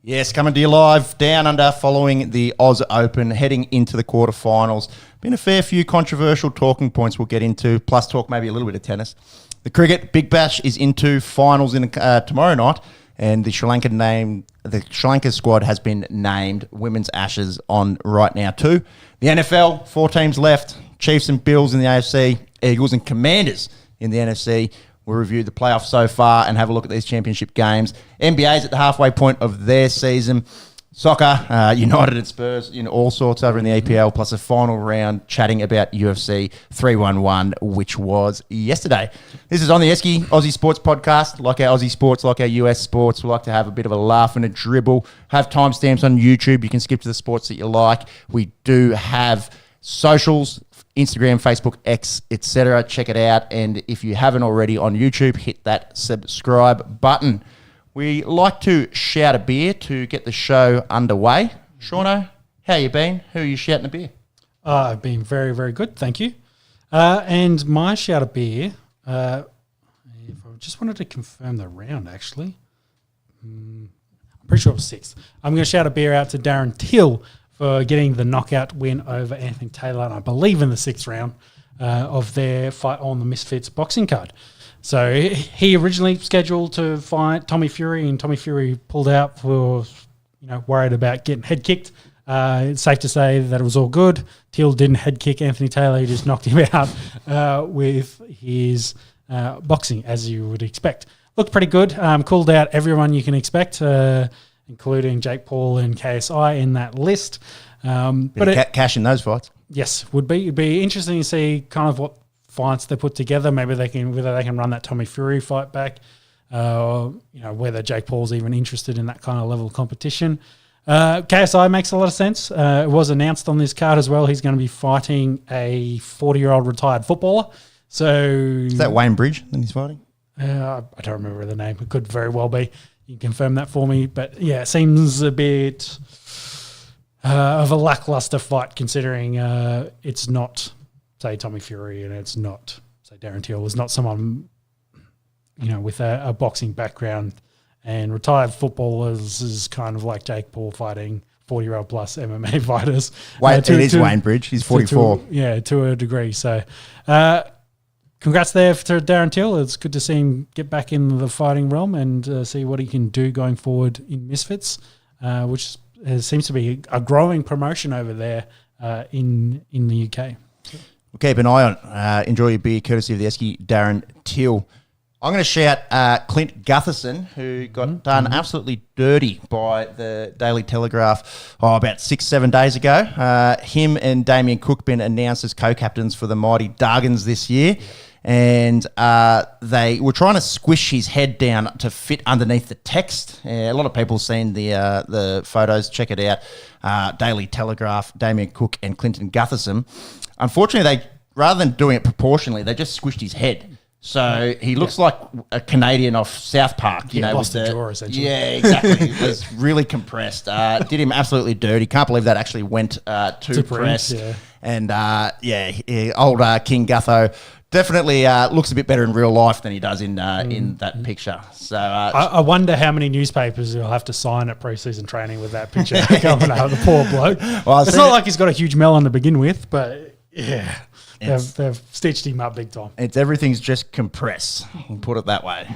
Yes, coming to you live down under following the AusOpen, heading into the quarterfinals. Been a fair few controversial talking points we'll get into, plus talk maybe a little bit of tennis. The cricket, Big Bash is into finals tomorrow night, and the Sri Lanka squad has been named Women's Ashes on right now too. The NFL, 4 teams left, Chiefs and Bills in the AFC, Eagles and Commanders in the NFC. We'll review the playoffs so far and have a look at these championship games. NBA's at the halfway point of their season. Soccer, United and Spurs, all sorts over in the EPL, plus a final round chatting about UFC 311, which was yesterday. This is On The Esky, Aussie Sports Podcast. Like our Aussie sports, like our US sports, we like to have a bit of a laugh and a dribble. Have timestamps on YouTube. You can skip to the sports that you like. We do have socials, Instagram, Facebook, X, etc. Check it out. And if you haven't already on YouTube, hit that subscribe button. We like to shout a beer to get the show underway. Shauno, how you been? Who are you shouting a beer? I've been very, very good, thank you. And my shout a beer, I just wanted to confirm the round, actually. I'm pretty sure it was 6th. I'm going to shout a beer out to Darren Till for getting the knockout win over Anthony Taylor, and I believe in the 6th round of their fight on the Misfits boxing card. So he originally scheduled to fight Tommy Fury, and Tommy Fury pulled out for, worried about getting head kicked. It's safe to say that it was all good. Till didn't head kick Anthony Taylor; he just knocked him out with his boxing, as you would expect. Looked pretty good. Called out everyone you can expect, including Jake Paul and KSI in that list. But cash in those fights. Yes, would be. It'd be interesting to see kind of what fights they put together. Maybe whether they can run that Tommy Fury fight back, whether Jake Paul's even interested in that kind of level of competition. KSI makes a lot of sense. It was announced on this card as well. He's going to be fighting a 40-year-old retired footballer. So is that Wayne Bridge that he's fighting? I don't remember the name. It could very well be. You can confirm that for me. But yeah, it seems a bit of a lackluster fight considering it's not, say, Tommy Fury, and it's not, say, Darren Till. It's not someone, with a boxing background, and retired footballers is kind of like Jake Paul fighting 40-year-old plus MMA fighters. It is Wayne Bridge. He's 44. To a degree. So congrats there to Darren Till. It's good to see him get back in the fighting realm and see what he can do going forward in Misfits, which seems to be a growing promotion over there in the UK. We'll keep an eye on. Enjoy your beer, courtesy of the Esky, Darren Till. I'm going to shout Clint Gutherson, who got done absolutely dirty by the Daily Telegraph about 6-7 days ago. Him and Damien Cook been announced as co-captains for the mighty Dargans this year. And they were trying to squish his head down to fit underneath the text. A lot of people have seen the photos. Check it out. Daily Telegraph, Damien Cook and Clinton Gutherson. Unfortunately, rather than doing it proportionally, they just squished his head. So he looks like a Canadian off South Park. Lost the jaw, essentially. Yeah, exactly. It was really compressed. Did him absolutely dirty. Can't believe that actually went to press. Yeah. And old King Gutho definitely looks a bit better in real life than he does in that picture. So I wonder how many newspapers will have to sign at pre-season training with that picture coming out. The poor bloke. Well, it's not like he's got a huge melon to begin with, but yeah. They've stitched him up big time. Everything's just compressed, put it that way.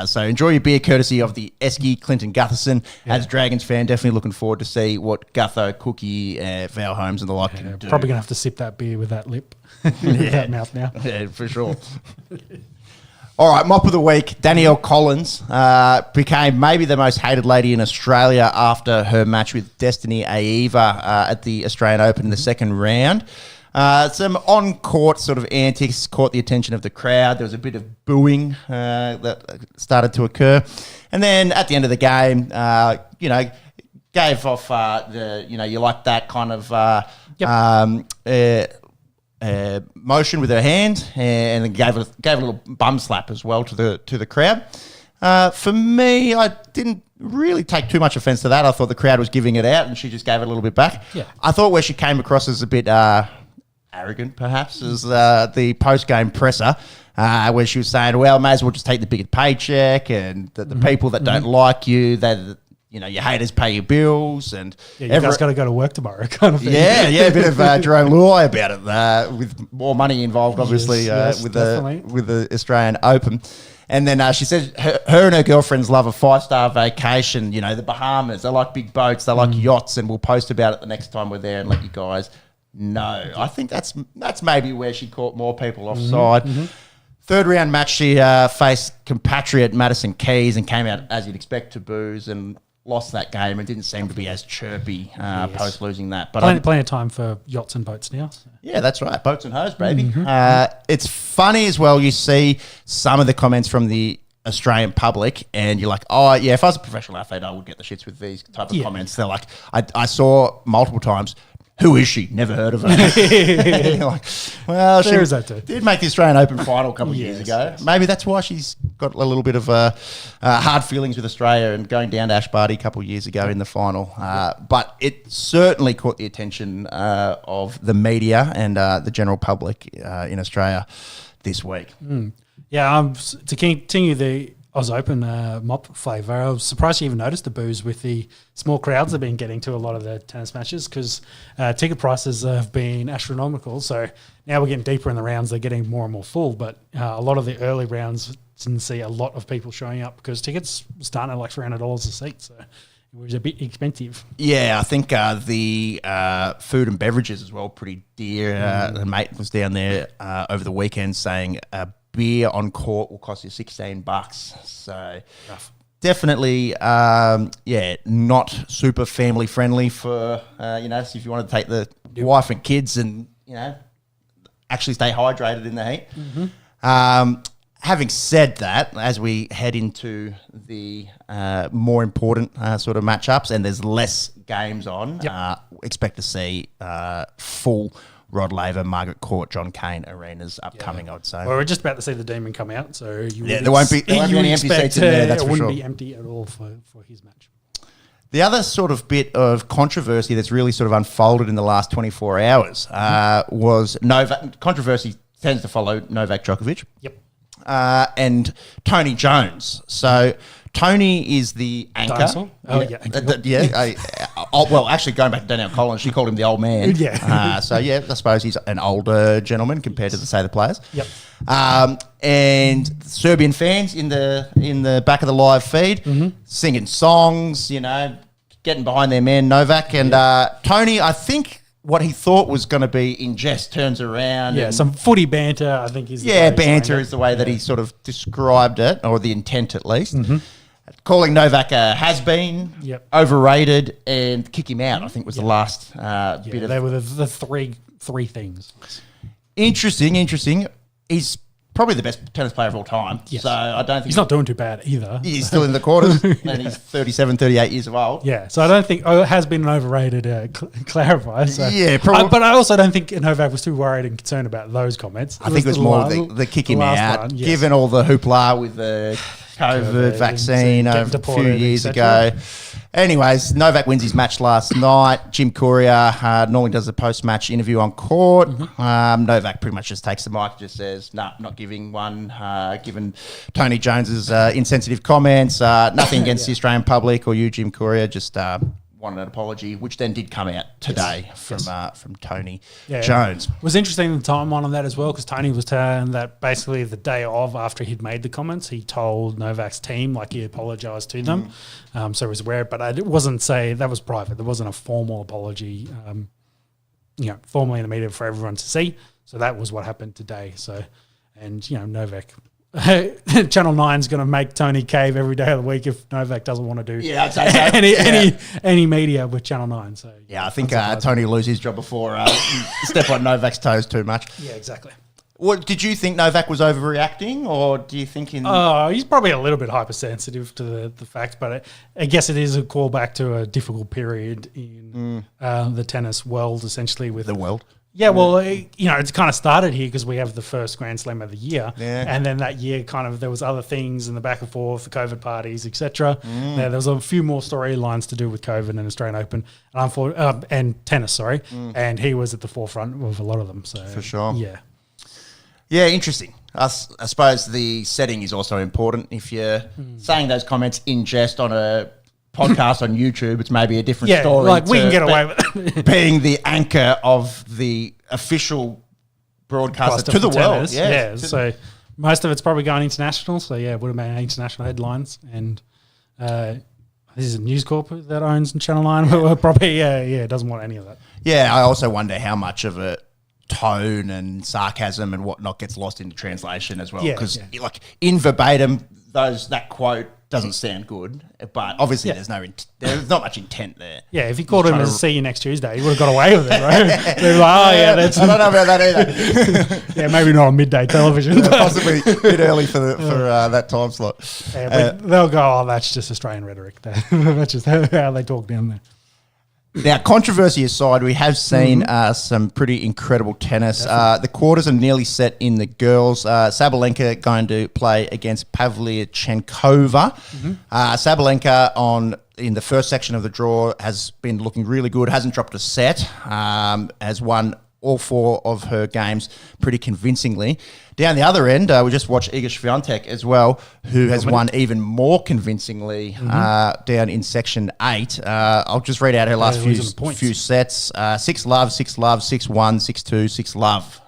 So enjoy your beer, courtesy of the Esky, Clinton Gutherson. Yeah. As Dragons fan, definitely looking forward to see what Gutho, Cookie, Val Holmes and the like can do. Probably going to have to sip that beer with that lip, with that mouth now. Yeah, for sure. All right, mop of the week. Danielle Collins became maybe the most hated lady in Australia after her match with Destiny Aiva at the Australian Open in the second round. Some on-court sort of antics caught the attention of the crowd. There was a bit of booing that started to occur. And then at the end of the game, gave off you like that kind of motion with her hand, and gave a little bum slap as well to the crowd. For me, I didn't really take too much offence to that. I thought the crowd was giving it out, and she just gave it a little bit back. Yeah. I thought where she came across as a bit arrogant, perhaps, as the post-game presser, where she was saying, well, may as well just take the bigger paycheck, and the people that don't like you, your haters pay your bills, and Yeah, you guys got to go to work tomorrow, kind of thing. Yeah, a bit of Jerome Luai about it, with more money involved, obviously, Yes, with definitely. the Australian Open. And then she said her and her girlfriends love a 5-star vacation, the Bahamas. They like big boats, they like yachts, and we'll post about it the next time we're there and let you guys know. I think that's maybe where she caught more people offside. Third round match, she faced compatriot Madison Keys and came out, as you'd expect, to booze and lost that game and didn't seem to be as chirpy post losing that. But plenty of time for yachts and boats now. So. Yeah, that's right. Boats and hoes, baby. It's funny as well. You see some of the comments from the Australian public and you're like, oh, yeah, if I was a professional athlete, I would get the shits with these type of comments. They're like, I saw multiple times, who is she? Never heard of her. You're like, well, she did make the Australian Open final a couple of years ago. Yes. Maybe that's why she's got a little bit of hard feelings with Australia and going down to Ash Barty a couple of years ago in the final. But it certainly caught the attention of the media and the general public in Australia this week. Yeah, to continue the AusOpen mop flavour, I was surprised you even noticed the booze with the small crowds they've been getting to a lot of the tennis matches because ticket prices have been astronomical. So now we're getting deeper in the rounds, they're getting more and more full. But a lot of the early rounds didn't see a lot of people showing up because tickets were starting at like $300 a seat. So it was a bit expensive. Yeah, I think the food and beverages as well pretty dear. The mate was down there over the weekend saying beer on court will cost you $16. So definitely, not super family friendly for, so if you want to take the wife and kids and, actually stay hydrated in the heat. Having said that, as we head into the more important sort of matchups and there's less games on, expect to see full Rod Laver, Margaret Court, John Cain arenas upcoming, I'd say. Well, we're just about to see the Demon come out, so there won't be any empty seats in there, that's for sure. It wouldn't be empty at all for his match. The other sort of bit of controversy that's really sort of unfolded in the last 24 hours was Novak. Controversy tends to follow Novak Djokovic. Yep. And Tony Jones. So Tony is the anchor. Dinosaur? Oh, yeah. Well, actually, going back to Danielle Collins, she called him the old man. Yeah. So, I suppose he's an older gentleman compared to, say, the players. Yep. And Serbian fans in the back of the live feed singing songs, getting behind their man Novak. And Tony, I think what he thought was going to be in jest turns around. Yeah, some footy banter, I think is the way banter is the way that he sort of described it, or the intent at least. Calling Novak a has-been, overrated, and kick him out, I think was the last bit of... They were the three things. Interesting. He's probably the best tennis player of all time. Yes. So I don't think... He's not doing too bad either. He's still in the quarters, and he's 37, 38 years of old. Yeah, so I don't think... has been an overrated, clarify. So. Yeah, probably. But I also don't think Novak was too worried and concerned about those comments. I think it was more the kick him out, given all the hoopla with the... COVID vaccine a few years ago. Anyways, Novak wins his match last night. Jim Courier normally does a post-match interview on court. Novak pretty much just takes the mic and just says, not giving one, given Tony Jones's insensitive comments. Nothing against the Australian public or you, Jim Courier, just wanted an apology, which then did come out today from Tony Jones. It was interesting the timeline on that as well, because Tony was telling that basically the day of after he'd made the comments, he told Novak's team, like he apologised to them. So he was aware, but it wasn't that was private. There wasn't a formal apology, formally in the media for everyone to see. So that was what happened today. So, and Novak... Channel 9's going to make Tony cave every day of the week if Novak doesn't want to do I'd say so. any media with Channel 9. So I think Tony will lose his job before step on Novak's toes too much. Yeah, exactly. What did you think Novak was overreacting, or do you think he's probably a little bit hypersensitive to the facts, but I guess it is a callback to a difficult period in the tennis world, essentially with the world. Yeah, well, it's kind of started here because we have the first Grand Slam of the year. Yeah. And then that year there was other things in the back and forth, the COVID parties, etc. There was a few more storylines to do with COVID and Australian Open and tennis, sorry. And he was at the forefront of a lot of them. So for sure. Yeah. Yeah, interesting. I suppose the setting is also important. If you're saying those comments in jest on a podcast on YouTube, it's maybe a different Yeah, story. like we can get away with it. being the anchor of the official broadcaster to the world. Yeah, so most of it's probably going international. So yeah, it would have been international headlines. And this is a News Corp that owns Channel 9. But probably doesn't want any of that. Yeah, I also wonder how much of it tone and sarcasm and whatnot gets lost in translation as well. Because like in verbatim, that quote doesn't sound good, but obviously there's not much intent there. Yeah, if you called him to see you next Tuesday, you would have got away with it, right? They're like, that's I don't know about that either. yeah, maybe not on midday television. Possibly a bit early for that time slot. Yeah, but they'll go, oh, that's just Australian rhetoric. That's just how they talk down there. Now, controversy aside, we have seen some pretty incredible tennis. The quarters are nearly set in the girls. Sabalenka going to play against Pavlyuchenkova. Sabalenka in the first section of the draw has been looking really good, hasn't dropped a set, has won all 4 of her games pretty convincingly. Down the other end, we just watched Iga Swiatek as well, who has won even more convincingly down in Section 8. I'll just read out her last few sets. 6-love, 6-love, 6-1, 6-2, 6-love.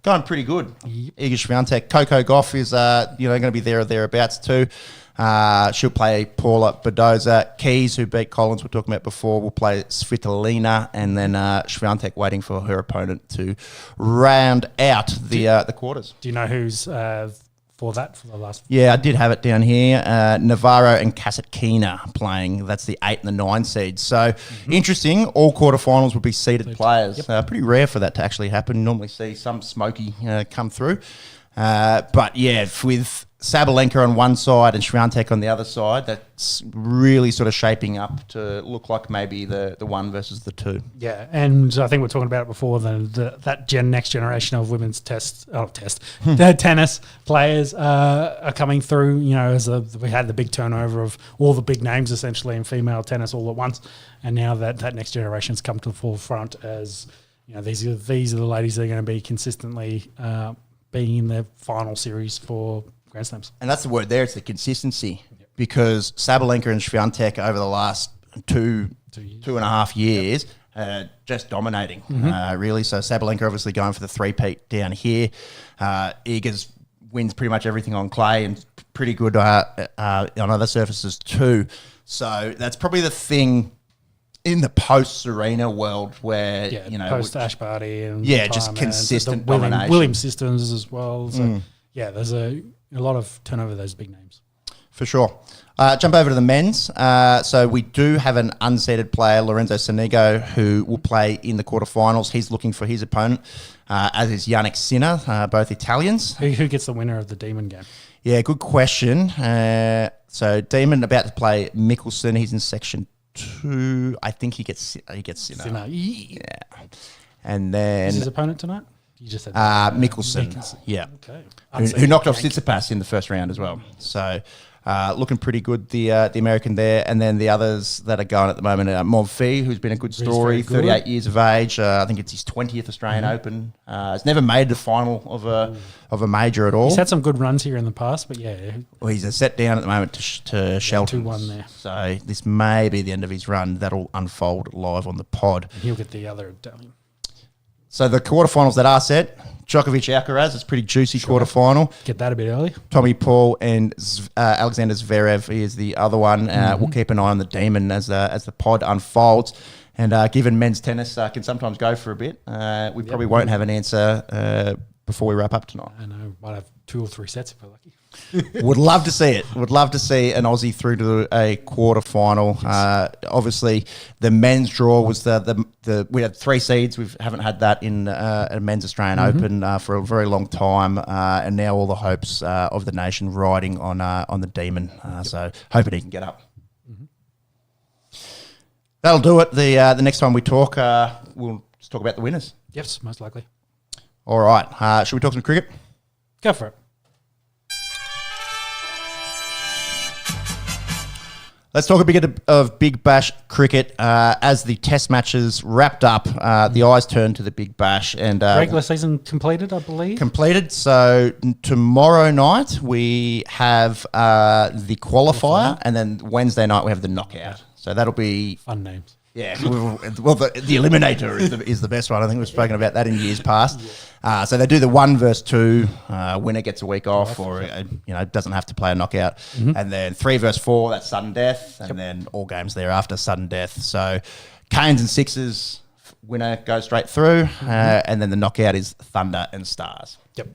Going pretty good. Iga Swiatek. Coco Gauff is going to be there or thereabouts too. She'll play Paula Badoza. Keys, who beat Collins, we're talking about before, will play Svitolina, and then Swiatek waiting for her opponent to round out the quarters. Do you know who's for the last? Yeah, I did have it down here. Navarro and Kasatkina playing. That's the 8 and the 9 seeds. So interesting. All quarterfinals will be seeded players. Pretty rare for that to actually happen. You normally see some smoky come through. But yeah, with Sabalenka on one side and Swiatek on the other side, that's really sort of shaping up to look like maybe the 1 versus the 2. Yeah, and I think we're talking about it before, that next generation of women's tennis players are coming through, as we had the big turnover of all the big names essentially in female tennis all at once, and now that next generation's come to the forefront as, these are the ladies that are going to be consistently being in the final series for Grand Slams. And that's the word there, it's the consistency. Because Sabalenka and Swiatek over the last two and a half years just dominating, really. So Sabalenka obviously going for the three-peat down here. Iga's wins pretty much everything on clay and pretty good on other surfaces too. So that's probably the thing in the post-Serena world where, post-Ash Barty and just consistent domination. Williams systems as well. So, there's a lot of turnover of those big names. For sure. Jump over to the men's. So we do have an unseeded player, Lorenzo Sonego, who will play in the quarterfinals. He's looking for his opponent, as is Yannick Sinner, both Italians. Who gets the winner of the Demon game? Yeah, good question. So Demon about to play Mickelson. He's in section 2. I think he gets Sinner. Yeah. And then... Is his opponent tonight? You just said Mickelson. Yeah. Okay. Who knocked off Tsitsipas in the first round as well. So... looking pretty good, the American there. And then the others that are going at the moment are Monfils, who's been a good story, 38 years of age. I think it's his 20th Australian Open. He's never made the final of a major at all. He's had some good runs here in the past, but yeah. Well, he's a set down at the moment to Shelton. 2-1 there. So this may be the end of his run. That'll unfold live on the pod. And he'll get the other Italian. So the quarterfinals that are set, Djokovic Alcaraz, it's a pretty juicy quarterfinal. Get that a bit early. Tommy Paul and Alexander Zverev is the other one. We'll keep an eye on the Demon as the pod unfolds. And given men's tennis can sometimes go for a bit, we probably won't have an answer before we wrap up tonight. I know, might have 2 or 3 sets if we're lucky. Would love to see it. Would love to see an Aussie through to a quarterfinal. Obviously, the men's draw was we had 3 seeds. We haven't had that in a men's Australian Open for a very long time, and now all the hopes of the nation riding on the Demon. So hoping he can get up. That'll do it. The next time we talk, we'll just talk about the winners. Yes, most likely. All right. Should we talk some cricket? Go for it. Let's talk a bit of Big Bash cricket. As the test matches wrapped up, the eyes turned to the Big Bash. And regular season completed, I believe. Completed. So tomorrow night we have the qualifier, and then Wednesday night we have the knockout. So that'll be... Fun names. Yeah, well, the Eliminator is the best one. I think we've spoken about that in years past. So they do the 1 versus 2. Winner gets a week off, or doesn't have to play a knockout. And then 3 versus 4, that's sudden death, and then all games thereafter sudden death. So Canes and Sixers, winner goes straight through, and then the knockout is Thunder and Stars. Yep.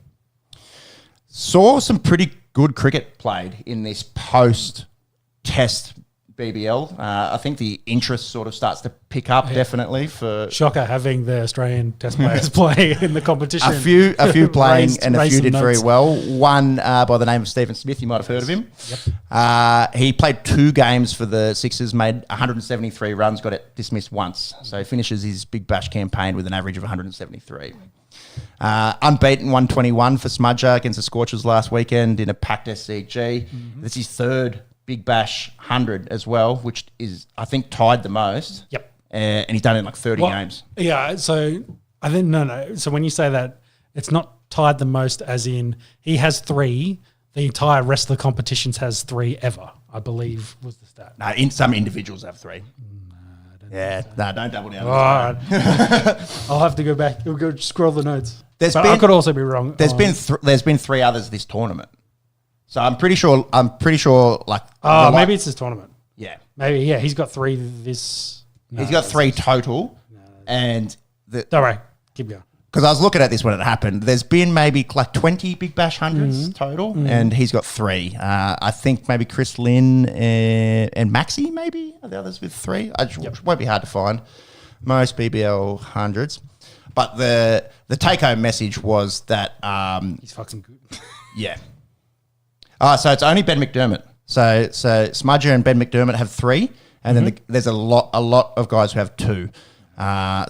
Saw some pretty good cricket played in this post-test BBL. I think the interest sort of starts to pick up definitely for... Shocker having the Australian test players play in the competition. A few playing and a few did notes. very well. One by the name of Stephen Smith, you might have heard of him. Yep. He played 2 games for the Sixers, made 173 runs, got it dismissed once. So he finishes his Big Bash campaign with an average of 173. Unbeaten 121 for Smudger against the Scorchers last weekend in a packed SCG. This is his 3rd Big Bash 100 as well, which is, I think, tied the most. Yep. And he's done it in like 30 games. Yeah, so I think, no. So when you say that, it's not tied the most as in he has 3, the entire rest of the competitions has 3 ever, I believe was the stat. No, some individuals have 3. Don't double down. All right. I'll have to go back. We'll go scroll the notes. I could also be wrong. There's been 3 others this tournament. So I'm pretty sure like... maybe it's his tournament. Yeah. Maybe, yeah. He's got 3 this... No, he's got 3 total. And... Don't worry. Keep going. Because I was looking at this when it happened. There's been maybe like 20 Big Bash hundreds total, and he's got 3. I think maybe Chris Lynn and Maxi maybe are the others with 3. It won't be hard to find. Most BBL hundreds. But the take-home message was that... he's fucking good. Yeah. So it's only Ben McDermott. So Smudger and Ben McDermott have 3, and then there's a lot of guys who have 2.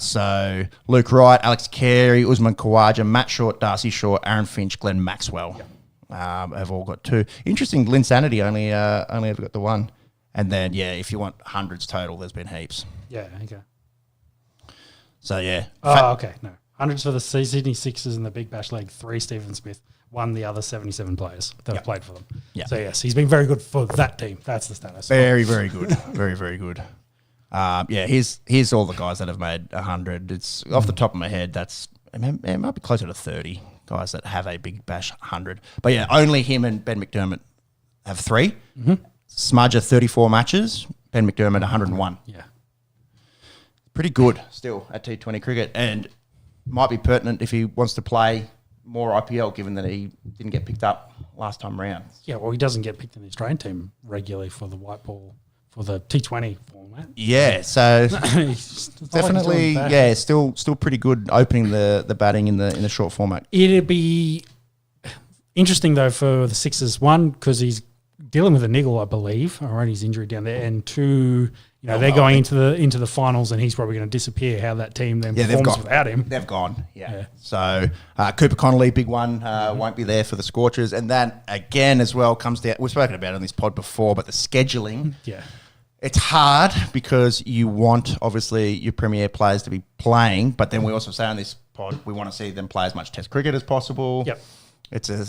So Luke Wright, Alex Carey, Usman Khawaja, Matt Short, Darcy Short, Aaron Finch, Glenn Maxwell have all got 2. Interesting, Lynn Sanity only ever got the 1. And then, if you want hundreds total, there's been heaps. Yeah, okay. So, yeah. Okay, no. Hundreds for the Sydney Sixers in the Big Bash League, 3 Stephen Smith, 1 the other 77 players that have played for them. Yeah. So, yes, he's been very good for that team. That's the status. Very, very good. Very, very good. Here's all the guys that have made 100. It's off the top of my head, it might be closer to 30 guys that have a Big Bash 100. But yeah, only him and Ben McDermott have 3. Smudger 34 matches, Ben McDermott 101. Yeah. Pretty good still at T20 cricket, and might be pertinent if he wants to play more IPL, given that he didn't get picked up last time round. Yeah, well, he doesn't get picked in the Australian team regularly for the white ball, for the T20 format. Yeah, so definitely, still pretty good opening the batting in the short format. It'd be interesting though for the Sixers, 1 because he's dealing with a niggle, I believe, or his injury down there, and 2, they're going into the finals, and he's probably going to disappear. How that team then performs without him? They've gone. Yeah. So Cooper Connolly, big one, won't be there for the Scorchers, and that again as well comes down. We've spoken about it on this pod before, but the scheduling. Yeah. It's hard because you want, obviously, your premier players to be playing, but then we also say on this pod we want to see them play as much Test cricket as possible. Yep. It's a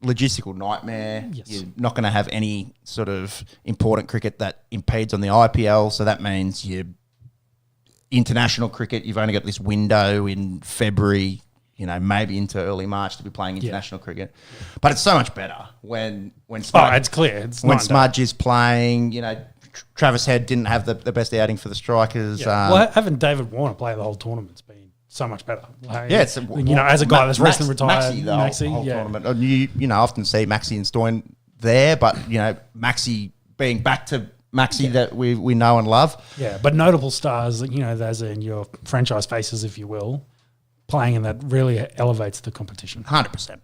logistical nightmare. Yes. You're not going to have any sort of important cricket that impedes on the IPL, so that means your international cricket, you've only got this window in February, maybe into early March to be playing international cricket. But it's so much better when Smudge, it's clear. It's when Smudge is playing, Travis Head didn't have the best outing for the Strikers. Yeah. Having David Warner play the whole tournament's been so much better. It's as a guy that's recently retired, Maxi, the whole tournament. And you often see Maxi and Stoyan there, but Maxi being back to Maxi that we know and love. Yeah, but notable stars, those are in your franchise faces, if you will, playing, and that really elevates the competition. 100%.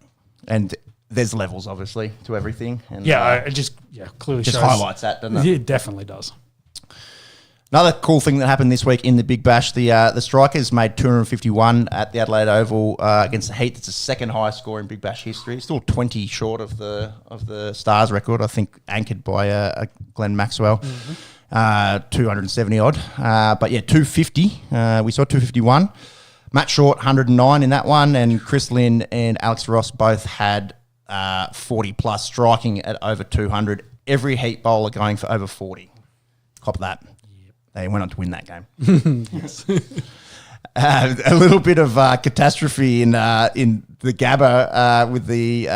And there's levels, obviously, to everything. And it clearly just shows, highlights that, doesn't it? It definitely does. Another cool thing that happened this week in the Big Bash, the Strikers made 251 at the Adelaide Oval against the Heat. It's the second highest score in Big Bash history. Still 20 short of the Stars record, I think, anchored by Glenn Maxwell, 270 odd. But yeah, 250. We saw 251. Matt Short, 109 in that one, and Chris Lynn and Alex Ross both had 40 plus, striking at over 200. Every Heat bowler going for over 40. Cop that. They went on to win that game. Yes. A little bit of catastrophe in the Gabba with the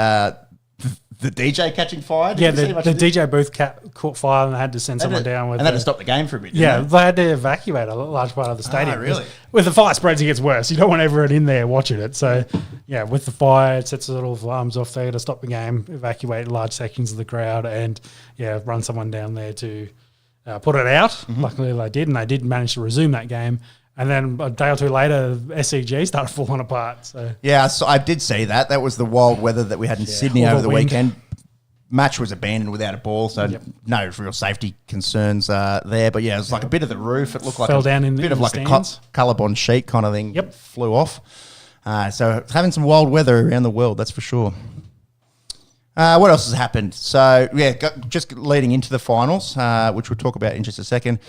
DJ catching fire. Yeah, the DJ booth caught fire and they had to send someone down with. And they had to stop the game for a bit. Yeah, they had to evacuate a large part of the stadium. Really? With the fire spreads, it gets worse. You don't want everyone in there watching it. So, yeah, with the fire, it sets the little alarms off there to stop the game, evacuate large sections of the crowd, and run someone down there to put it out. Mm-hmm. Luckily, they did, and they did manage to resume that game. And then a day or two later, SCG started falling apart. So yeah, so I did see that. That was the wild weather that we had in Sydney over the weekend. Match was abandoned without a ball, so no real safety concerns there. But yeah, it was like a bit of the roof. It looked like a bit of like a Colorbond sheet kind of thing. Yep, flew off. So having some wild weather around the world, that's for sure. What else has happened? So yeah, just leading into the finals, which we'll talk about in just a second.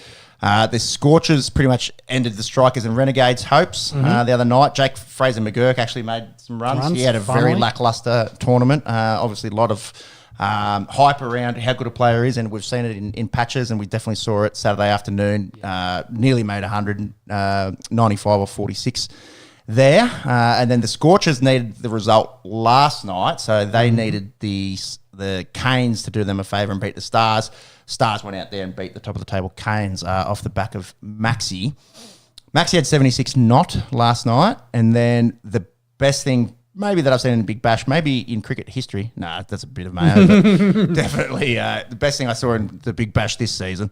The Scorchers pretty much ended the Strikers and Renegades' hopes the other night. Jake Fraser-McGurk actually made some runs. He had a very lacklustre tournament. Obviously, a lot of hype around how good a player is, and we've seen it in patches, and we definitely saw it Saturday afternoon. Nearly made 195 or 46 there. And then the Scorchers needed the result last night, so they needed the Canes to do them a favour and beat the Stars. Stars went out there and beat the top of the table Canes off the back of Maxi. Maxi had 76 not last night, and then the best thing maybe that I've seen in Big Bash, maybe in cricket history. No, that's a bit of mayo, but definitely the best thing I saw in the Big Bash this season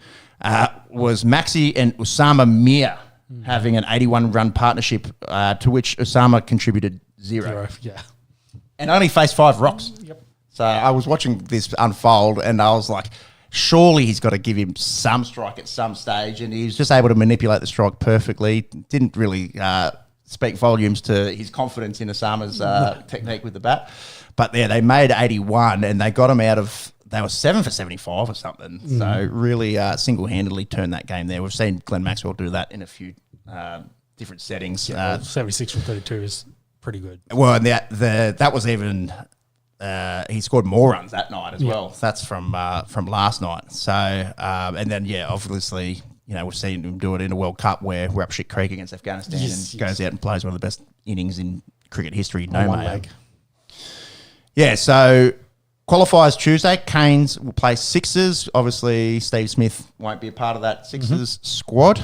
was Maxi and Usama Mir having an 81-run partnership to which Usama contributed zero. Yeah. And only faced 5 rocks. Yep. So I was watching this unfold and I was like, surely he's got to give him some strike at some stage, and he was just able to manipulate the strike perfectly. Didn't really speak volumes to his confidence in Osama's technique with the bat. But yeah, they made 81 and they got him out of, they were 7 for 75 or something. So really single-handedly turned that game there. We've seen Glenn Maxwell do that in a few different settings. 76 from 32 is pretty good. Well, and that was even... he scored more runs that night as well. That's from last night. So, and then, obviously, we've seen him do it in a World Cup where we're up shit creek against Afghanistan and goes out and plays one of the best innings in cricket history. No leg. Yeah, so qualifiers Tuesday. Canes will play Sixers. Obviously, Steve Smith won't be a part of that Sixers squad.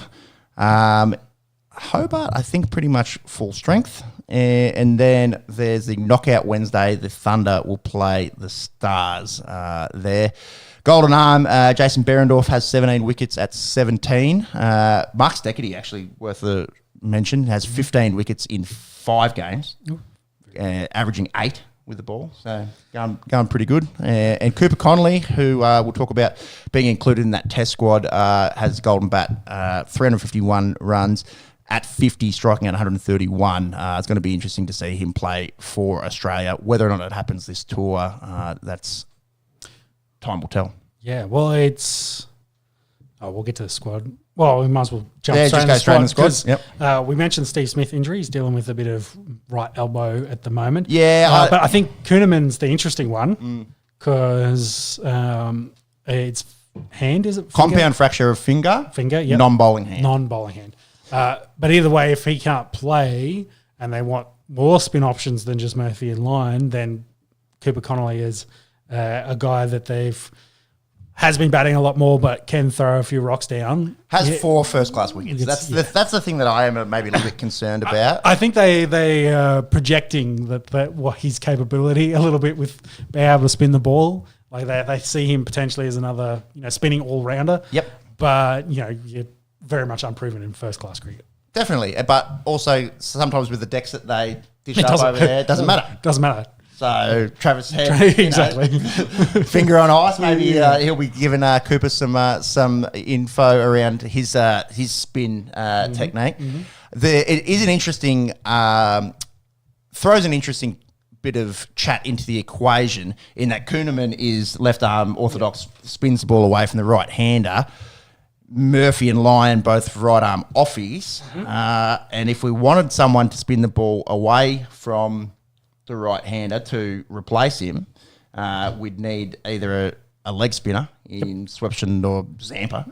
Hobart, I think, pretty much full strength. And then there's the knockout Wednesday. The Thunder will play the Stars there. Golden Arm, Jason Behrendorff has 17 wickets at 17. Mark Steckety, actually worth a mention, has 15 wickets in 5 games, averaging 8 with the ball. So going pretty good. And Cooper Connolly, who we'll talk about being included in that test squad, has Golden Bat, 351 runs. At 50, striking at 131. It's going to be interesting to see him play for Australia. Whether or not it happens this tour, that's time will tell. Yeah, well, we'll get to the squad. Well, we might as well jump straight in the squad. We mentioned Steve Smith injury. He's dealing with a bit of right elbow at the moment. Yeah. But I think Kuhneman's the interesting one because it's hand, is it? Compound fracture of finger. Finger, yeah. Non-bowling hand. Non-bowling hand. But either way, if he can't play and they want more spin options than just Murphy in line, then Cooper Connolly is a guy that has been batting a lot more, but can throw a few rocks down. Has 4 first-class wickets. That's the thing that I am maybe a little bit concerned about. I think they are projecting that his capability a little bit with being able to spin the ball. Like they see him potentially as another spinning all-rounder. Yep. But you're very much unproven in first-class cricket. Definitely, but also sometimes with the decks that they dish up over there, it doesn't matter. Doesn't matter. So Travis Head, exactly. finger on ice. Maybe he'll be giving Cooper some info around his spin technique. It is an interesting throws an interesting bit of chat into the equation in that Kuhnemann is left arm orthodox, spins the ball away from the right hander. Murphy and Lyon both right arm offies, and if we wanted someone to spin the ball away from the right hander to replace him, we'd need either a leg spinner in Swepson or Zampa,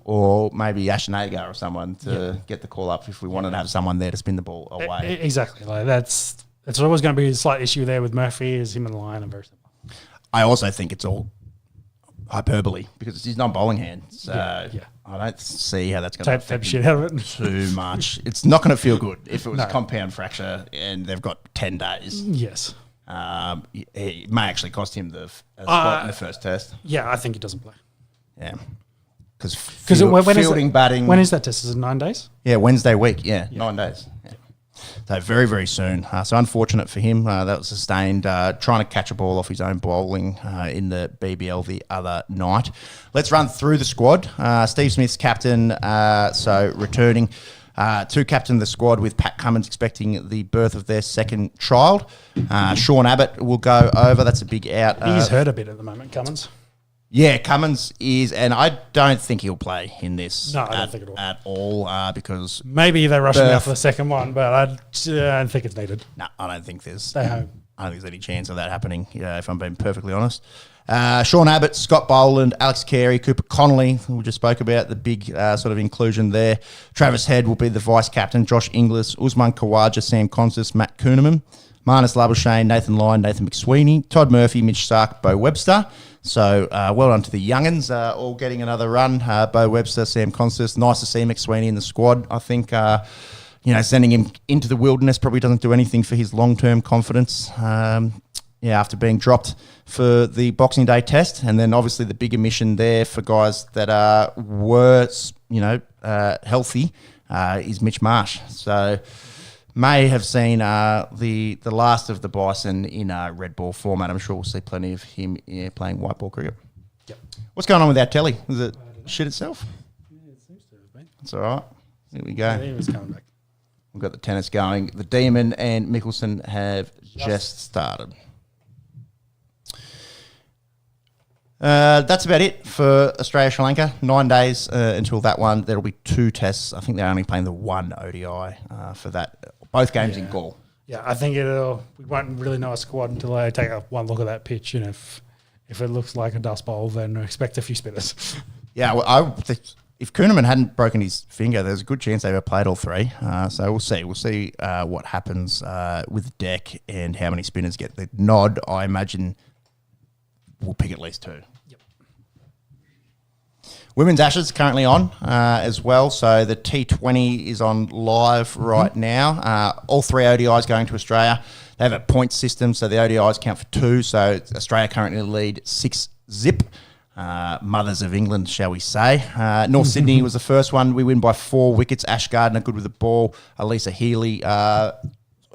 or maybe Ashinaga or someone to get the call up if we wanted to have someone there to spin the ball away. Exactly, like that's always going to be a slight issue there with Murphy. Is him and Lyon are very simple. I also think it's all hyperbole because it's his non-bowling hand. So I don't see how that's going to affect shit out of it too much. It's not going to feel good if it was a compound fracture and they've got 10 days. Yes. It may actually cost him the spot in the first test. Yeah, I think he doesn't play. Yeah. Because fielding, batting. When is that test? Is it 9 days? Yeah, Wednesday week. Yeah. 9 days. Yeah. So very, very soon. So unfortunate for him. That was sustained trying to catch a ball off his own bowling in the BBL the other night. Let's run through the squad. Steve Smith's captain, so returning to captain the squad with Pat Cummins expecting the birth of their second child. Sean Abbott will go over. That's a big out. He's hurt a bit at the moment, Cummins. Yeah, Cummins is, and I don't think he'll play in this. No, I don't think at all. Because maybe they rush him out for the second one, but I don't think it's needed. No, I don't think there's. Stay home. I don't think there's any chance of that happening. If I'm being perfectly honest. Sean Abbott, Scott Boland, Alex Carey, Cooper Connolly, we just spoke about the big sort of inclusion there. Travis Head will be the vice captain. Josh Inglis, Usman Khawaja, Sam Constant, Matt Kuhnemann, Marnus Labuschagne, Nathan Lyon, Nathan McSweeney, Todd Murphy, Mitch Stark, Bo Webster. So well done to the young'uns, all getting another run. Bo Webster, Sam Constant. Nice to see McSweeney in the squad. I think, sending him into the wilderness probably doesn't do anything for his long-term confidence. After being dropped for the Boxing Day test. And then obviously the big omission there for guys that were, healthy is Mitch Marsh. So may have seen the last of the Bison in red ball format. I'm sure we'll see plenty of him playing white ball cricket. Yep. What's going on with our telly? Is it shit itself? Yeah, it seems to have been. That's all right. Here we go. Yeah, he was coming back. We've got the tennis going. The Demon and Mickelson have just started. That's about it for Australia-Sri Lanka. 9 days until that one. There'll be 2 tests. I think they're only playing the one ODI for that. Both games in Gaul. Yeah, I think we won't really know a squad until they take one look at that pitch. And if it looks like a dust bowl, then expect a few spinners. Yeah, well, if Kuhnemann hadn't broken his finger, there's a good chance they would have played all 3. So we'll see. We'll see what happens with the deck and how many spinners get the nod. I imagine we'll pick at least 2. Yep. Women's Ashes currently on as well. So the T20 is on live right now. All 3 ODIs going to Australia. They have a point system, so the ODIs count for 2. So Australia currently lead 6-0. Mothers of England, shall we say. North Sydney was the first one. We win by 4 wickets. Ash Gardner good with the ball. Elisa Healy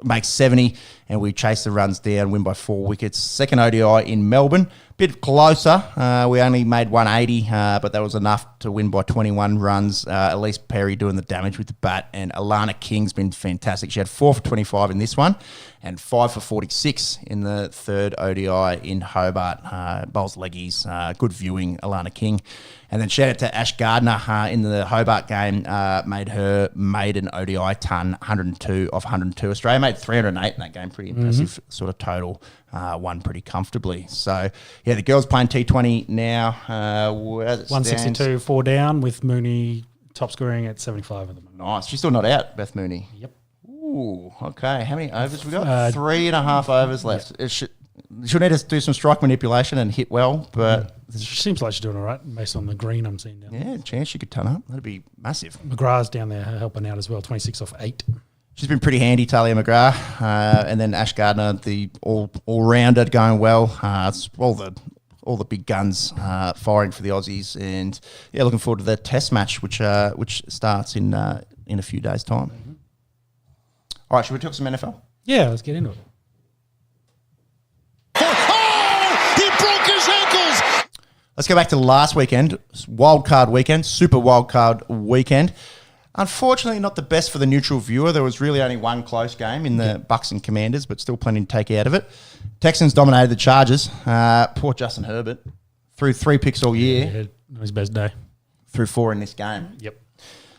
makes 70, and we chase the runs down, win by 4 wickets. Second ODI in Melbourne, bit closer. We only made 180, but that was enough to win by 21 runs. Elise Perry doing the damage with the bat, and Alana King's been fantastic. She had 4 for 25 in this one, and 5 for 46 in the third ODI in Hobart. Bowls leggies, good viewing, Alana King. And then shout out to Ash Gardner in the Hobart game, made her maiden ODI ton, 102 off 102. Australia made 308 in that game, pretty impressive sort of total, won pretty comfortably. So, yeah, the girls playing T20 now. 162, 4 down with Mooney top scoring at 75 at the moment. Nice. She's still not out, Beth Mooney. Yep. Ooh, okay. How many overs we got? 3.5 overs left. Yep. She'll need to do some strike manipulation and hit well, but... She seems like she's doing all right based on the green I'm seeing down there. Yeah, chance she could turn up. That'd be massive. McGrath's down there helping out as well, 26 off 8. She's been pretty handy, Talia McGrath. And then Ash Gardner, the all-rounder going well. It's all the big guns firing for the Aussies. And, yeah, looking forward to the test match, which starts in a few days' time. Mm-hmm. All right, should we talk some NFL? Yeah, let's get into it. Let's go back to last weekend, wild card weekend, super wild card weekend. Unfortunately, not the best for the neutral viewer. There was really only one close game in the Bucks and Commanders, but still plenty to take out of it. Texans dominated the Chargers. Poor Justin Herbert. Threw 3 picks all year. Yeah, not his best day. Threw 4 in this game. Yep.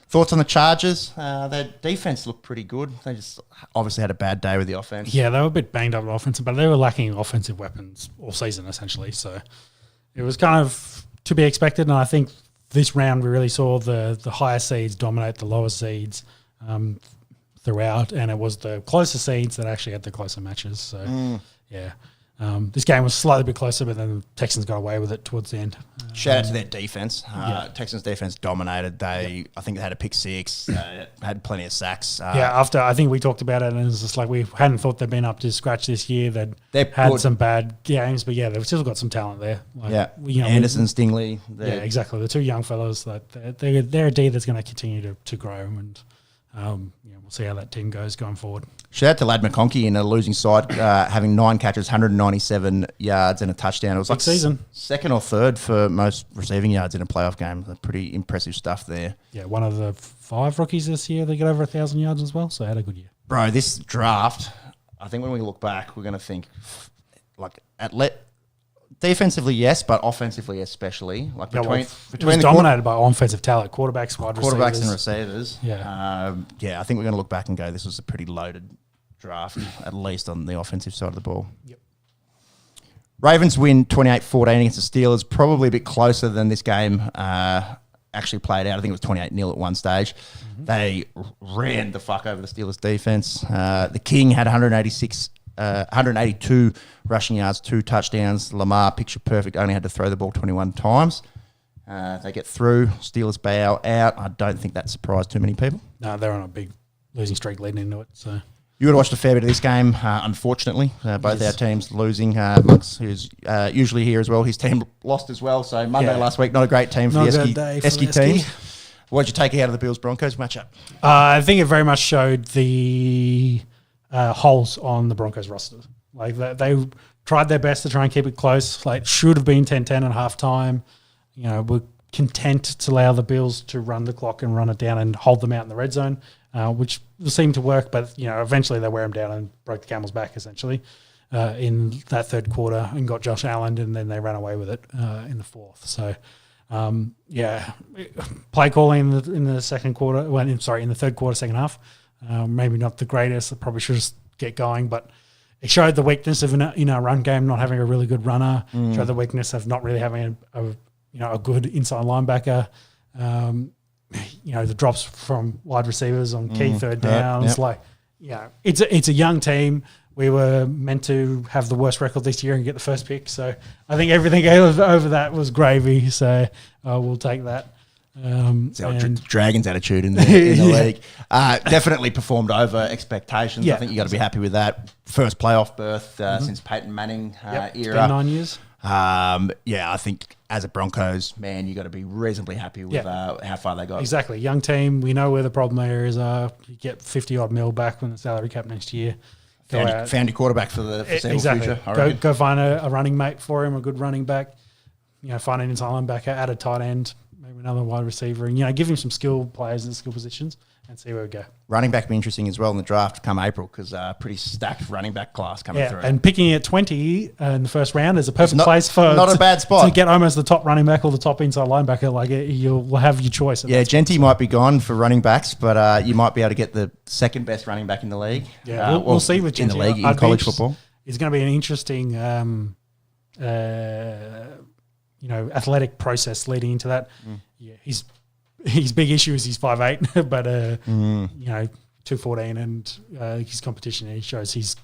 Thoughts on the Chargers? Their defense looked pretty good. They just obviously had a bad day with the offense. Yeah, they were a bit banged up on offense, but they were lacking offensive weapons all season, essentially. So it was kind of to be expected, and I think this round we really saw the higher seeds dominate the lower seeds throughout, and it was the closer seeds that actually had the closer matches. So, yeah. This game was slightly bit closer, but then the Texans got away with it towards the end. Shout out to their defense. Texans defense dominated. I think they had a pick 6, had plenty of sacks. After I think we talked about it, and it was just like we hadn't thought they'd been up to scratch this year. They've had good. Some bad games, but they've still got some talent there. Anderson, Stingley. Yeah, exactly. The 2 young fellows, they're a D that's going to continue to grow, and we'll see how that team goes going forward. Shout out to Lad McConkey in a losing side, having 9 catches, 197 yards and a touchdown. It was like season. Second or third for most receiving yards in a playoff game. That's pretty impressive stuff there. Yeah, one of the 5 rookies this year that got over 1,000 yards as well, so had a good year. Bro, this draft, I think when we look back, we're going to think defensively, yes, but offensively especially. Like between it was dominated by offensive talent, quarterbacks, wide quarterbacks receivers. and receivers. Yeah. I think we're going to look back and go, this was a pretty loaded draft, at least on the offensive side of the ball. Yep. Ravens win 28-14 against the Steelers, probably a bit closer than this game actually played out. I think it was 28-0 at one stage. Mm-hmm. They ran the fuck over the Steelers defense. The King had 182 rushing yards, 2 touchdowns. Lamar, picture perfect, only had to throw the ball 21 times. They get through. Steelers bow out. I don't think that surprised too many people. No, they're on a big losing streak leading into it. So you would have watched a fair bit of this game, unfortunately. Both our teams losing. Monks, who's usually here as well, his team lost as well. So Monday last week, not a great team for the Esky team. What did you take out of the Bills-Broncos matchup? I think it very much showed the holes on the Broncos roster. Like they tried their best to try and keep it close. Like should have been 10-10 at halftime. We're content to allow the Bills to run the clock and run it down and hold them out in the red zone, which seemed to work. But eventually they wear them down and broke the camel's back essentially in that third quarter and got Josh Allen, and then they ran away with it in the fourth. So. Play calling in the second quarter. In the third quarter, second half. Maybe not the greatest. Probably should just get going, but it showed the weakness of in our run game, not having a really good runner. Showed the weakness of not really having a good inside linebacker. The drops from wide receivers on key third downs. It's a young team. We were meant to have the worst record this year and get the first pick. So I think everything over that was gravy. So we'll take that. It's our Dragons attitude in the league. Definitely performed over expectations. I think you got to be happy with that. First playoff berth since Peyton Manning era. It's been 9 years. I think as a Broncos man, you got to be reasonably happy with how far they got. Exactly, young team. We know where the problem areas are. You get 50-odd mil back when the salary cap next year. Found your quarterback for the foreseeable future. Go find a running mate for him, a good running back. Find an inside linebacker, add a tight end, maybe another wide receiver, and give him some skill players in skill positions and see where we go. Running back be interesting as well in the draft come April because pretty stacked running back class coming through. And picking at 20 in the first round is a perfect place for not a bad spot to get almost the top running back or the top inside linebacker. Like you'll have your choice. Genty might be gone for running backs, but you might be able to get the second best running back in the league. Yeah, we'll see with Genty in the league in college football. It's going to be an interesting, athletic process leading into that. Yeah, his big issue is he's 5'8", but 214, and his competition, he shows he's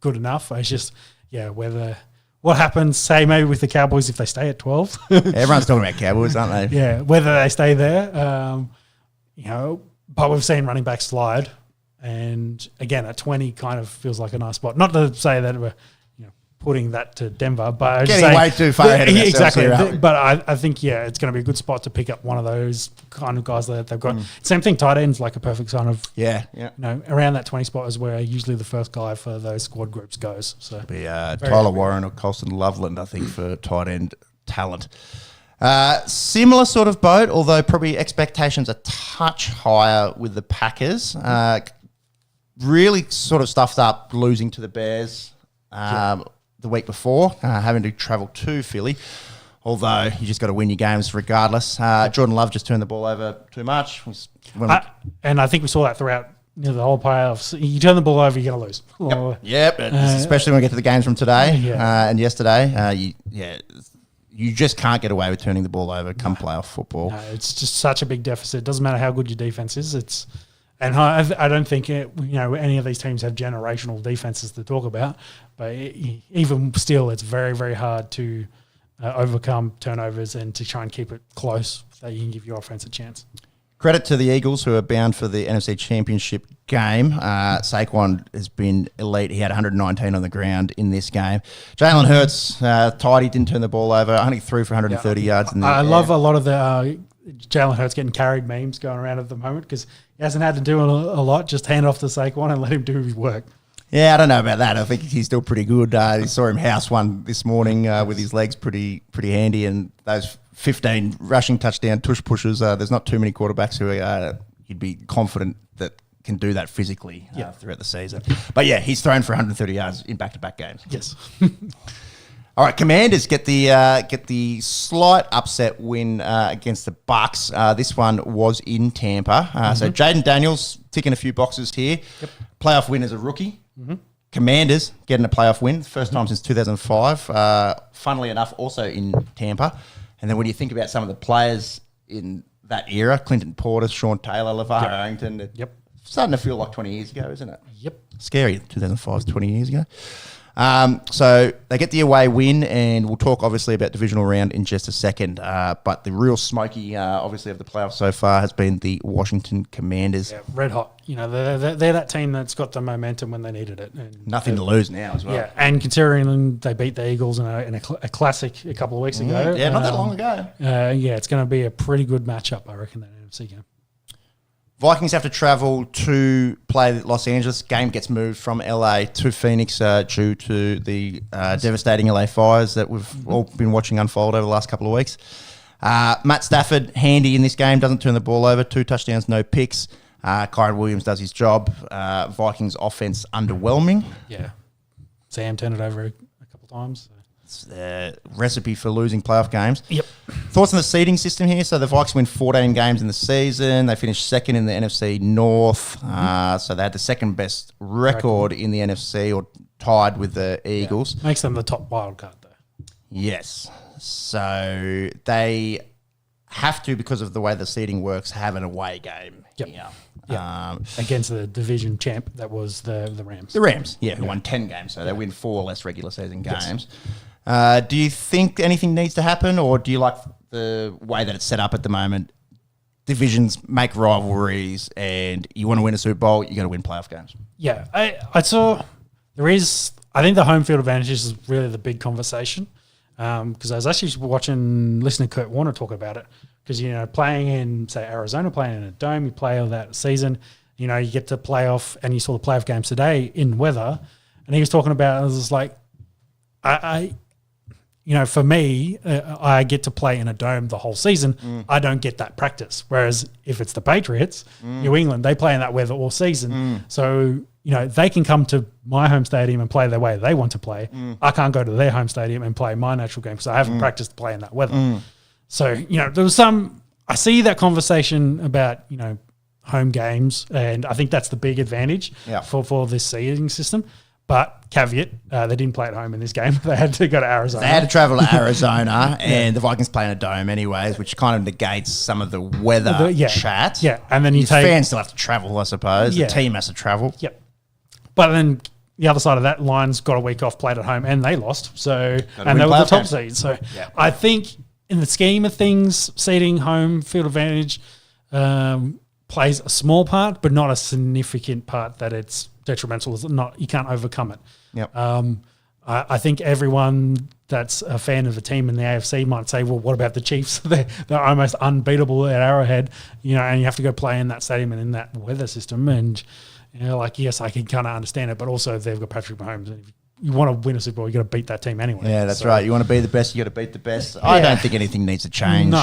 good enough. It's just what happens, say maybe with the Cowboys if they stay at 12. Everyone's talking about Cowboys, aren't they? Yeah, whether they stay there, but we've seen running back slide, and again at 20 kind of feels like a nice spot. Not to say that we're putting that to Denver, but getting way too far ahead of ourselves. Exactly. But I think it's going to be a good spot to pick up one of those kind of guys that they've got. Same thing, tight ends like a perfect sign of around that 20 spot is where usually the first guy for those squad groups goes. So be Tyler Warren or Colston Loveland, I think, for tight end talent. Similar sort of boat, although probably expectations a touch higher with the Packers. Really sort of stuffed up losing to the Bears the week before, having to travel to Philly. Although you just got to win your games regardless. Jordan Love just turned the ball over too much. And I think we saw that throughout the whole playoffs. You turn the ball over, you're going to lose. Yep. Especially when we get to the games from today and yesterday. You just can't get away with turning the ball over come playoff football. No, it's just such a big deficit. It doesn't matter how good your defense is. And I don't think any of these teams have generational defenses to talk about. But even still, it's very, very hard to overcome turnovers and to try and keep it close so you can give your offense a chance. Credit to the Eagles, who are bound for the NFC Championship game. Saquon has been elite. He had 119 on the ground in this game. Jalen Hurts, tight. He didn't turn the ball over. I think threw for 130 yards. I love a lot of the Jalen Hurts getting carried memes going around at the moment because he hasn't had to do a lot. Just hand off to Saquon and let him do his work. Yeah, I don't know about that. I think he's still pretty good. You saw him house one this morning with his legs pretty handy, and those 15 rushing touchdown tush pushes. There's not too many quarterbacks who you'd be confident that can do that physically throughout the season. But yeah, he's thrown for 130 yards in back-to-back games. Yes. All right, Commanders get the slight upset win against the Bucks. This one was in Tampa. So Jaden Daniels ticking a few boxes here. Yep. Playoff win as a rookie. Mm-hmm. Commanders getting a playoff win, first time since 2005. Funnily enough, also in Tampa. And then when you think about some of the players in that era, Clinton Porter, Sean Taylor, LeVar Arrington, it's starting to feel like 20 years ago, isn't it? Yep. Scary. 2005 is 20 years ago. So they get the away win, and we'll talk obviously about divisional round in just a second. But the real smoky, obviously, of the playoffs so far has been the Washington Commanders. Yeah, red hot. They're that team that's got the momentum when they needed it. And nothing to lose now as well. Yeah, and considering they beat the Eagles in a classic a couple of weeks ago. Yeah, not that long ago. It's going to be a pretty good matchup, I reckon, that NFC game. Vikings have to travel to play Los Angeles. Game gets moved from LA to Phoenix due to the devastating LA fires that we've all been watching unfold over the last couple of weeks. Matt Stafford, handy in this game, doesn't turn the ball over. 2 touchdowns, no picks. Kyron Williams does his job. Vikings offense underwhelming. Yeah. Sam turned it over a couple of times. It's the recipe for losing playoff games. Yep. Thoughts on the seeding system here? So the Vikes win 14 games in the season. They finished second in the NFC North. So they had the second best record in the NFC, or tied with the Eagles. Makes them the top wild card, though. Yes. So they have to, because of the way the seeding works, have an away game. Yep. Against the division champ, that was the Rams. The Rams, who won 10 games. So they win 4 less regular season games. Yes. Do you think anything needs to happen, or do you like the way that it's set up at the moment? Divisions make rivalries, and you want to win a Super Bowl, you got to win playoff games. Yeah, I saw I think the home field advantage is really the big conversation, because I was actually listening to Kurt Warner talk about it, because, playing in, say, Arizona, playing in a dome, you play all that season, you get to playoff, and you saw the playoff games today in weather, and he was talking about, it was like, for me, I get to play in a dome the whole season. I don't get that practice. Whereas if it's the Patriots, New England, they play in that weather all season. So, they can come to my home stadium and play the way they want to play. I can't go to their home stadium and play my natural game because I haven't practiced playing that weather. So, there was I see that conversation about, home games, and I think that's the big advantage for this seeding system. But caveat, they didn't play at home in this game. They had to go to Arizona. They had to travel to Arizona, and the Vikings play in a dome anyways, which kind of negates some of the weather chat. Yeah, and then fans still have to travel, I suppose. The team has to travel. Yep. But then the other side of that, Lions got a week off, played at home, and they lost. So and they were the top seed. So I think in the scheme of things, seeding home field advantage plays a small part, but not a significant part that it's detrimental. Is not, you can't overcome it. Yep. I think everyone that's a fan of a team in the AFC might say, well, what about the Chiefs? They're almost unbeatable at Arrowhead, and you have to go play in that stadium and in that weather system. And, yes, I can kind of understand it, but also they've got Patrick Mahomes. And you want to win a Super Bowl, you got to beat that team anyway. Yeah, that's right. You want to be the best, you got to beat the best. I don't think anything needs to change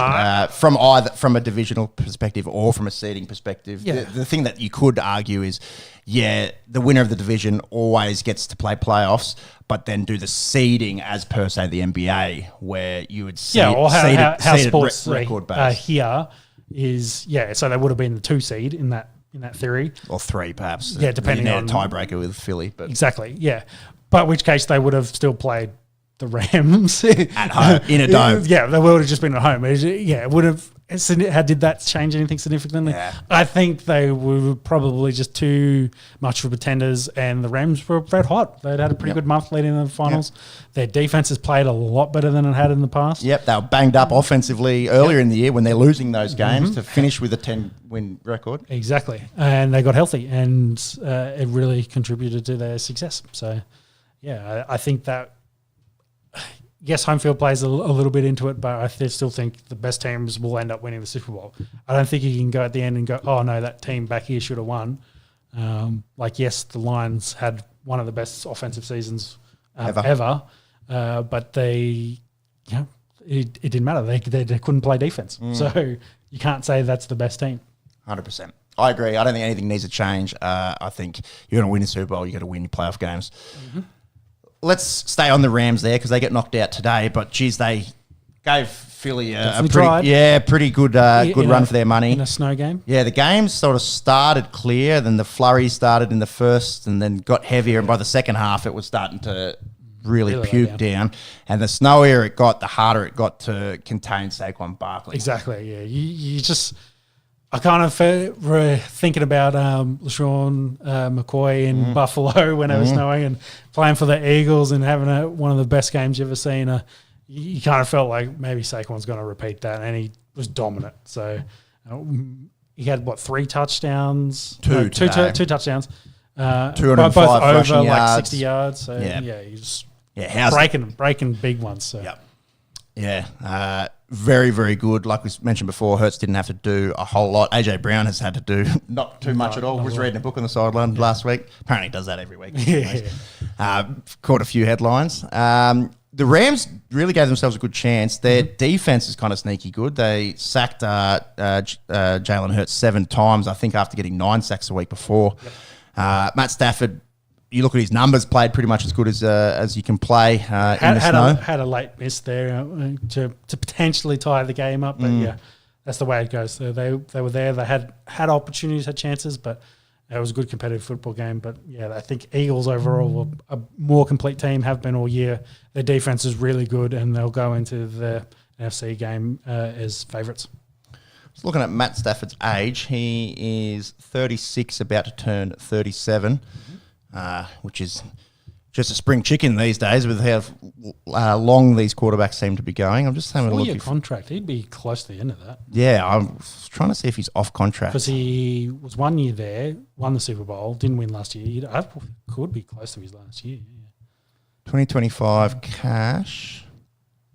from a divisional perspective or from a seeding perspective. Yeah. The thing that you could argue is, the winner of the division always gets to play playoffs, but then do the seeding as per se the NBA, where you would see or how sports record base here is so they would have been the 2 seed in that theory, or 3 perhaps. Yeah, depending on a tiebreaker with Philly, but exactly. Yeah, but in which case they would have still played the Rams at home in a dome. Yeah, they would have just been at home. It would have. How did that change anything significantly? Yeah. I think they were probably just too much for pretenders, and the Rams were red hot. They'd had a pretty good month leading into the finals. Their defense has played a lot better than it had in the past. Yep, they were banged up offensively earlier in the year when they're losing those games to finish with a 10-win record. Exactly, and they got healthy, and it really contributed to their success. So, I think that. Yes, home field plays a little bit into it, but I still think the best teams will end up winning the Super Bowl. I don't think you can go at the end and go, oh, no, that team back here should have won. Yes, the Lions had one of the best offensive seasons ever, but it didn't matter. They couldn't play defense. So you can't say that's the best team. 100%. I agree. I don't think anything needs to change. I think you're going to win the Super Bowl, you got to win your playoff games. Mm-hmm. Let's stay on the Rams there because they get knocked out today. But geez, they gave Philly a pretty good run for their money in a snow game. Yeah, the game sort of started clear, then the flurries started in the first, and then got heavier. And by the second half, it was starting to really puke down. And the snowier it got, the harder it got to contain Saquon Barkley. Exactly. Yeah, you just. I kind of were thinking about LaShawn McCoy in Buffalo when it was snowing and playing for the Eagles and having one of the best games you've ever seen. You kind of felt like maybe Saquon's going to repeat that, and he was dominant. So he had, 3 touchdowns? Two touchdowns. 205 both rushing over yards. 60 yards. So, he's breaking big ones. So. Yep. Yeah, very, very good. Like we mentioned before, Hurts didn't have to do a whole lot. AJ Brown has had to do not too much at all. Was reading a book on the sideline last week. Apparently he does that every week. Caught a few headlines. The Rams really gave themselves a good chance. Their defense is kind of sneaky good. They sacked Jalen Hurts 7 times, I think, after getting 9 sacks a week before. Matt Stafford, you look at his numbers, played pretty much as good as you can play in the snow. Had a late miss there to potentially tie the game up, but that's the way it goes. So they were there. They had opportunities, had chances, but it was a good competitive football game. But I think Eagles overall are a more complete team, have been all year. Their defense is really good, and they'll go into the NFC game as favourites. Just looking at Matt Stafford's age, he is 36, about to turn 37. Which is just a spring chicken these days with how long these quarterbacks seem to be going. I'm just having a look. 4-year contract. He'd be close to the end of that. Yeah, I'm trying to see if he's off contract. Because he was 1 year there, won the Super Bowl, didn't win last year. I could be close to his last year. 2025 cash.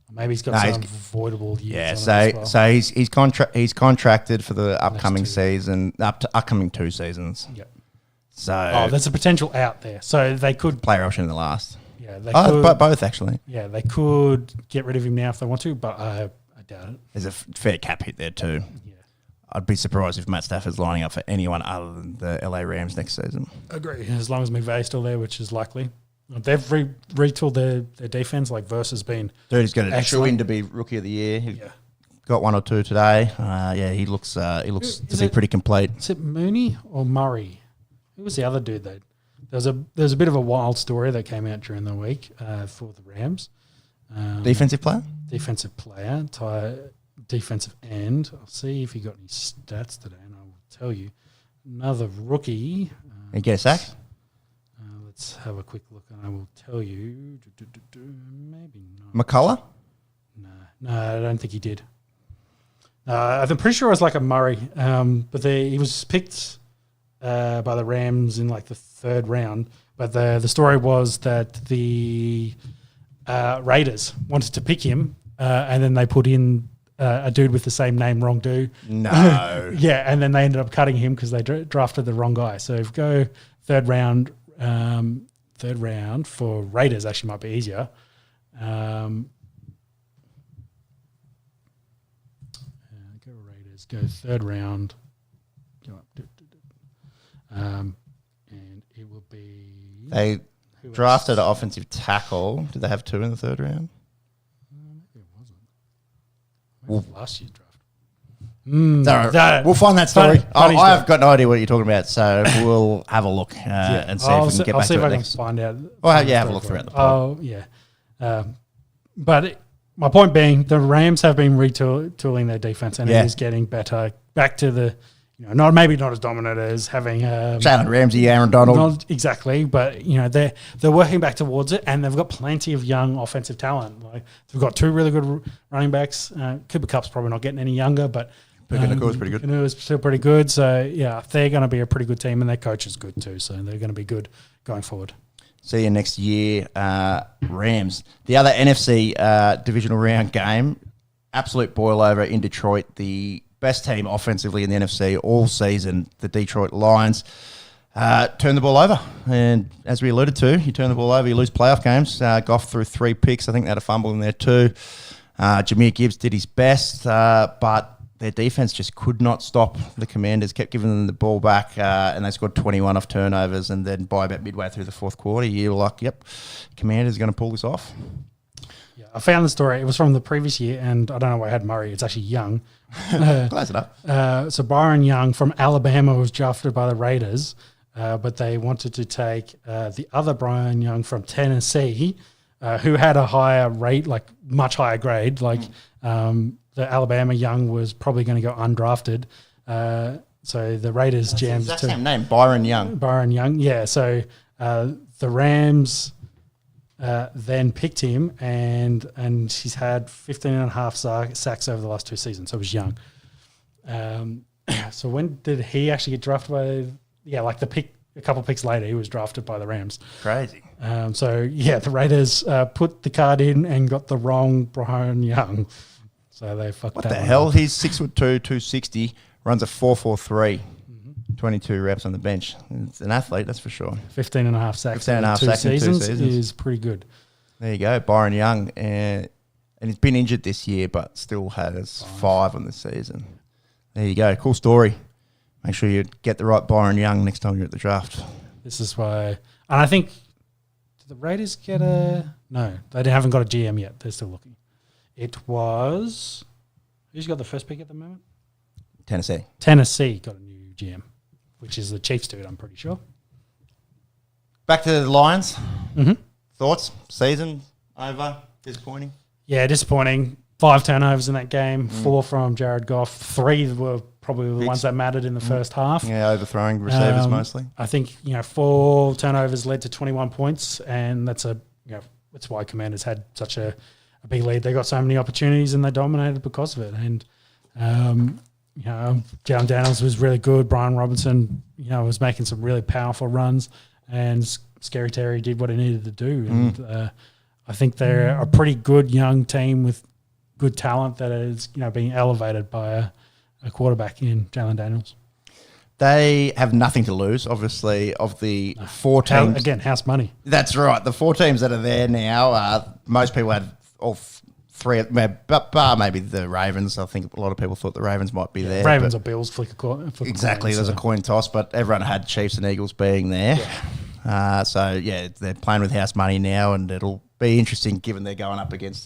Maybe he's got some avoidable years. So he's contracted for the upcoming season, upcoming 2 seasons. Yep. So there's a potential out there. So they could player option in the last. Yeah, they could, but both actually. Yeah, they could get rid of him now if they want to, but I doubt it. There's a fair cap hit there too. Yeah, I'd be surprised if Matt Stafford's lining up for anyone other than the LA Rams next season. Agree. As long as McVay's still there, which is likely. They've retooled their defense. Like Verse has been. Dude, he's going to chew in to be rookie of the year. He got 1 or 2 today. He looks to be pretty complete. Is it Mooney or Murray? Who was the other dude that there was a bit of a wild story that came out during the week for the Rams. Defensive player, defensive end. I'll see if he got any stats today, and I will tell you. Another rookie. He get a sack. Let's have a quick look, and I will tell you. Maybe not. McCullough? No, I don't think he did. I'm pretty sure it was like a Murray, but he was picked by the Rams in like the 3rd round. But the story was that the Raiders wanted to pick him, and then they put in a dude with the same name, wrong dude. No. And then they ended up cutting him because they drafted the wrong guy. So if you go 3rd round, third round for Raiders actually might be easier. Go Raiders. Go third round. Go up. And it will be... They drafted an offensive tackle. Did they have 2 in the third round? Maybe it wasn't. Maybe it was last year's draft. We'll find that story. Funny I've got no idea what you're talking about, so we'll have a look and see if we can get back to it I'll next. see if I can find out. Have a look throughout the pod. Oh, yeah. But my point being, the Rams have been retooling their defense, and it is getting better. Back to the, maybe not as dominant as having Jalen Ramsey, Aaron Donald. Not exactly, but they're working back towards it, and they've got plenty of young offensive talent. Like they've got 2 really good running backs. Cooper Kupp's probably not getting any younger, but Puka pretty good. Nakua's still pretty good. So yeah, they're going to be a pretty good team, and their coach is good too. So they're going to be good going forward. See you next year, Rams. The other NFC divisional round game, absolute boil over in Detroit. The best team offensively in the NFC all season, the Detroit Lions, turn the ball over. And as we alluded to, you turn the ball over, you lose playoff games. Goff threw 3 picks. I think they had a fumble in there too. Jahmyr Gibbs did his best, but their defense just could not stop the Commanders, kept giving them the ball back, and they scored 21 off turnovers. And then by about midway through the fourth quarter, you were like, yep, Commanders are going to pull this off. Yeah, I found the story. It was from the previous year, and I don't know why I had Murray. It's actually Young. Close enough. So Byron Young from Alabama was drafted by the Raiders, but they wanted to take the other Byron Young from Tennessee, who had a higher rate, like much higher grade. The Alabama Young was probably going to go undrafted. So the Raiders jammed... That's the same name, Byron Young. Byron Young, yeah. So the Rams then picked him, and he's had 15 and a half sacks over the last 2 seasons, so it was Young. So when did he actually get drafted by... Yeah, like a couple of picks later, he was drafted by the Rams. Crazy. The Raiders put the card in and got the wrong Byron Young. So they fucked what that the one hell? up. He's 6'2", 260, runs a 4.43, 22 reps on the bench. It's an athlete, that's for sure. 15 and a half sacks 15 and a half in 2 sacks in 2 seasons seasons is pretty good. There you go, Byron Young. And he's been injured this year, but still has 5 on the season. There you go. Cool story. Make sure you get the right Byron Young next time you're at the draft. This is why... And I think... Did the Raiders get a... No, they haven't got a GM yet. They're still looking. It was... Who's got the first pick at the moment? Tennessee. Tennessee got a new GM, which is the Chiefs dude, I'm pretty sure. Back to the Lions. Mm-hmm. Thoughts? Season over? Disappointing? Yeah, disappointing. 5 turnovers in that game, 4 from Jared Goff. 3 were probably the ones that mattered in the first half. Yeah, overthrowing receivers mostly. I think 4 turnovers led to 21 points, and that's that's why Commanders had such a big lead. They got so many opportunities and they dominated because of it. And Jalen Daniels was really good. Brian Robinson, was making some really powerful runs, and Scary Terry did what he needed to do. And I think they're a pretty good young team with good talent that is being elevated by a quarterback in Jalen Daniels. They have nothing to lose, obviously, of the 4 teams. Again, house money. That's right. The 4 teams that are there now, most people had all 3, bar maybe the Ravens. I think a lot of people thought the Ravens might be there. Ravens or Bills, flip a coin. Exactly. There's a coin toss, but everyone had Chiefs and Eagles being there. Yeah. They're playing with house money now, and it'll be interesting given they're going up against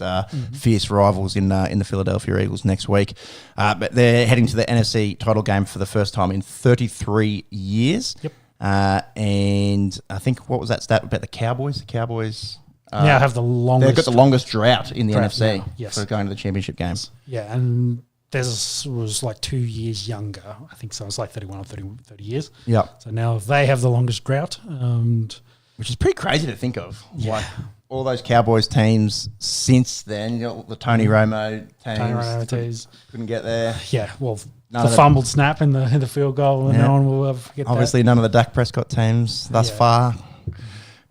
fierce rivals in the Philadelphia Eagles next week. But they're heading to the NFC title game for the first time in 33 years. Yep. And I think, what was that stat about the Cowboys? The Cowboys... now have the longest... They've got the longest drought in the NFC now, yes. for going to the championship game. Yeah, and theirs was like 2 years younger. I think so. It's like 31 or 30 years. Yeah. So now they have the longest drought. Which is pretty crazy to think of. Yeah. Like all those Cowboys teams since then, the Tony Romo teams couldn't get there. Yeah, well, None the of fumbled snap in the field goal, and no one will ever forget Obviously, that. none of the Dak Prescott teams thus far.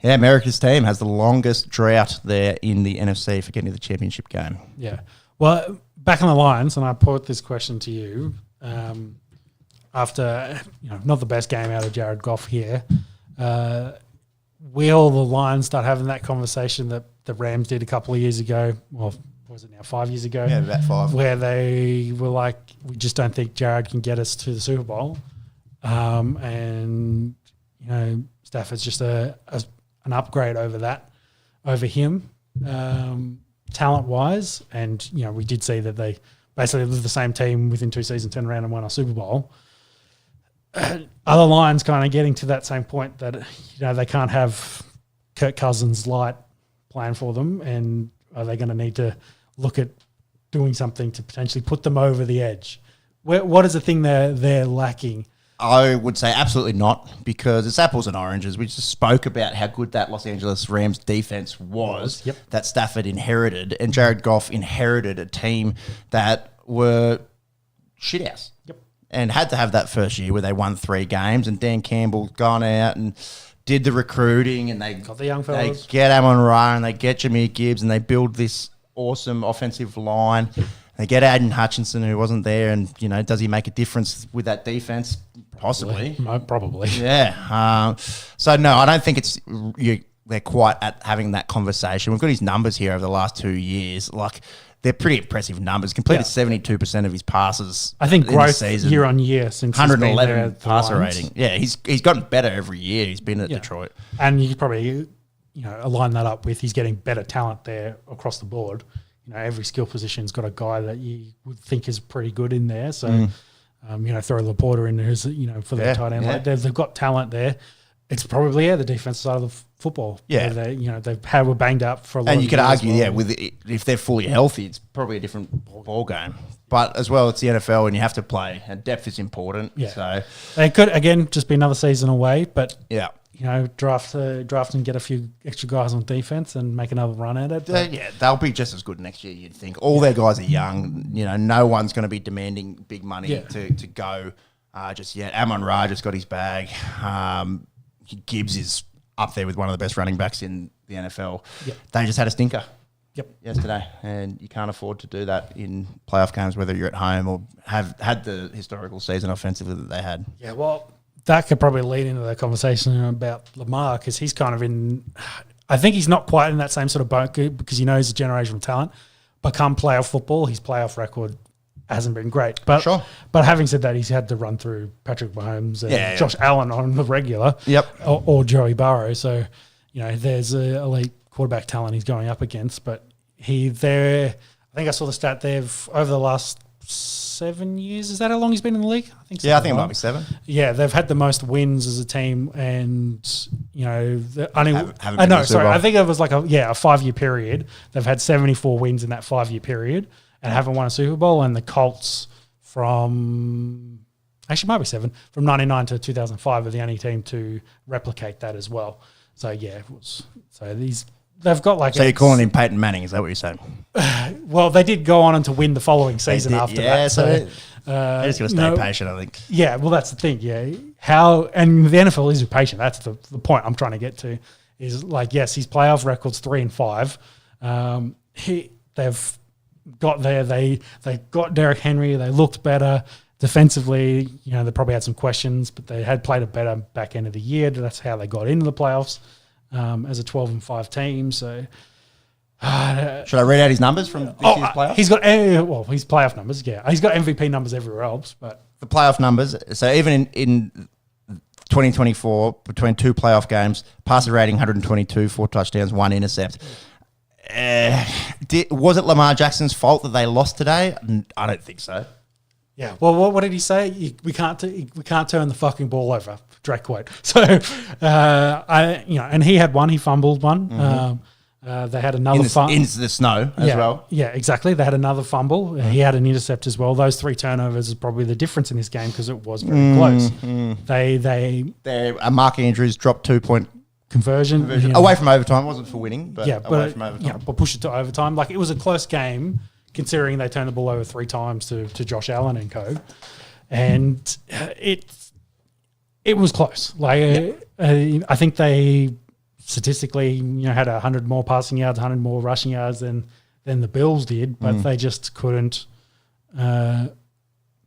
Yeah, America's team has the longest drought there in the NFC for getting to the championship game. Yeah. Well, back on the Lions, and I put this question to you after not the best game out of Jared Goff here. will the Lions start having that conversation that the Rams did a couple of years ago? Well, what was it now, 5 years ago? Yeah, about 5. Where they were like, we just don't think Jared can get us to the Super Bowl. And, Stafford's just an upgrade over him, talent-wise. And, we did see that they basically lived the same team within 2 seasons, turned around and won a Super Bowl. Other Lions kind of getting to that same point that, they can't have Kirk Cousins light playing for them, and are they going to need to look at doing something to potentially put them over the edge? What is the thing they're lacking? I would say absolutely not, because it's apples and oranges. We just spoke about how good that Los Angeles Rams defense was, that Stafford inherited, and Jared Goff inherited a team that were shithouse. And had to have that first year where they won 3 games, and Dan Campbell gone out and did the recruiting, and they got the young fellas. They get Amon-Ra and they get Jameer Gibbs, and they build this awesome offensive line. They get Aiden Hutchinson, who wasn't there, and does he make a difference with that defense? Possibly, probably. Yeah. So no, I don't think they're quite at having that conversation. We've got his numbers here over the last 2 years, like. They're pretty impressive numbers. Completed 72% of his passes. I think in growth the season. year on year since 111 passer rating. Yeah, he's gotten better every year. He's been at Detroit, and you could probably align that up with he's getting better talent there across the board. Every skill position's got a guy that you would think is pretty good in there. So throw Laporta in who's for the tight end. Like they've got talent there. It's probably the defensive side of the football. Yeah, they were banged up for a lot. And you could argue, well. if they're fully healthy, it's probably a different ball game. But as well, it's the NFL, and you have to play, and depth is important. Yeah, so they could again just be another season away. But draft and get a few extra guys on defense and make another run at it. They'll be just as good next year. You'd think all their guys are young. No one's going to be demanding big money to go just yet. Amon-Ra just got his bag. Gibbs is up there with one of the best running backs in the NFL. They just had a stinker yesterday, and you can't afford to do that in playoff games, whether you're at home or have had the historical season offensively that they had. Yeah, well, that could probably lead into the conversation about Lamar, because he's kind of in – I think he's not quite in that same sort of boat because he's a generational talent, but come playoff football, his playoff record – hasn't been great. But but having said that, he's had to run through Patrick Mahomes and Josh Allen on the regular or Joey Burrow. So, there's a elite quarterback talent he's going up against. But I think I saw the stat they've, over the last 7 years, is that how long he's been in the league? I think so. Yeah, I think it might be 7. Yeah, they've had the most wins as a team, and, I think it was like a 5-year period. They've had 74 wins in that 5-year period, and haven't won a Super Bowl. And the Colts from 99 to 2005 are the only team to replicate that as well. So they've got like. So you're calling him Peyton Manning? Is that what you're saying? Well, they did go on to win the following season after that. So they're just going to stay patient, I think. Yeah, well, that's the thing. Yeah, and the NFL is patient. That's the point I'm trying to get to. Is like, yes, his playoff record's 3-5. They've got there. They got Derrick Henry. They looked better defensively. They probably had some questions, but they had played a better back end of the year. That's how they got into the playoffs as a 12-5 team. So, should I read out his numbers from this year's playoffs? He's got his playoff numbers. Yeah, he's got MVP numbers everywhere else, but the playoff numbers. So even in 2024, between 2 playoff games, passer rating 122, 4 touchdowns, 1 intercept. Was it Lamar Jackson's fault that they lost today? I don't think so. Yeah. Well, what did he say? We can't turn the fucking ball over. Direct quote. So, and he had one. He fumbled one. Mm-hmm. They had another into the snow as well. Yeah, exactly. They had another fumble. Mm-hmm. He had an intercept as well. Those 3 turnovers is probably the difference in this game because it was very close. Mark Andrews dropped 2-point conversion. Away from overtime. It wasn't for winning, but away from overtime. Yeah, but push it to overtime. Like, it was a close game considering they turned the ball over 3 times to Josh Allen and co. And it was close. Like, I think they statistically had 100 more passing yards, 100 more rushing yards than the Bills did, but they just couldn't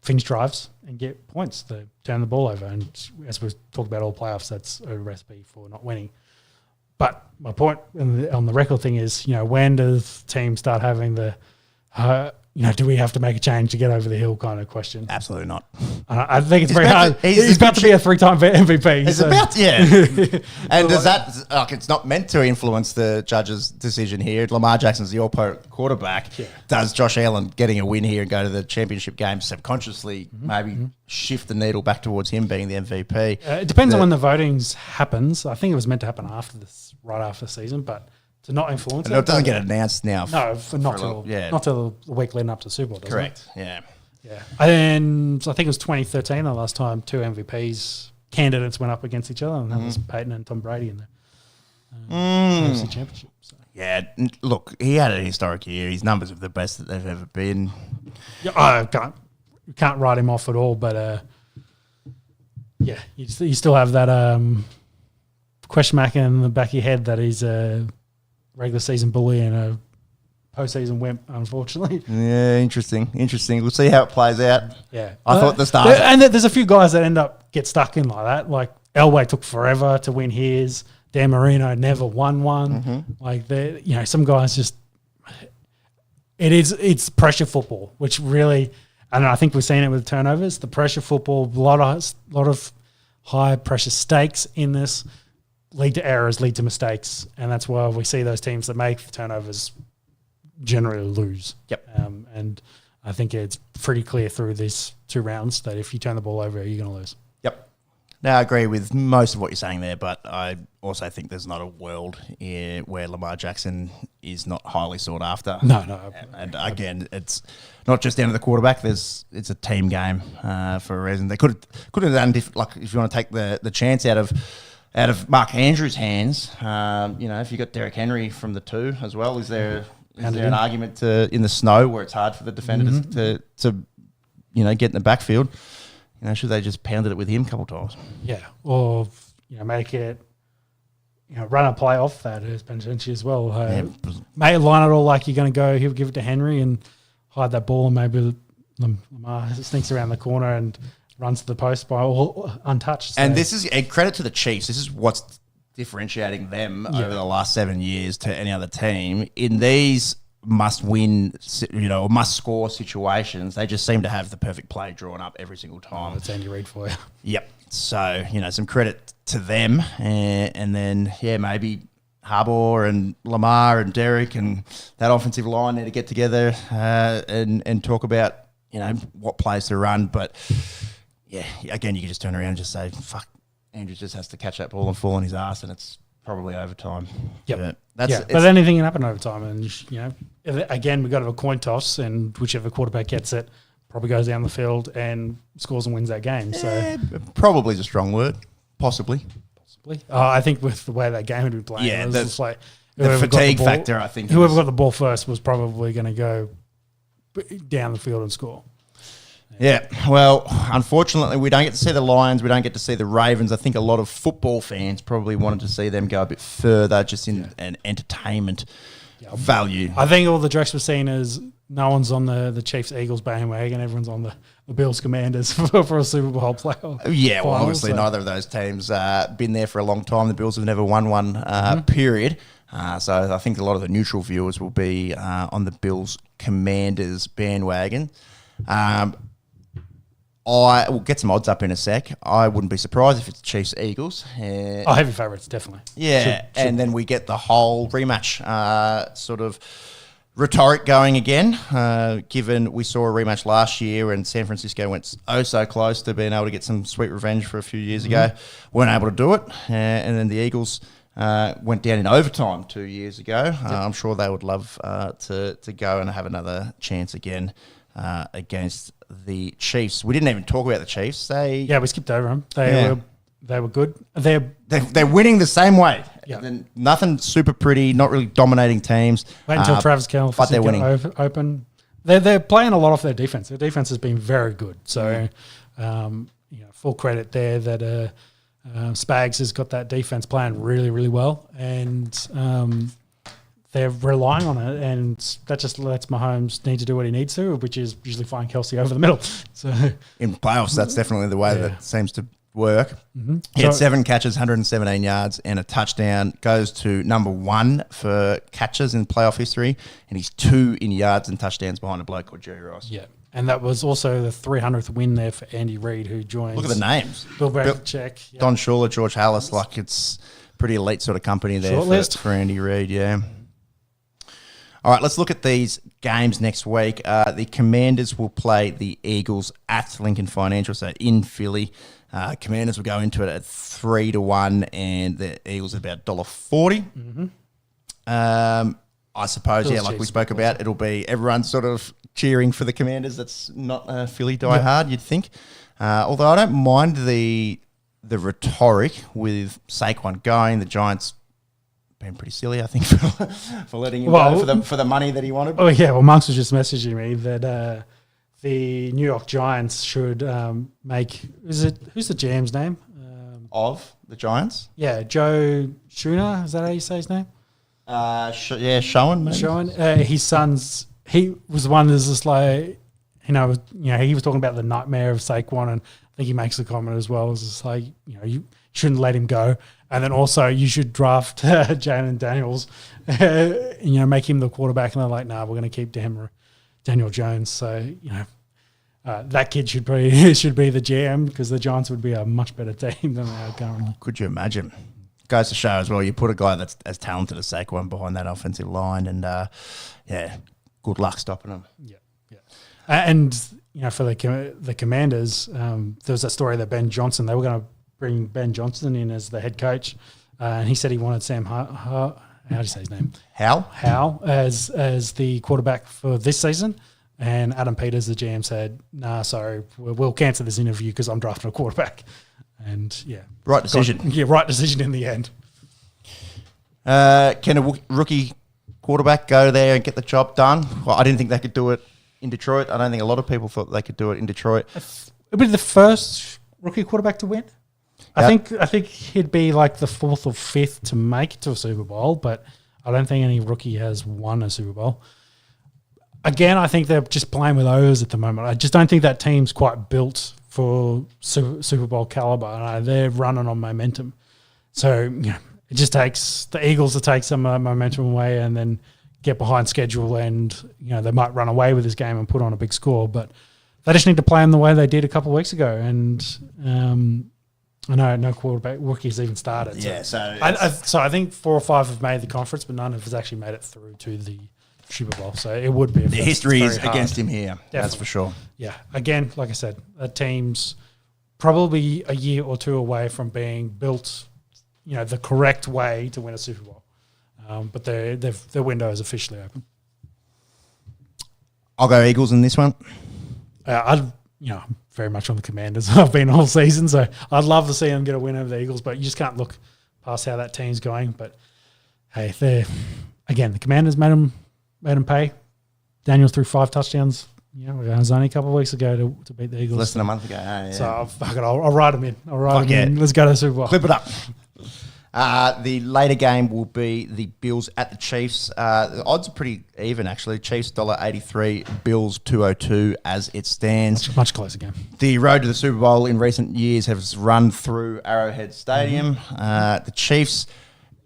finish drives and get points to turn the ball over. And as we've talked about all playoffs, that's a recipe for not winning. But my point on the record thing is, when does teams start having the, do we have to make a change to get over the hill kind of question? Absolutely not. I think it's very hard. He's about to be a 3-time MVP. It's about, yeah. And does that, it's not meant to influence the judge's decision here. Lamar Jackson's the all-pro quarterback. Yeah. Does Josh Allen getting a win here and go to the championship game subconsciously maybe shift the needle back towards him being the MVP? It depends on when the voting happens. I think it was meant to happen right after the season, but to not influence it doesn't get announced now. No, not till the week leading up to the Super Bowl, doesn't Correct. it? Yeah. Yeah. And I think it was 2013 the last time 2 MVPs candidates went up against each other, and that was Peyton and Tom Brady in the UFC Championship. So. Yeah, look, he had a historic year. His numbers are the best that they've ever been. Yeah, I can't write him off at all, but you still have that question mark in the back of your head that he's a regular season bully and a postseason wimp, unfortunately. Yeah, interesting. We'll see how it plays out. Yeah. I thought the start. And there's a few guys that get stuck in like that. Like Elway took forever to win his. Dan Marino never won one. Like some guys just. It's pressure football, which really, I think we've seen it with turnovers. The pressure football, a lot of high pressure stakes in this. Lead to errors, lead to mistakes, and that's why we see those teams that make turnovers generally lose. Yep. And I think it's pretty clear through these 2 rounds that if you turn the ball over, you're going to lose. Yep. Now, I agree with most of what you're saying there, but I also think there's not a world where Lamar Jackson is not highly sought after. No. And again, it's not just down to the quarterback. It's a team game for a reason. They could have done like if you want to take the chance out of Mark Andrews' hands, if you got Derrick Henry from the 2 as well, is there an argument in the snow where it's hard for the defender to get in the backfield? Should they just pounded it with him a couple of times? Yeah, or make it run a play off that potentially as well. May line it all like you're going to go. He'll give it to Henry and hide that ball, and maybe Lamar sneaks around the corner and runs to the post by all untouched. So. And this is a credit to the Chiefs. This is what's differentiating them over the last 7 years to any other team. In these must-win, or must-score situations, they just seem to have the perfect play drawn up every single time. That's Andy Reid for you. Yep. So, some credit to them. And then, maybe Harbaugh and Lamar and Derek and that offensive line need to get together and talk about, what plays to run. But... yeah, again, you can just turn around and just say, fuck, Andrews just has to catch that ball and fall on his ass, and it's probably overtime. Yep. But anything can happen overtime. And, again, we've got to have a coin toss, and whichever quarterback gets it probably goes down the field and scores and wins that game. So probably is a strong word. Possibly. I think with the way that game had been playing, it was just like the fatigue factor, I think. Whoever got the ball first was probably going to go down the field and score. Yeah, well, unfortunately, we don't get to see the Lions. We don't get to see the Ravens. I think a lot of football fans probably wanted to see them go a bit further just in an entertainment value. I think all the direction we're seeing is no one's on the Chiefs-Eagles bandwagon. Everyone's on the Bills-Commanders for a Super Bowl playoff. Yeah, well, obviously neither of those teams been there for a long time. The Bills have never won one, period. So I think a lot of the neutral viewers will be on the Bills-Commanders bandwagon. I will get some odds up in a sec. I wouldn't be surprised if it's Chiefs-Eagles. Heavy favourites, definitely. Yeah, and then we get the whole rematch sort of rhetoric going again, given we saw a rematch last year and San Francisco went so close to being able to get some sweet revenge for a few years ago. Weren't able to do it. And then the Eagles went down in overtime 2 years ago. I'm sure they would love to go and have another chance again against the Chiefs. We didn't even talk about the Chiefs. We skipped over them. They were good. They're winning the same way. Yeah. Nothing super pretty, not really dominating teams. Wait until Travis Kelce, but they're winning. Open. They're playing a lot off their defense. Their defense has been very good. So, full credit there that Spags has got that defense playing really, really well, and they're relying on it, and that just lets Mahomes need to do what he needs to, which is usually find Kelce over the middle. So in playoffs, that's definitely the way that seems to work. Mm-hmm. He had 7 catches, 117 yards, and a touchdown. Goes to number 1 for catches in playoff history, and he's 2 in yards and touchdowns behind a bloke called Jerry Rice. Yeah. And that was also the 300th win there for Andy Reid, who joins. Look at the names. Bill Belichick. Don Shula, George Hallis. Like, it's pretty elite sort of company there for Andy Reid, yeah. All right, let's look at these games next week. The Commanders will play the Eagles at Lincoln Financial, so in Philly. Commanders will go into it at 3-1, and the Eagles at about $1.40. Mm-hmm. I suppose, like we spoke about, it'll be everyone sort of cheering for the Commanders. That's not a Philly diehard, you'd think. Although I don't mind the rhetoric with Saquon going. The Giants been pretty silly, I think, for letting him go for the money that he wanted. Oh yeah, well, Monks was just messaging me that the New York Giants should make. Who's the GM's name? Of the Giants? Yeah, Joe Schooner. Is that how you say his name? Schoen. Maybe? Schoen. His son's. He was the one that's just like, he was talking about the nightmare of Saquon, and I think he makes the comment as well. It's just like, you shouldn't let him go, and then also you should draft Jalen Daniels, make him the quarterback. And they're like, nah, we're going to keep Daniel Jones. So that kid should be the GM, because the Giants would be a much better team than they are currently. Could you imagine? Goes to show as well, you put a guy that's as talented as Saquon behind that offensive line, and good luck stopping him. Yeah. And for the Commanders, there was that story that Ben Johnson, they were going to bring Ben Johnson in as the head coach, and he said he wanted Sam how do you say his name? Howe as the quarterback for this season. And Adam Peters, the GM, said, "Nah, sorry, we'll cancel this interview because I'm drafting a quarterback." And right decision. Right decision in the end. Can a rookie quarterback go there and get the job done? Well, I didn't think they could do it in Detroit. I don't think a lot of people thought they could do it in Detroit. It'd be the first rookie quarterback to win. Yep. I think he'd be like the 4th or 5th to make it to a Super Bowl, but I don't think any rookie has won a Super Bowl. Again, I think they're just playing with O's at the moment. I just don't think that team's quite built for Super Bowl caliber. They're running on momentum. So it just takes the Eagles to take some momentum away and then get behind schedule, and they might run away with this game and put on a big score. But they just need to play them the way they did a couple of weeks ago. And I know no quarterback rookies even started. Yeah, so I think 4 or 5 have made the conference, but none have actually made it through to the Super Bowl. So it would be. The history is against him here. Definitely. That's for sure. Yeah. Again, like I said, that team's probably a year or 2 away from being built, the correct way to win a Super Bowl. But their window is officially open. I'll go Eagles in this one. I'm very much on the Commanders. I've been all season, so I'd love to see them get a win over the Eagles, but you just can't look past how that team's going. But hey, the Commanders made them pay. Daniel threw 5 touchdowns. It was only a couple of weeks ago to beat the Eagles. Less than a month ago. Yeah. So I'll write them in. In. Let's go to the Super Bowl. Clip it up. The later game will be the Bills at the Chiefs. The odds are pretty even, actually. Chiefs $1.83, Bills $2.02 as it stands. Much closer game. The road to the Super Bowl in recent years has run through Arrowhead Stadium. The Chiefs,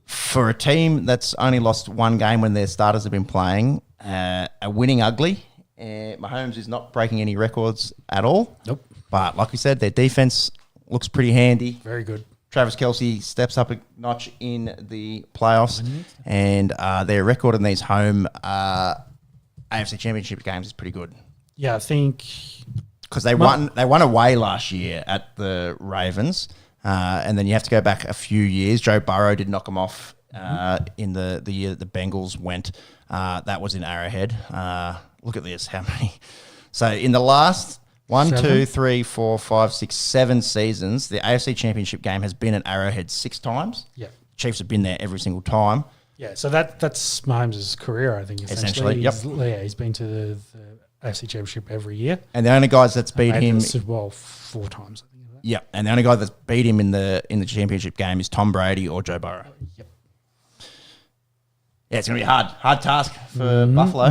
for a team that's only lost 1 game when their starters have been playing, are winning ugly. Mahomes is not breaking any records at all. Nope. But like we said, their defense looks pretty handy. Very good. Travis Kelce steps up a notch in the playoffs, and their record in these home AFC Championship games is pretty good. Yeah, I think because they won away last year at the Ravens, and then you have to go back a few years. Joe Burrow did knock them off in the year that the Bengals went. That was in Arrowhead. Look at this, how many? So in the last 1, 2, 3, 4, 5, 6, 7 seasons, the AFC Championship game has been at Arrowhead 6 times. Yeah. Chiefs have been there every single time. Yeah, so that's Mahomes' career, I think, essentially. He's been to the AFC Championship every year. And the only guys that's beat him... Super Bowl 4 times, I think. Yeah, and the only guy that's beat him in the championship game is Tom Brady or Joe Burrow. Yep. Yeah, it's going to be a hard task for Buffalo.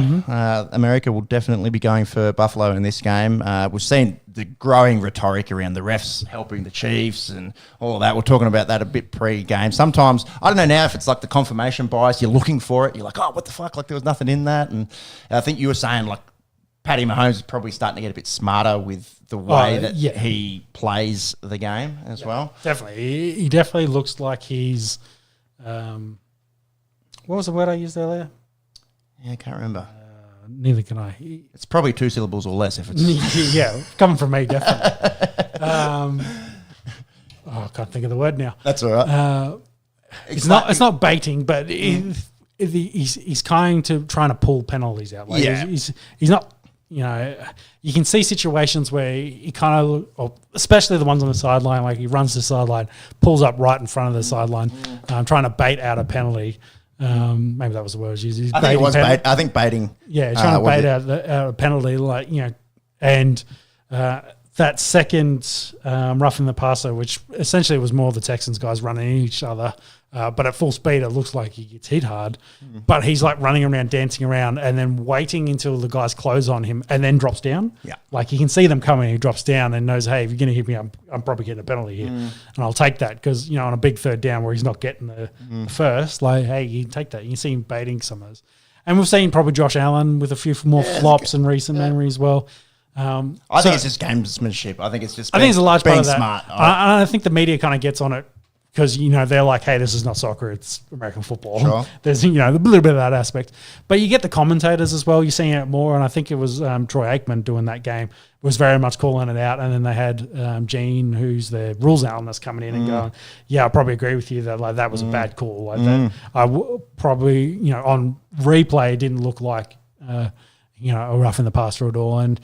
America will definitely be going for Buffalo in this game. We've seen the growing rhetoric around the refs helping the Chiefs and all of that. We're talking about that a bit pre-game. Sometimes, I don't know now if it's like the confirmation bias, you're looking for it. You're like, oh, what the fuck? Like there was nothing in that. And I think you were saying like Patty Mahomes is probably starting to get a bit smarter with the way that he plays the game as well. Definitely. He definitely looks like he's... what was the word I used earlier? Yeah, I can't remember. Neither can I. It's probably 2 syllables or less if it's... Yeah, coming from me, definitely. I can't think of the word now. That's all right. It's not baiting, but he's trying to pull penalties out. Like he's not... You know, you can see situations where he kind of, especially the ones on the sideline, like he runs the sideline, pulls up right in front of the sideline, trying to bait out a penalty. Maybe that was the word used. I think it was bait. I think baiting. Yeah, trying to bait out a penalty, like, you know, and that second roughing the passer, which essentially was more the Texans guys running each other, but at full speed, it looks like he gets hit hard. But he's like running around, dancing around, and then waiting until the guys close on him, and then drops down. Yeah, like you can see them coming. He drops down and knows, hey, if you're going to hit me, I'm probably getting a penalty here, and I'll take that because, you know, on a big third down where he's not getting the first, like, hey, you can take that. You can see him baiting some of those, and we've seen probably Josh Allen with a few more flops in recent memory as well. I think it's just gamesmanship. I think it's just I think it's a large part of that. Smart. I think the media kind of gets on it because, you know, they're like, hey, this is not soccer, it's American football. Sure. There's, you know, a little bit of that aspect. But you get the commentators as well. You're seeing it more, and I think it was Troy Aikman doing that game, was very much calling it out. And then they had Gene, who's the rules analyst, coming in and going, yeah, I probably agree with you that like that was a bad call. Like that, probably, you know, on replay, it didn't look like, you know, a rough in the passer at all. And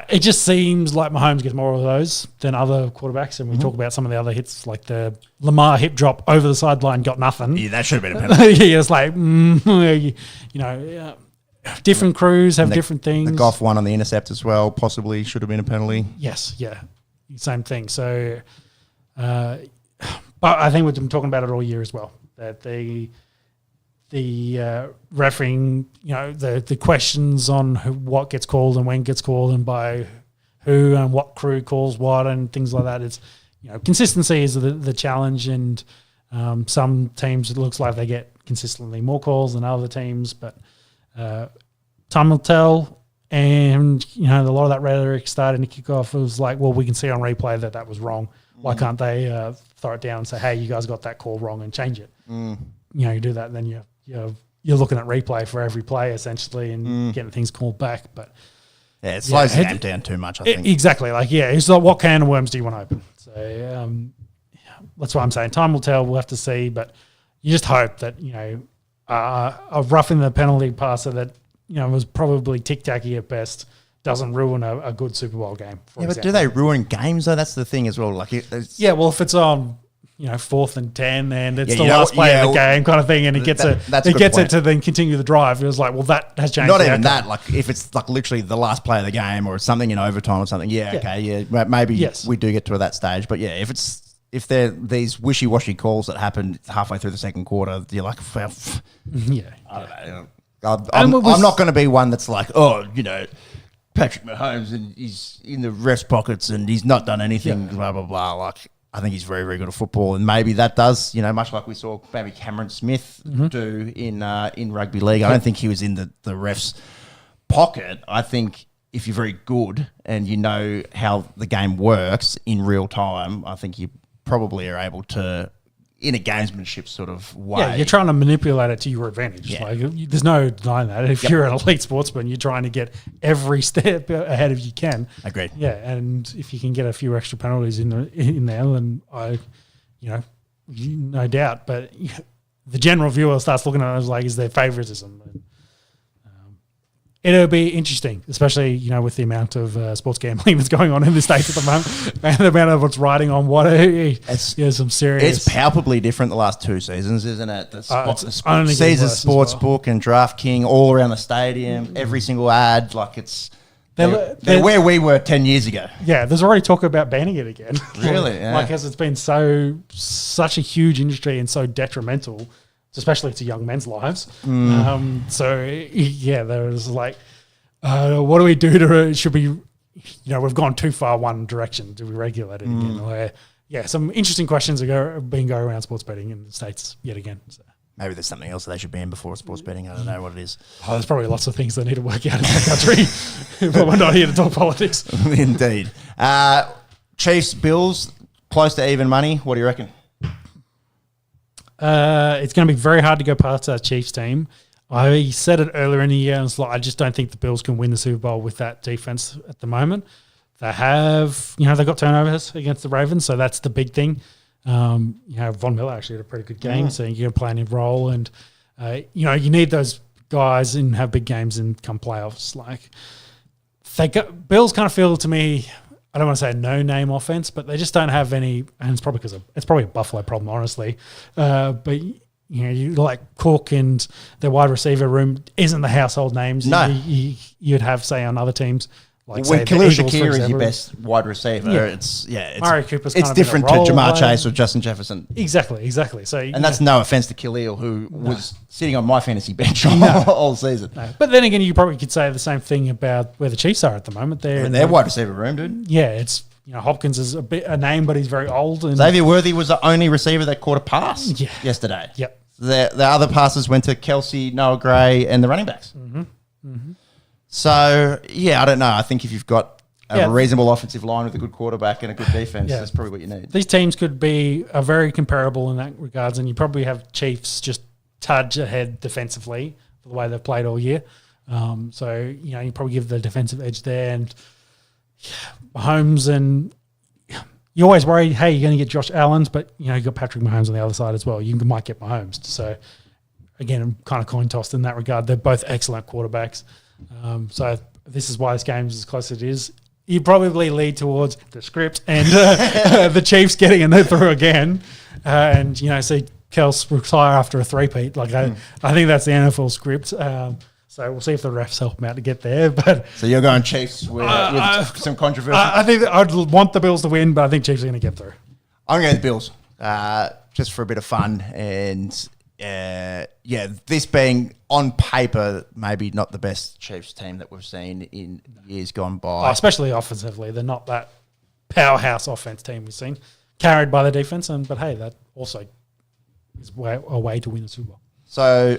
it just seems like Mahomes gets more of those than other quarterbacks. And we talk about some of the other hits, like the Lamar hip drop over the sideline, got nothing. Yeah, that should have been a penalty. Yeah, it's like, you know, different crews have different things. The Goff one on the intercept as well possibly should have been a penalty. Yes, yeah, same thing. So, but I think we've been talking about it all year as well, that the refereeing, you know, the questions on what gets called and when gets called and by who and what crew calls what and things like that. It's, you know, consistency is the challenge, and some teams it looks like they get consistently more calls than other teams, but time will tell. And, you know, a lot of that rhetoric starting to kick off. It was like, well, we can see on replay that was wrong. Why can't they throw it down and say, hey, you guys got that call wrong and change it? You know, you do that, and then you're looking at replay for every play essentially and getting things called back. But yeah, it slows the game down too much, I think. Exactly. Like, yeah, it's like, what can of worms do you want to open? So that's what I'm saying. Time will tell. We'll have to see. But you just hope that, you know, a roughing the penalty passer that, you know, was probably tic-tacky at best doesn't ruin a good Super Bowl game. Yeah, but do they ruin games though? That's the thing as well. Like, well, if it's on, you know, 4th and 10, and it's the last play of the game kind of thing, and it gets it to then continue the drive. It was like, well, that has changed. Not even that. Like, if it's like literally the last play of the game or something in overtime or something, maybe we do get to that stage. But yeah, if they're these wishy-washy calls that happen halfway through the second quarter, you're like, well, I don't know. I'm not going to be one that's like, oh, you know, Patrick Mahomes and he's in the ref's pockets and he's not done anything, blah, blah, blah. Like, I think he's very, very good at football, and maybe that does, you know, much like we saw maybe Cameron Smith do in rugby league. I don't think he was in the ref's pocket. I think if you're very good and you know how the game works in real time, I think you probably are able to, in a gamesmanship sort of way. Yeah, you're trying to manipulate it to your advantage. Yeah. Like, there's no denying that. If you're an elite sportsman, you're trying to get every step ahead of you can. Agreed. Yeah, and if you can get a few extra penalties in there, then no doubt. But the general viewer starts looking at it as like, is there favoritism? And, it'll be interesting, especially, you know, with the amount of sports gambling that's going on in the States at the moment, and the amount of what's riding on what some serious... It's palpably different the last 2 seasons, isn't it? The Caesars Sportsbook and DraftKings all around the stadium, every single ad, like it's... They're where we were 10 years ago. Yeah, there's already talk about banning it again. Really? Yeah. Like, because it's been such a huge industry and so detrimental especially to young men's lives. So yeah, there was like, what do we do to? Should we? We've gone too far one direction. Do we regulate it again? Some interesting questions are being going around sports betting in the States yet again. So. Maybe there's something else that they should ban before sports betting. I don't know what it is. Oh, there's probably lots of things they need to work out in that country, but we're not here to talk politics. Indeed. Chiefs, Bills, close to even money. What do you reckon? It's going to be very hard to go past our Chiefs team. I said it earlier in the year, and it's like, I just don't think the Bills can win the Super Bowl with that defense at the moment. They have, they've got turnovers against the Ravens, so that's the big thing. Von Miller actually had a pretty good game, so you're playing a role, and you need those guys and have big games and come playoffs. Like Bills kind of feel to me, I don't want to say a no-name offense, but they just don't have any, and it's probably because it's probably a Buffalo problem, honestly. But you like Cook and their wide receiver room isn't the household names you'd have, say, on other teams. Like when Khalil Shakir is your best wide receiver, it's Murray Cooper's it's different to Jamar Chase or Justin Jefferson. Exactly. So, and that's no offense to Khalil, who was sitting on my fantasy bench all season. No. But then again, you probably could say the same thing about where the Chiefs are at the moment. Their wide receiver room, dude. Yeah, it's Hopkins is a name, but he's very old. And Xavier Worthy was the only receiver that caught a pass yesterday. Yep. The other passes went to Kelsey, Noah Gray, and the running backs. So, I don't know. I think if you've got a reasonable offensive line with a good quarterback and a good defense, that's probably what you need. These teams are very comparable in that regards, and you probably have Chiefs just touch ahead defensively for the way they've played all year. So, you probably give the defensive edge there. And Mahomes, and you always worry, hey, you're going to get Josh Allen, but, you've got Patrick Mahomes on the other side as well. You might get Mahomes. So, again, I'm kind of coin tossed in that regard. They're both excellent quarterbacks. So this is why this game is as close as it is. You probably lead towards the script and the Chiefs getting a no through again, and see Kels retire after a three-peat. Like I think that's the NFL script. So we'll see if the refs help them out to get there. But so you're going Chiefs with some controversy. I think that I'd want the Bills to win, but I think Chiefs are going to get through. I'm going to the Bills just for a bit of fun and. This being on paper maybe not the best Chiefs team that we've seen in years gone by. Especially offensively. They're not that powerhouse offense team we've seen, carried by the defense. But hey, that also is a way to win a Super Bowl. So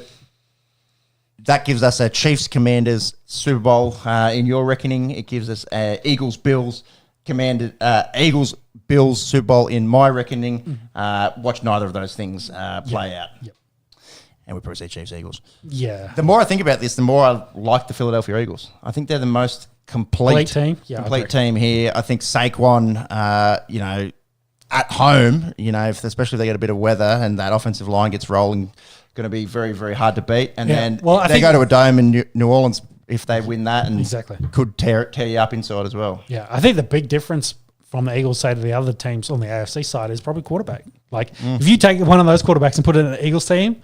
that gives us a Chiefs-Commanders Super Bowl. In your reckoning, it gives us Eagles-Bills Eagles-Bills Super Bowl in my reckoning. Watch neither of those things play out. Yep. And we probably say Chiefs-Eagles. Yeah. The more I think about this, the more I like the Philadelphia Eagles. I think they're the most complete team. Complete team here. I think Saquon, at home, especially if they get a bit of weather and that offensive line gets rolling, going to be very, very hard to beat. And then they go to a dome in New Orleans if they win that and could tear you up inside as well. Yeah, I think the big difference from the Eagles side to the other teams on the AFC side is probably quarterback. Like, if you take one of those quarterbacks and put it in an Eagles team,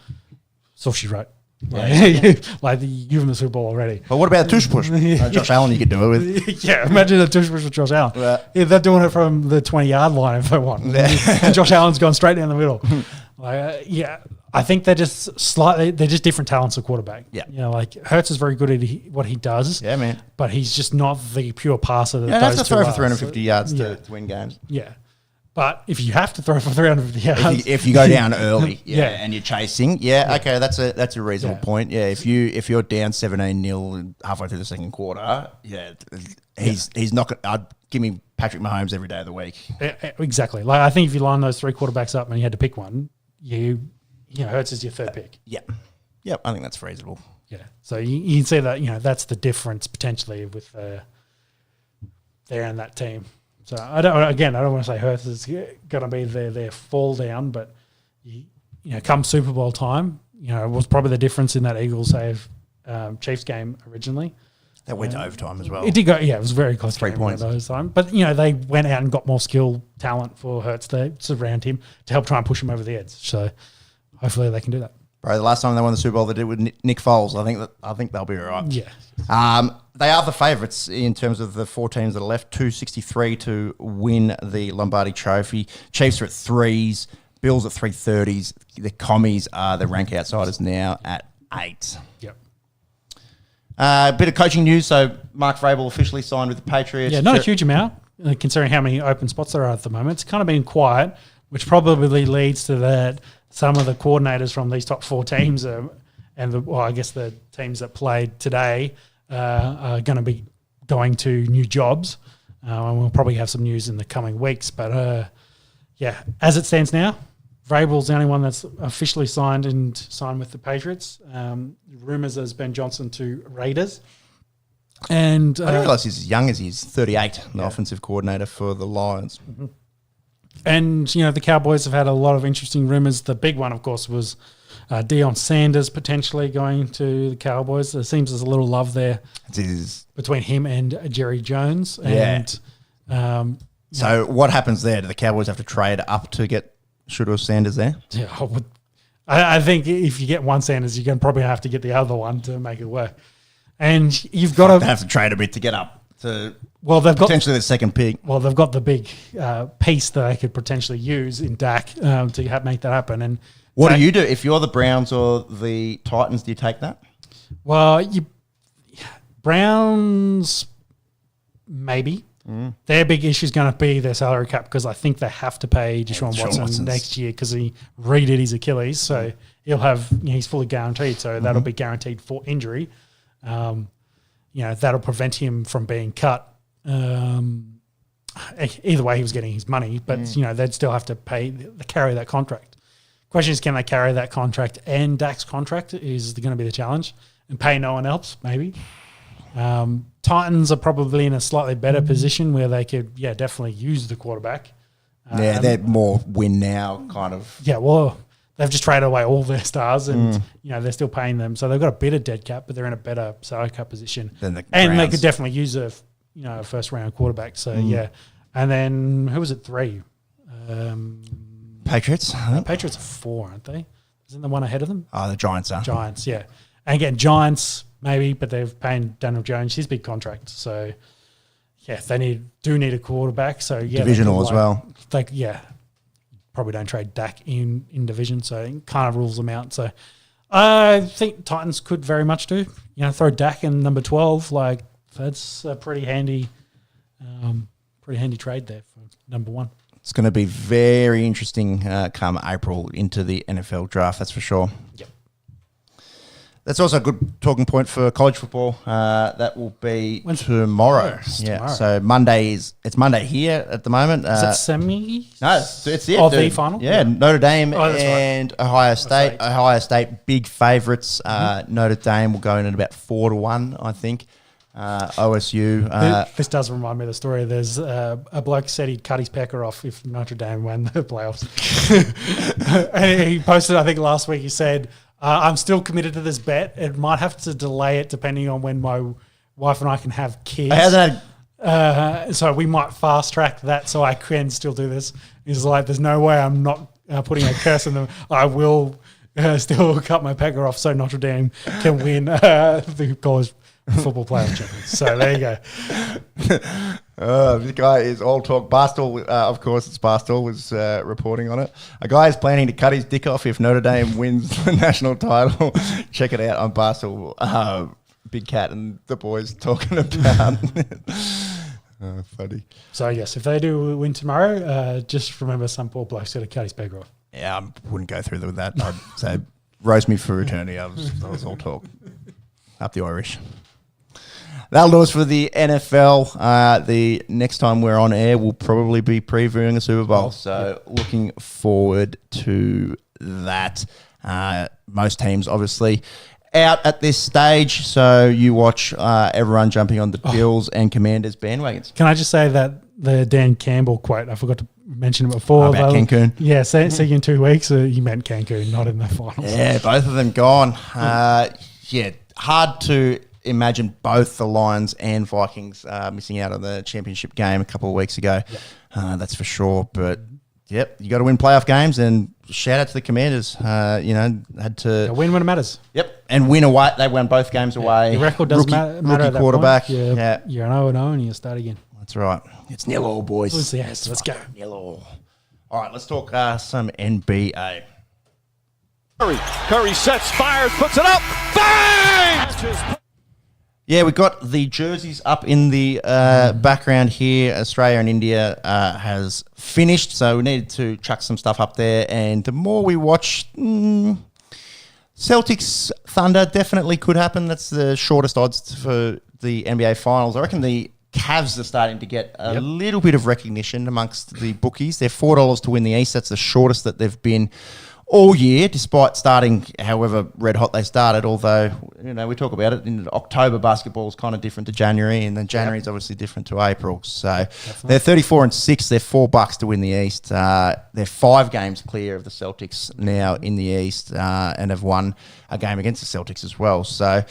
so she wrote. Like you give him the Super Bowl already. But what about a tush push? Josh Allen, you could do it with. Imagine a tush push with Josh Allen. They're doing it from the 20-yard line if they want. And Josh Allen's gone straight down the middle. I think they're just different talents of quarterback. Yeah. Like Hurts is very good at what he does. Yeah, man. But he's just not the pure passer that those two are. Throw for 350 yards to win games. Yeah. But if you have to throw for 350 yards, if you go down early, and you're chasing, okay, that's a reasonable point. Yeah, if you're down 17-0 halfway through the second quarter, he's not going. I'd give me Patrick Mahomes every day of the week. Exactly. Like I think if you line those three quarterbacks up and you had to pick one, Hurts is your third pick. Yep, I think that's reasonable. Yeah. So you can see that that's the difference potentially with there and that team. So I don't want to say Hurts is going to be their fall down, but come Super Bowl time, it was probably the difference in that Eagles Chiefs game originally. That went to overtime as well. It did go, it was very close. 3 points those time, but they went out and got more skill talent for Hurts to surround him to help try and push him over the edge. So hopefully they can do that. Bro, the last time they won the Super Bowl, they did with Nick Foles. I think they'll be all right. Yeah. They are the favourites in terms of the 4 teams that are left. 263 to win the Lombardi Trophy. Chiefs are at 3s. Bills at 330s. The Commies are the rank outsiders now at 8. Yep. A bit of coaching news. So Mark Vrabel officially signed with the Patriots. Yeah, not a huge amount considering how many open spots there are at the moment. It's kind of been quiet, which probably leads to that some of the coordinators from these top 4 teams I guess the teams that played today are going to be going to new jobs. And we'll probably have some news in the coming weeks. But, as it stands now, Vrabel's the only one that's officially signed with the Patriots. Rumours there's Ben Johnson to Raiders. And I didn't realise he's as young as he's 38, the offensive coordinator for the Lions. Mm-hmm. And, the Cowboys have had a lot of interesting rumours. The big one, of course, was Deion Sanders potentially going to the Cowboys. There seems there's a little love there between him and Jerry Jones. And, so what happens there? Do the Cowboys have to trade up to get Shooter Sanders there? Yeah, I think if you get one Sanders, you're going to probably have to get the other one to make it work. And you've got to have to trade a bit to get up to they've potentially the second pick. Well, they've got the big piece that they could potentially use in Dak to make that happen. And what do you do if you're the Browns or the Titans? Do you take that? Well, Browns maybe. Their big issue is going to be their salary cap because I think they have to pay Deshaun Watson next year because he redid his Achilles, so he'll have he's fully guaranteed, so that'll be guaranteed for injury. That'll prevent him from being cut. Either way, he was getting his money, but they'd still have to carry that contract. Question is, can they carry that contract and Dak's contract is going to be the challenge, and pay no one else maybe. Titans are probably in a slightly better position where they could, definitely use the quarterback. They're more win now kind of. Yeah, well, they've just traded away all their stars and, they're still paying them. So they've got a bit of dead cap, but they're in a better salary cap position. And they could definitely use a first-round quarterback. So, And then, who was it, 3? Patriots. Patriots are 4, aren't they? Isn't the one ahead of them? Oh, the Giants are. Giants, yeah. And again, Giants maybe, but they've paid Daniel Jones his big contract. So, they do need a quarterback. So, divisional as well. Probably don't trade Dak in division, so it kind of rules them out. So, I think Titans could very much do. Throw Dak in number 12. Like, that's a pretty handy trade there for number 1. It's going to be very interesting come April into the NFL draft, that's for sure. Yep. That's also a good talking point for college football. That will be tomorrow. Tomorrow. So it's Monday here at the moment. Is it semi? No, it's it. The final? Yeah, Notre Dame and right. Ohio State. Ohio State, big favourites. Notre Dame will go in at about 4-1, I think. OSU. This does remind me of the story. There's a bloke said he'd cut his pecker off if Notre Dame won the playoffs. And he posted, I think last week, he said, I'm still committed to this bet. It might have to delay it depending on when my wife and I can have kids. So we might fast track that so I can still do this. He's like, there's no way I'm not putting a curse on them. I will still cut my pecker off so Notre Dame can win the college football playoff champions. So there you go. This guy is all talk. Barstool, of course, it's Barstool was reporting on it. A guy is planning to cut his dick off if Notre Dame wins the national title. Check it out on Barstool. Big Cat and the boys talking about. Funny. So yes, if they do win tomorrow, just remember some poor bloke's going to cut his pecker off. Yeah, I wouldn't go through with that. I'd say roast me for eternity. I was all talk. Up the Irish. That'll do us for the NFL. The next time we're on air, we'll probably be previewing the Super Bowl. So looking forward to that. Most teams, obviously, out at this stage. So you watch everyone jumping on the Bills and Commanders bandwagons. Can I just say that the Dan Campbell quote, I forgot to mention it before. About Cancun? Yeah, see you in 2 weeks. He meant Cancun, not in the finals. Yeah, both of them gone. Hard to imagine both the Lions and Vikings missing out on the championship game a couple of weeks ago. Yep. That's for sure. But, you got to win playoff games, and shout out to the Commanders. Had to win when it matters. Yep, and win away. They won both games away. Your record doesn't matter. Rookie quarterback. You're 0-0 and you start again. That's right. It's 0-0, boys. Yes, let's go. 0-0. All right, let's talk some NBA. Curry sets, fires, puts it up, bang! Yeah, we got the jerseys up in the background here. Australia and India has finished, so we needed to chuck some stuff up there. And the more we watch, Celtics Thunder definitely could happen. That's the shortest odds for the NBA Finals. I reckon the Cavs are starting to get a little bit of recognition amongst the bookies. They're $4 to win the East. That's the shortest that they've been all year, despite starting however red hot they started. Although, we talk about it, in October basketball is kind of different to January, and then January is obviously different to April. So they're 34-6. They're $4 to win the East. They're 5 games clear of the Celtics now in the East, and have won a game against the Celtics as well. So,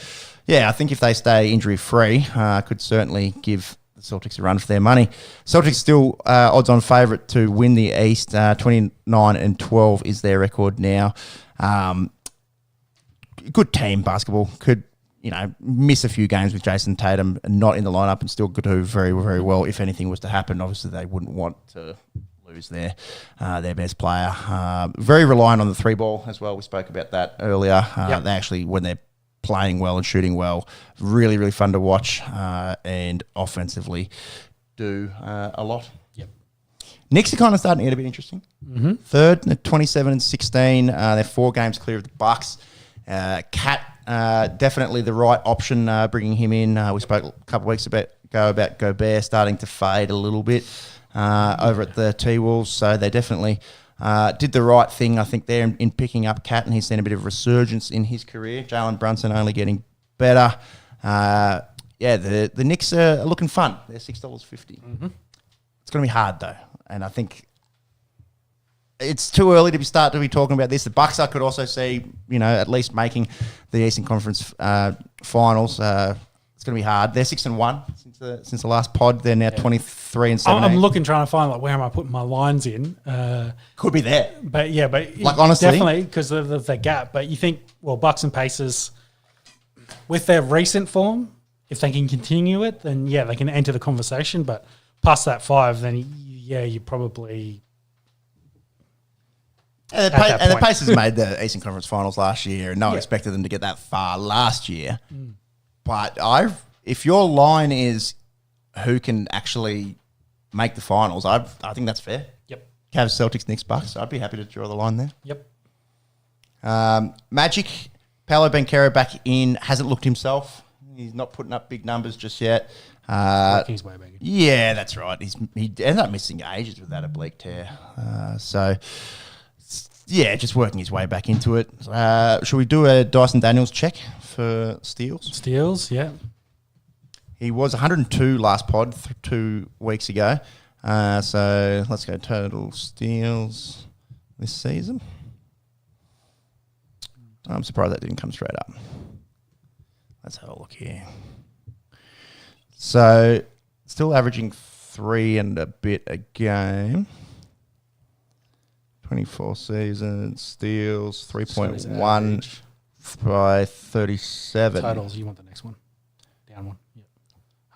yeah, I think if they stay injury-free, could certainly give the Celtics a run for their money. Celtics still odds-on favourite to win the East. 29-12 is their record now. Good team, basketball. Could, miss a few games with Jason Tatum not in the lineup and still could do very, very well if anything was to happen. Obviously, they wouldn't want to lose their best player. Very reliant on the 3-ball as well. We spoke about that earlier. They actually, when they're playing well and shooting well, really, really fun to watch, and offensively do a lot. Knicks are kind of starting to get a bit interesting. Third, 27-16. They're 4 games clear of the Bucks. Cat, definitely the right option, bringing him in. We spoke a couple of weeks ago about Gobert starting to fade a little bit over at the T-Wolves, so they definitely did the right thing, I think, there in picking up Cat, and he's seen a bit of resurgence in his career. Jalen Brunson only getting better. The Knicks are looking fun. They're $6.50. It's going to be hard, though, and I think it's too early to start to be talking about this. The Bucks I could also see, at least making the Eastern Conference Finals. It's going to be hard. They're 6-1 since the last pod. They're now 23-17. I'm trying to find where am I putting my lines in. Could be there, but honestly, definitely because of the gap. But you think, Bucks and Pacers, with their recent form, if they can continue it, then they can enter the conversation. But past that 5, then you probably. And the Pacers made the Eastern Conference Finals last year, and no one expected them to get that far last year. But if your line is who can actually make the finals, I think that's fair. Cavs, Celtics, Knicks, Bucks. I'd be happy to draw the line there. Magic, Paolo Banchero back in, hasn't looked himself. He's not putting up big numbers just yet. Working his way back in. Yeah, that's right. He ended up missing ages with that oblique tear. Just working his way back into it. Should we do a Dyson Daniels check for steals? Steals, yeah. He was 102 last pod 2 weeks ago. So let's go total steals this season. I'm surprised that didn't come straight up. Let's have a look here. So still averaging 3 and a bit a game. 24 seasons, steals, 3.1 by 37. Totals, you want the next one. Down one.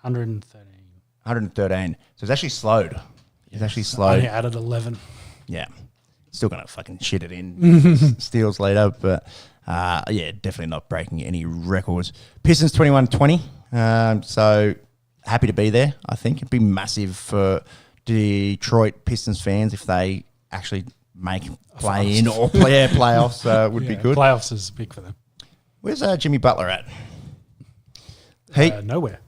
113. 113. So it's actually slowed. It's actually slowed. Only added 11. Yeah. Still going to fucking shit it in steals later, but definitely not breaking any records. Pistons 21-20. So happy to be there, I think. It'd be massive for Detroit Pistons fans if they actually make play-in or playoffs would be good. Playoffs is big for them. Where's Jimmy Butler at? Heat, nowhere.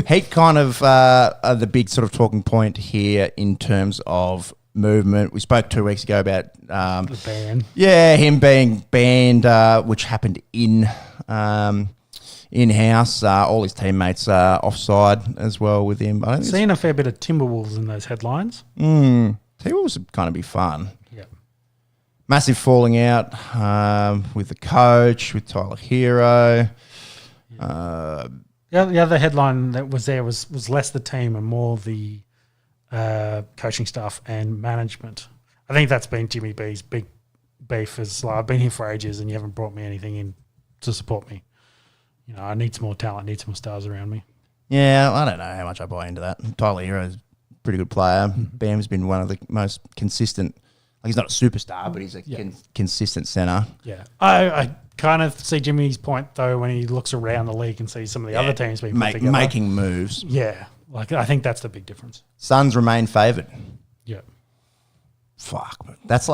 Heat kind of are the big sort of talking point here in terms of movement. We spoke 2 weeks ago about the ban. Yeah, him being banned, which happened in-house. All his teammates are offside as well with him. I've seen a fair bit of Timberwolves in those headlines. Timberwolves would kind of be fun. Massive falling out with the coach, with Tyler Hero. The other headline that was there was less the team and more the coaching staff and management. I think that's been Jimmy B's big beef. Is I've been here for ages and you haven't brought me anything in to support me. I need some more talent, need some more stars around me. Yeah, I don't know how much I buy into that. Tyler Hero's pretty good player. Bam's been one of the most consistent. Like he's not a superstar, but he's a consistent centre. Yeah, I kind of see Jimmy's point though when he looks around the league and sees some of the other teams being put together. Making moves. Yeah, like I think that's the big difference. Suns remain favoured. Yeah. Fuck, that's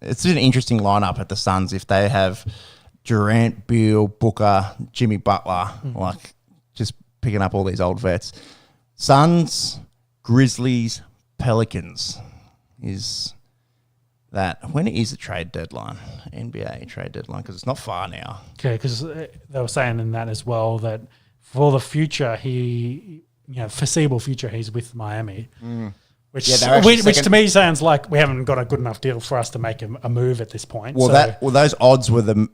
it's an interesting lineup at the Suns if they have Durant, Beal, Booker, Jimmy Butler, like just picking up all these old vets. Suns, Grizzlies, Pelicans is that. When is the trade deadline? NBA trade deadline, because it's not far now. Okay, because they were saying in that as well that for the future, foreseeable future, he's with Miami. Which to me sounds like we haven't got a good enough deal for us to make a move at this point. Well, those odds were the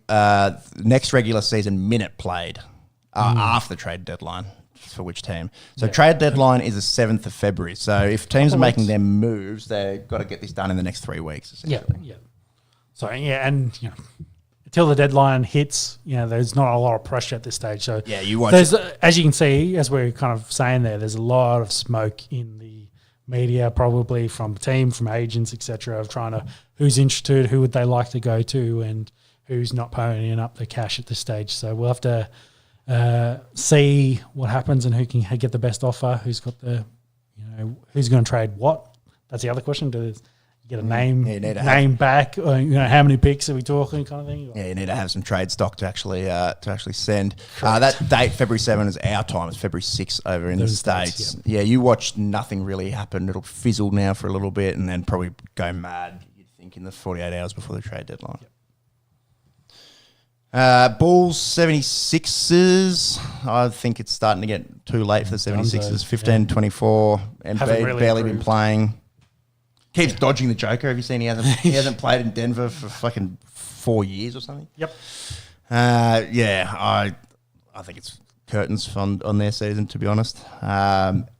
next regular season minute played after the trade deadline for which team. So trade deadline is the 7th of February. So if teams are making their moves, they've got to get this done in the next 3 weeks. Essentially. Yeah. So and until the deadline hits, there's not a lot of pressure at this stage. So you watch. As you can see, as we're kind of saying there's a lot of smoke in the media, probably from team, from agents, etc., of trying to who's interested, who would they like to go to, and who's not ponying up the cash at this stage. So we'll have to see what happens and who can get the best offer, who's got the, who's going to trade what. That's the other question. Do you get a name back? Or, how many picks are we talking, kind of thing? Yeah, you need to have some trade stock to actually send. That date, February 7, is our time. It's February 6 over in the States. Yeah, you watch nothing really happen. It'll fizzle now for a little bit and then probably go mad, you'd think, in the 48 hours before the trade deadline. Bulls, 76ers. I think it's starting to get too late for the 76ers. 15-24. And barely been playing. Keeps dodging the Joker. Have you seen he hasn't played in Denver for fucking 4 years or something? Yep. I think it's curtains on their season, to be honest.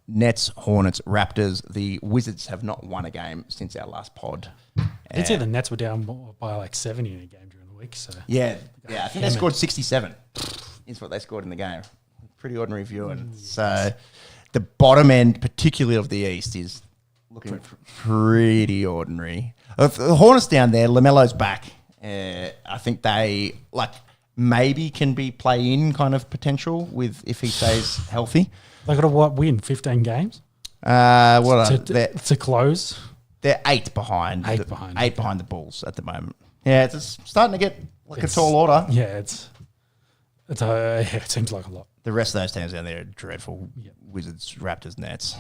Nets, Hornets, Raptors. The Wizards have not won a game since our last pod. I did see the Nets were down by like 70 in a game during the week. So I think they scored 67. Is what they scored in the game. Pretty ordinary viewing. So the bottom end, particularly of the East, is looking pretty ordinary. The Hornets down there, LaMelo's back. I think they maybe can be play-in kind of potential if he stays healthy. They got to win 15 games? To close? They're 8 behind. Eight behind the Bulls at the moment. Yeah, it's starting to get a tall order. Yeah, it seems like a lot. The rest of those teams down there are dreadful. Yep. Wizards, Raptors, Nets.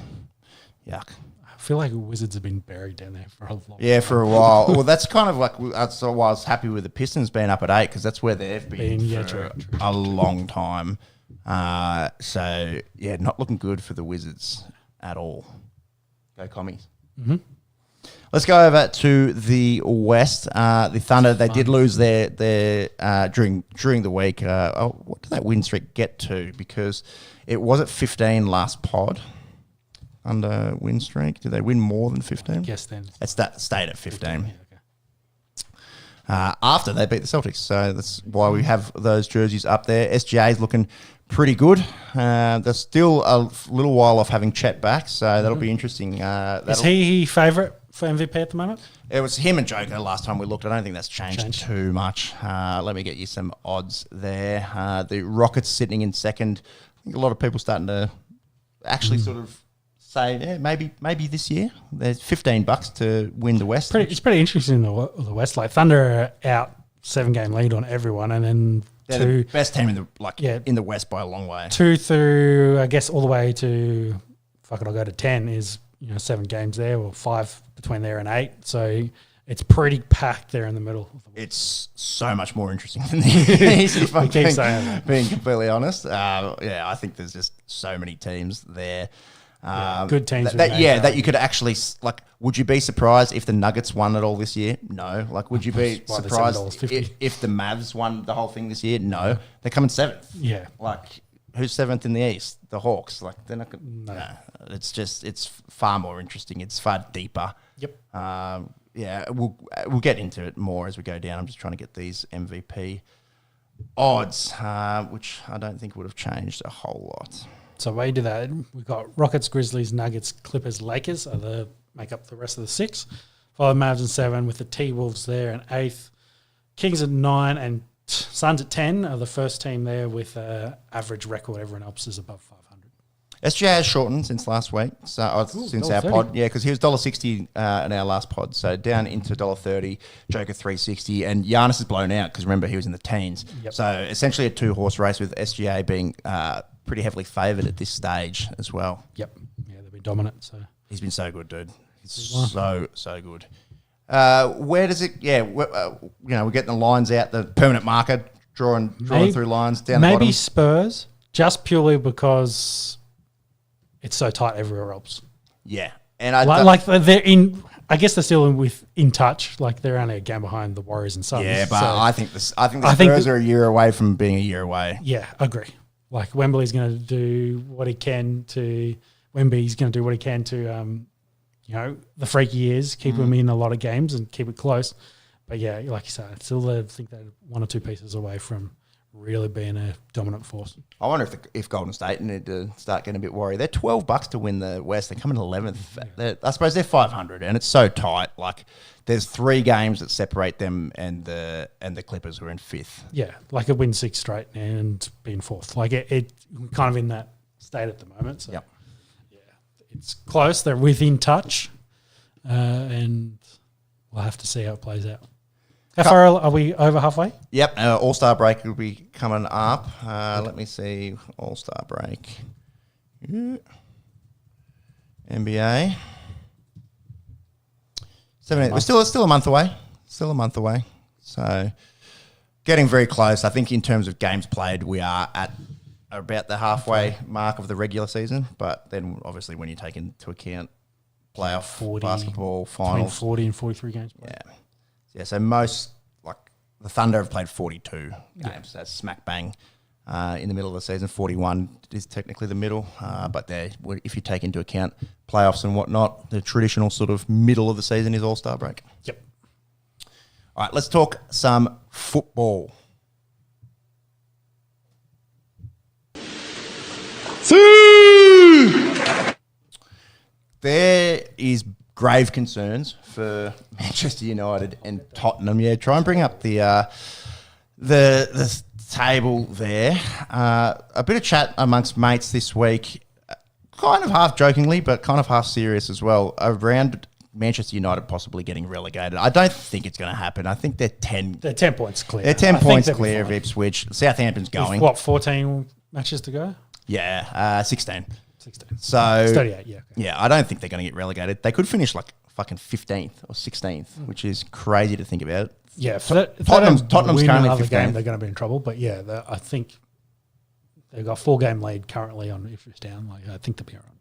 Yuck. I feel like Wizards have been buried down there for a long time. Yeah, for a while. Well, that's kind of like that's why I was happy with the Pistons being up at 8 because that's where they've been for a long time. Not looking good for the Wizards at all. Go Commies. Mm-hmm. Let's go over to the West. The Thunder, they did lose their during the week. What did that win streak get to? Because it was at 15 last pod. Under win streak, did they win more than 15? Yes, then it's that stayed at 15. After they beat the Celtics, so that's why we have those jerseys up there. SGA is looking pretty good. They're still a little while off having Chet back, so that'll be interesting. Is he favourite for MVP at the moment? It was him and Joker last time we looked. I don't think that's changed too much. Let me get you some odds there. The Rockets sitting in second. I think a lot of people starting to actually sort of say, maybe this year. There's $15 to win the West. It's pretty interesting in the West. Like Thunder are out 7-game lead on everyone, and then they're the best team in the West by a long way. 2 through, I guess, all the way to I'll go to 10 is 7 games there, or 5 between there and 8. So it's pretty packed there in the middle. It's so much more interesting than the East. If I'm being completely honest. I think there's just so many teams there. Good teams. That you could actually would you be surprised if the Nuggets won it all this year? No. Would you be surprised if the Mavs won the whole thing this year? No. They're coming 7th. Yeah. Who's 7th in the East? The Hawks. They're not. No. It's far more interesting. It's far deeper. Yep. We'll get into it more as we go down. I'm just trying to get these MVP odds, which I don't think would have changed a whole lot. So we do that. We've got Rockets, Grizzlies, Nuggets, Clippers, Lakers make up the rest of the 6. Followed Mavs in 7 with the T-Wolves there in 8th. Kings at 9 and Suns at 10 are the first team there with average record. Everyone else is above 500. SGA has shortened since last week, since our pod. Yeah, because he was $1.60 in our last pod, so down into $1.30, Joker $3.60, and Giannis is blown out because remember he was in the teens. Yep. So essentially a 2-horse race with SGA being pretty heavily favoured at this stage as well. Yep. Yeah, they've been dominant. So he's been so good, dude. He's so good. Where does it? Yeah, we're getting the lines out, the permanent marker, drawing through lines down the bottom. Maybe Spurs, just purely because it's so tight everywhere else. Yeah, and they're in. I guess they're still in touch. Like they're only a game behind the Warriors and Suns. Yeah, but so I think the Spurs are a year away from being a year away. Yeah, agree. Like Wembley's going to do what he can to. Wemby's going to do what he can to. The freaky years, keep them in a lot of games and keep it close. But yeah, like you said, I still think they're 1 or 2 pieces away from really being a dominant force. I wonder if Golden State need to start getting a bit worried. They're $12 to win the West. They're coming 11th. Yeah. I suppose they're 500, and it's so tight. Like there's 3 games that separate them and the Clippers who are in 5th. Yeah, like a win 6 straight and being 4th. Like it kind of in that state at the moment. So. Yep. It's close. They're within touch, and we'll have to see how it plays out. How far are we over halfway? Yep. All-Star break will be coming up. Let me see. All-Star break. Yeah. NBA. 17. We're still a month away. Still a month away. So getting very close. I think in terms of games played, we are at about the halfway mark of the regular season, but then obviously when you take into account playoff basketball finals, 40 and 43 games played. Yeah. So most, like the Thunder have played 42 games. That's smack bang in the middle of the season. 41 is technically the middle, but if you take into account playoffs and whatnot, the traditional sort of middle of the season is All-Star break. Yep. All right, let's talk some football. There is grave concerns for Manchester United and Tottenham. Yeah, try and bring up the table there. A bit of chat amongst mates this week, kind of half jokingly, but kind of half serious as well, around Manchester United possibly getting relegated. I don't think it's going to happen. I think they're 10 points clear. They're 10 points clear of Ipswich. Southampton's going. With 14 matches to go? Yeah, 16. 16. So 38, yeah. Okay. Yeah, I don't think they're going to get relegated. They could finish like fucking 15th or 16th, which is crazy to think about. Yeah, Tottenham's currently 15th. Game, they're going to be in trouble. But yeah, I think they've got 4-game lead currently on Ipswich Town. Like I think they'll be all right.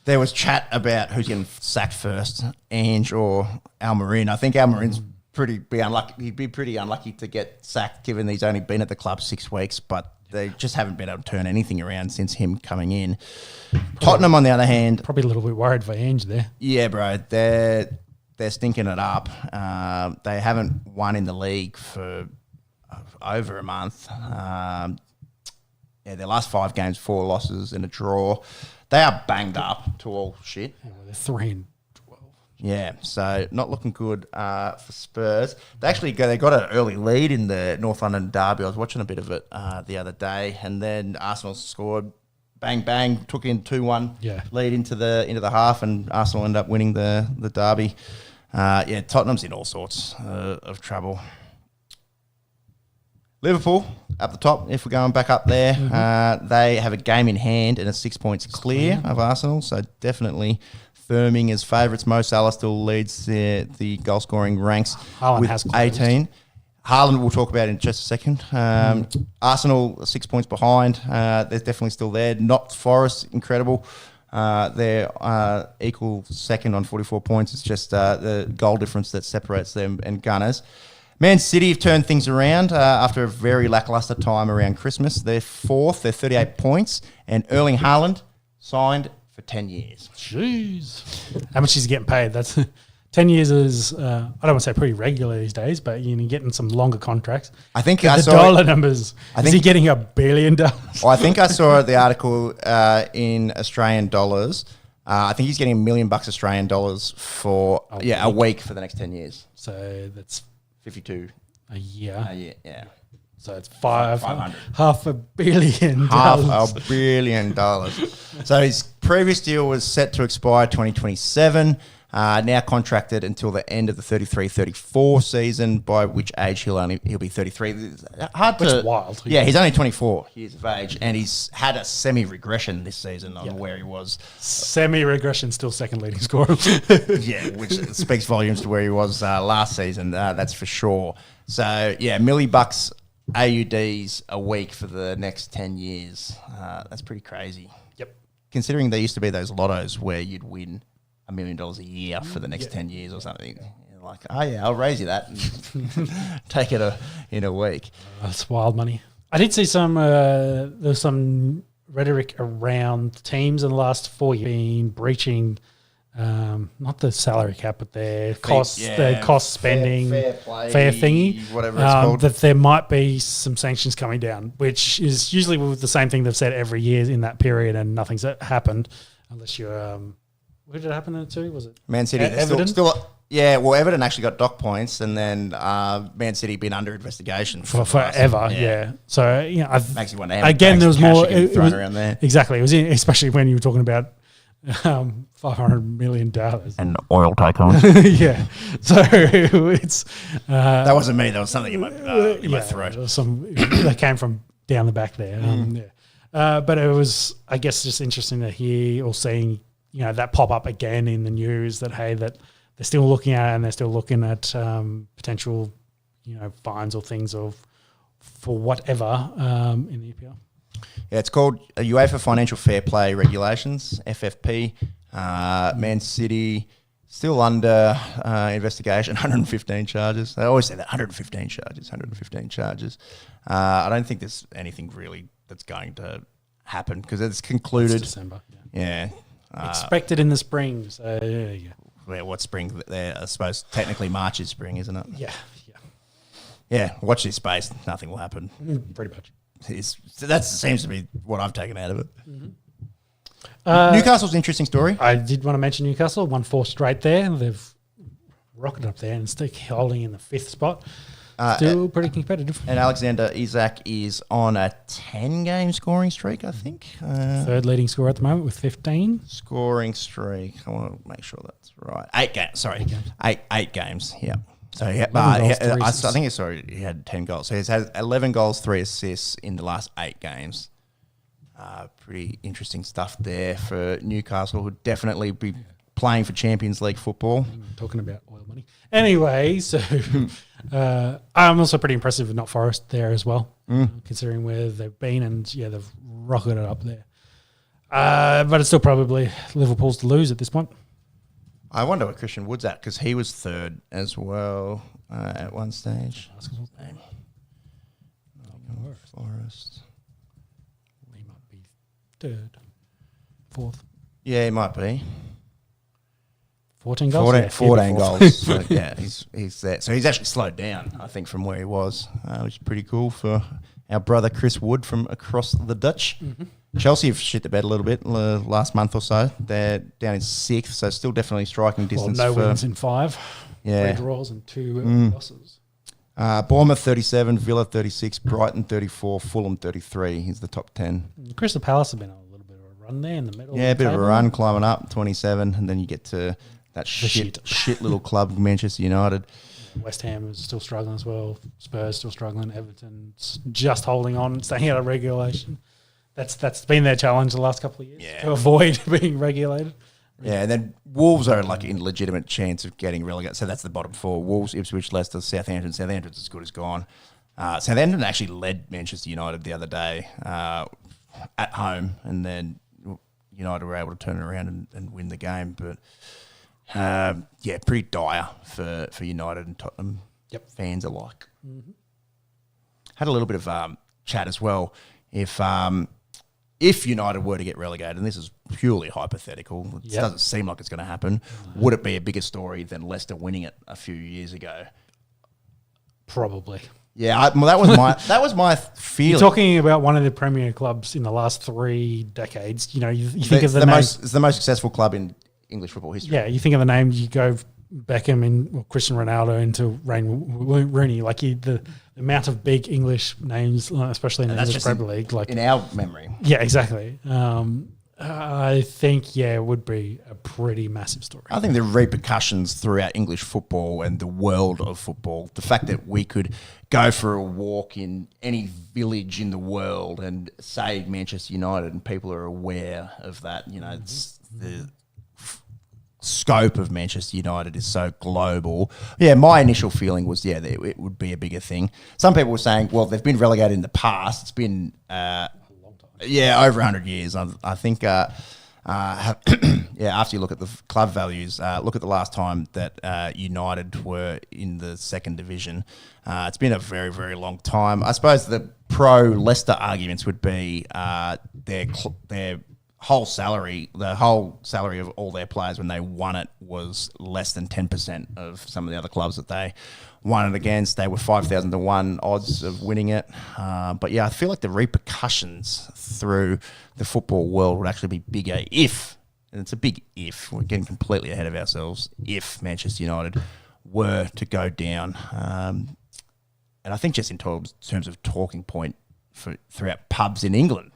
There was chat about who's getting sacked first, Ange or Almiron. I think Almiron's be unlucky. He'd be pretty unlucky to get sacked, given he's only been at the club 6 weeks, but they just haven't been able to turn anything around since him coming in. Tottenham, on the other hand, probably a little bit worried for Ange there. Yeah, bro, they're stinking it up. They haven't won in the league for over a month. Their last 5 games, 4 losses and a draw. They are banged up to all shit. Yeah, they're 3-12. Yeah, so not looking good for Spurs. They got an early lead in the North London derby. I was watching a bit of it the other day, and then Arsenal scored, bang bang, took in 2-1 lead into the half, and Arsenal ended up winning the derby. Tottenham's in all sorts of trouble. Liverpool up the top, if we're going back up there, they have a game in hand and are 6 points clear of Arsenal, so definitely firming as favourites. Mo Salah still leads the goal scoring ranks with 18. Haaland we'll talk about in just a second. Arsenal 6 points behind. They're definitely still there. Not Forest, incredible. They're equal second on 44 points. It's just the goal difference that separates them and Gunners. Man City have turned things around after a very lacklustre time around Christmas. They're 4th. They're 38 points. And Erling Haaland signed for 10 years. Jeez. How much is he getting paid? That's 10 years is, I don't want to say pretty regular these days, but you're getting some longer contracts. I think the dollar numbers. Is he getting $1 billion? Well, I think I saw the article in Australian dollars. I think he's getting $1 million Australian dollars for a week for the next 10 years. So that's 52 a year. Yeah. So it's 500. $500 million. $500 million. So his previous deal was set to expire 2027. Now contracted until the end of the 33-34 season, by which age he'll be 33. Which is wild. Yeah, he's only 24 years of age, and he's had a semi-regression this season on where he was. Semi-regression, still second leading scorer. Yeah, which speaks volumes to where he was last season. That's for sure. So yeah, $1 million AUDs a week for the next 10 years. That's pretty crazy. Yep. Considering there used to be those lottos where you'd win $1 million a year for the next 10 years or something. You're like, oh yeah, I'll raise you that and take it in a week. That's wild money. I did see there's some rhetoric around teams in the last 4 years being breaching not the salary cap, but their cost spending, fair play, fair thingy, whatever it's called. That there might be some sanctions coming down, which is usually the same thing they've said every year in that period, and nothing's happened unless you're. Who did it happen to? Was it Man City? Everton? Everton actually got dock points, and then Man City been under investigation for forever. Yeah. So makes you wonder. Again, there was more thrown around there. Exactly. It was especially when you were talking about $500 million and oil tycoon. Yeah. So it's that wasn't me. That was something in my throat. That came from down the back there. But it was, I guess, just interesting to hear or seeing. That pop up again in the news that, hey, that they're still looking at it and they're still looking at potential, fines or things for whatever in the EPL. Yeah, it's called UEFA Financial Fair Play Regulations, FFP. Man City still under investigation, 115 charges. They always say that, 115 charges. I don't think there's anything really that's going to happen because it's concluded. It's December. Yeah. Expected in the spring. So yeah. Well, what spring there? I suppose technically March is spring, isn't it? Yeah. Watch this space. Nothing will happen. Pretty much. That seems to be what I've taken out of it. Mm-hmm. Newcastle's an interesting story. I did want to mention Newcastle. Won 4 straight there. They've rocketed up there and still holding in the 5th spot. Still pretty competitive. And Alexander Isak is on a 10-game scoring streak, I think. 3rd leading scorer at the moment with 15. Scoring streak. I want to make sure that's right. 8 games. Sorry. 8 games. Yeah. So he had 10 goals. So he's had 11 goals, 3 assists in the last 8 games. Pretty interesting stuff there for Newcastle, who'd definitely be playing for Champions League football. Talking about oil money. Anyway, so I'm also pretty impressive with Not Forest there as well, considering where they've been, and they've rocketed it up there. But it's still probably Liverpool's to lose at this point. I wonder what Christian Wood's at, because he was 3rd as well at one stage. Forest. He might be 3rd, 4th. Yeah, he might be. 14 goals? 14 goals. So, he's there. So he's actually slowed down, I think, from where he was, which is pretty cool for our brother Chris Wood from across the Dutch. Mm-hmm. Chelsea have shit the bed a little bit last month or so. They're down in 6th, so still definitely striking distance. No wins in 5. Yeah. 3 draws and 2 losses. Bournemouth 37, Villa 36, Brighton 34, Fulham 33 is the top 10. Crystal Palace have been on a little bit of a run there in the middle. Yeah, a bit of a run, climbing up, 27, and then you get to that shit little club, Manchester United. West Ham is still struggling as well. Spurs still struggling. Everton's just holding on, staying out of regulation. That's been their challenge the last couple of years, to avoid being regulated. Yeah, and then Wolves are like in legitimate chance of getting relegated. So that's the bottom 4. Wolves, Ipswich, Leicester, Southampton. Southampton's as good as gone. Southampton actually led Manchester United the other day at home, and then United were able to turn it around and win the game. But pretty dire for United and Tottenham fans alike. Mm-hmm. Had a little bit of chat as well. If if United were to get relegated, and this is purely hypothetical, it doesn't seem like it's going to happen, would it be a bigger story than Leicester winning it a few years ago? Probably. Yeah, that was my feeling. You're talking about one of the premier clubs in the last 3 decades. You know, you think of the name. It's the most successful club in English football history. Yeah, you think of the name, you go Beckham and Cristiano Ronaldo into Wayne Rooney. Like the amount of big English names, especially in the English Premier League, like in our memory. Yeah, exactly. I think it would be a pretty massive story. I think the repercussions throughout English football and the world of football, the fact that we could go for a walk in any village in the world and say Manchester United and people are aware of that, you know, it's the scope of Manchester United is so global. Yeah, my initial feeling was, that it would be a bigger thing. Some people were saying, well, they've been relegated in the past. It's been over 100 years. I think, after you look at the club values, look at the last time that United were in the second division. It's been a very, very long time. I suppose the pro-Leicester arguments would be their whole salary, the whole salary of all their players when they won it was less than 10% of some of the other clubs that they won it against. They were 5,000 to 1 odds of winning it. But yeah, I feel like the repercussions through the football world would actually be bigger if, and it's a big if, we're getting completely ahead of ourselves, if Manchester United were to go down. And I think just in terms of talking point throughout pubs in England,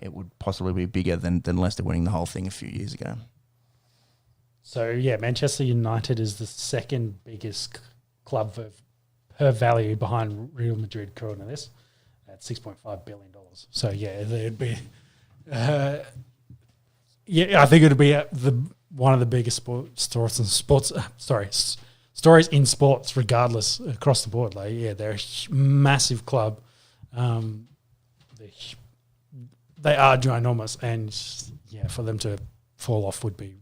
it would possibly be bigger than Leicester winning the whole thing a few years ago. So, yeah, Manchester United is the second biggest club per value behind Real Madrid, according to this, at $6.5 billion. So, yeah, there'd be... I think it would be one of the biggest stories in sports, regardless, across the board. Like, yeah, they're a massive club. They are ginormous, and yeah, for them to fall off would be.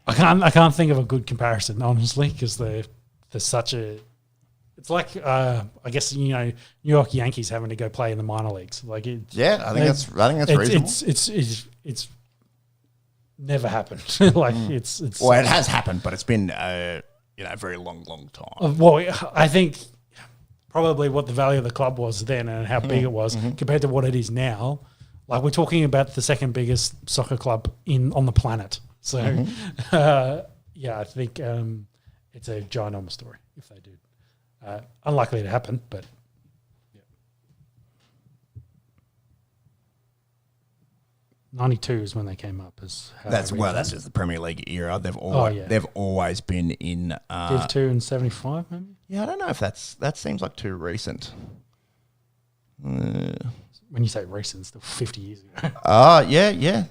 I can't think of a good comparison, honestly, because they're such a. It's like I guess New York Yankees having to go play in the minor leagues. Like I think that's reasonable. It's never happened. It's well, it has happened, but it's been a very long time. Well, I think. Probably what the value of the club was then and how big it was compared to what it is now. Like we're talking about the second biggest soccer club on the planet. So, I think it's a ginormous story if they do. Unlikely to happen, but yeah. 92 is when they came up. That's just the Premier League era. They've always been in Div 2 and 75 maybe. Yeah, I don't know if that seems like too recent. When you say recent, still 50 years ago. Oh, yeah.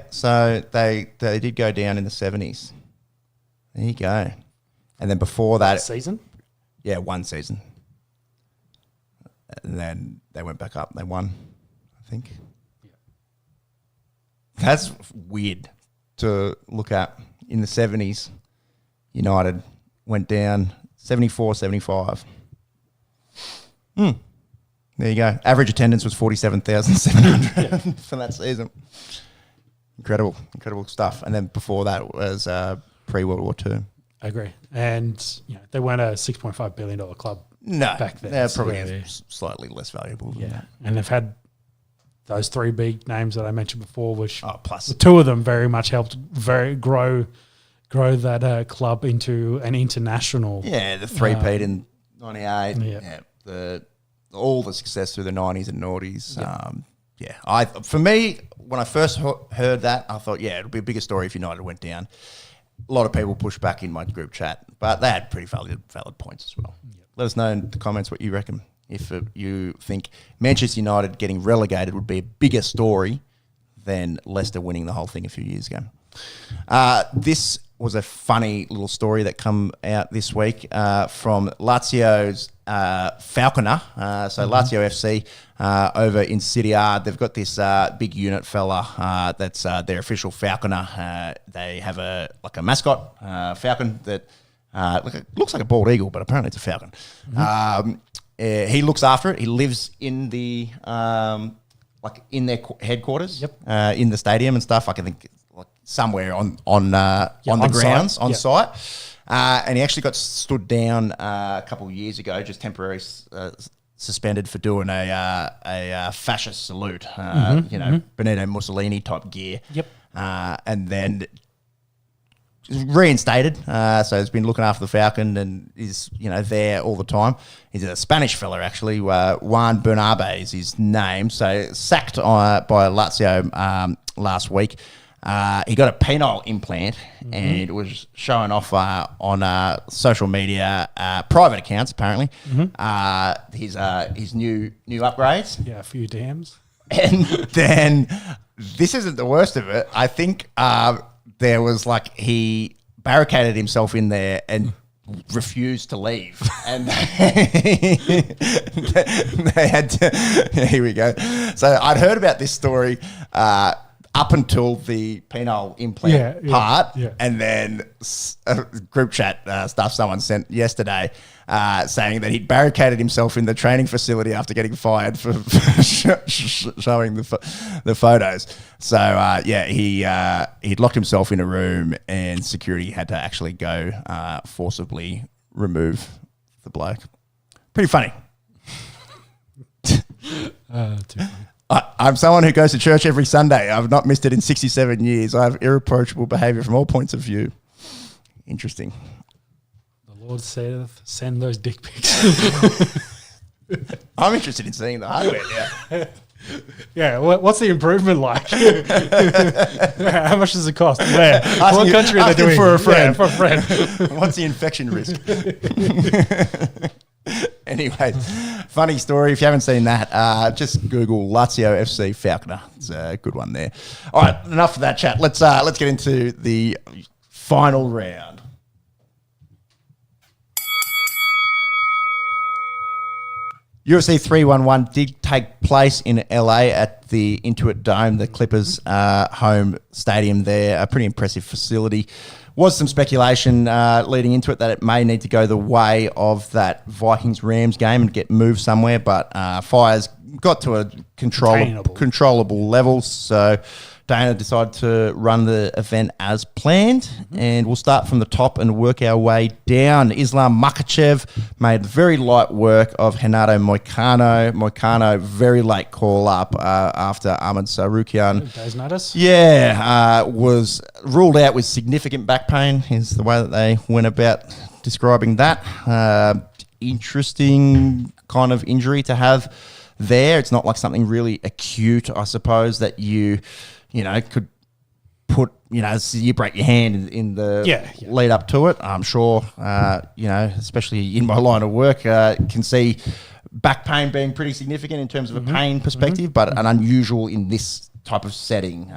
So they did go down in the 70s. There you go. And then before that... season? Yeah, one season. And then they went back up. They won, I think. Yeah. That's weird to look at. In the 70s, United went down 74, 75. There you go. Average attendance was 47,700 for that season. Incredible stuff. And then before that was pre-World War II. I agree. And they weren't a $6.5 billion club back then. They're probably slightly less valuable. Yeah. That. And they've had those 3 big names that I mentioned before, which plus the 2 of them very much helped grow that club into an international. Yeah, the 3-peat in 98. Yeah, all the success through the 90s and noughties. For me, when I first heard that, I thought, it'll be a bigger story if United went down. A lot of people pushed back in my group chat, but they had pretty valid points as well. Yep. Let us know in the comments what you reckon. If you think Manchester United getting relegated would be a bigger story than Leicester winning the whole thing a few years ago. This was a funny little story that come out this week from Lazio's Falconer. Lazio FC over in Serie A, they've got this big unit fella that's their official Falconer. They have a mascot, falcon that looks like a bald eagle, but apparently it's a falcon. he looks after it. He lives in the in their headquarters, in the stadium and stuff. I think somewhere on the grounds on site. And he actually got stood down a couple of years ago, just temporarily suspended for doing a fascist salute. Benito Mussolini type gear. Yep. And then reinstated. So he's been looking after the Falcon and is there all the time. He's a Spanish fella actually. Juan Bernabe is his name. So sacked by Lazio last week. He got a penile implant and it was showing off on social media, private accounts apparently. His new upgrades. Yeah, a few dams. And then this isn't the worst of it. I think there was he barricaded himself in there and refused to leave, and they had to. Here we go. So I'd heard about this story up until the penile implant part, and then a group chat stuff someone sent yesterday saying that he'd barricaded himself in the training facility after getting fired for showing the photos. So he'd locked himself in a room and security had to actually go forcibly remove the bloke. Pretty funny. Too funny. I'm someone who goes to church every Sunday. I've not missed it in 67 years. I have irreproachable behaviour from all points of view. Interesting. The Lord saith, send those dick pics. I'm interested in seeing the hardware now. Yeah, what's the improvement like? How much does it cost? Where? What country are they doing? For a friend. Yeah, for a friend. What's the infection risk? Anyway, funny story. If you haven't seen that, just Google Lazio FC Falconer. It's a good one there. All right, enough of that chat. Let's get into the final round. UFC 311 did take place in LA at the Intuit Dome, the Clippers' home stadium there. A pretty impressive facility. Was some speculation leading into it that it may need to go the way of that Vikings-Rams game and get moved somewhere, but Fire's got to a controllable level, so Dana decided to run the event as planned, and we'll start from the top and work our way down. Islam Makhachev made very light work of Renato Moicano. Moicano, very late call up after Ahmed Sarukian. Days notice? Yeah, was ruled out with significant back pain, is the way that they went about describing that. Interesting kind of injury to have there. It's not like something really acute, I suppose, that you could put, you break your hand in the lead up to it. I'm sure, especially in my line of work, can see back pain being pretty significant in terms of a pain perspective, but an unusual in this type of setting,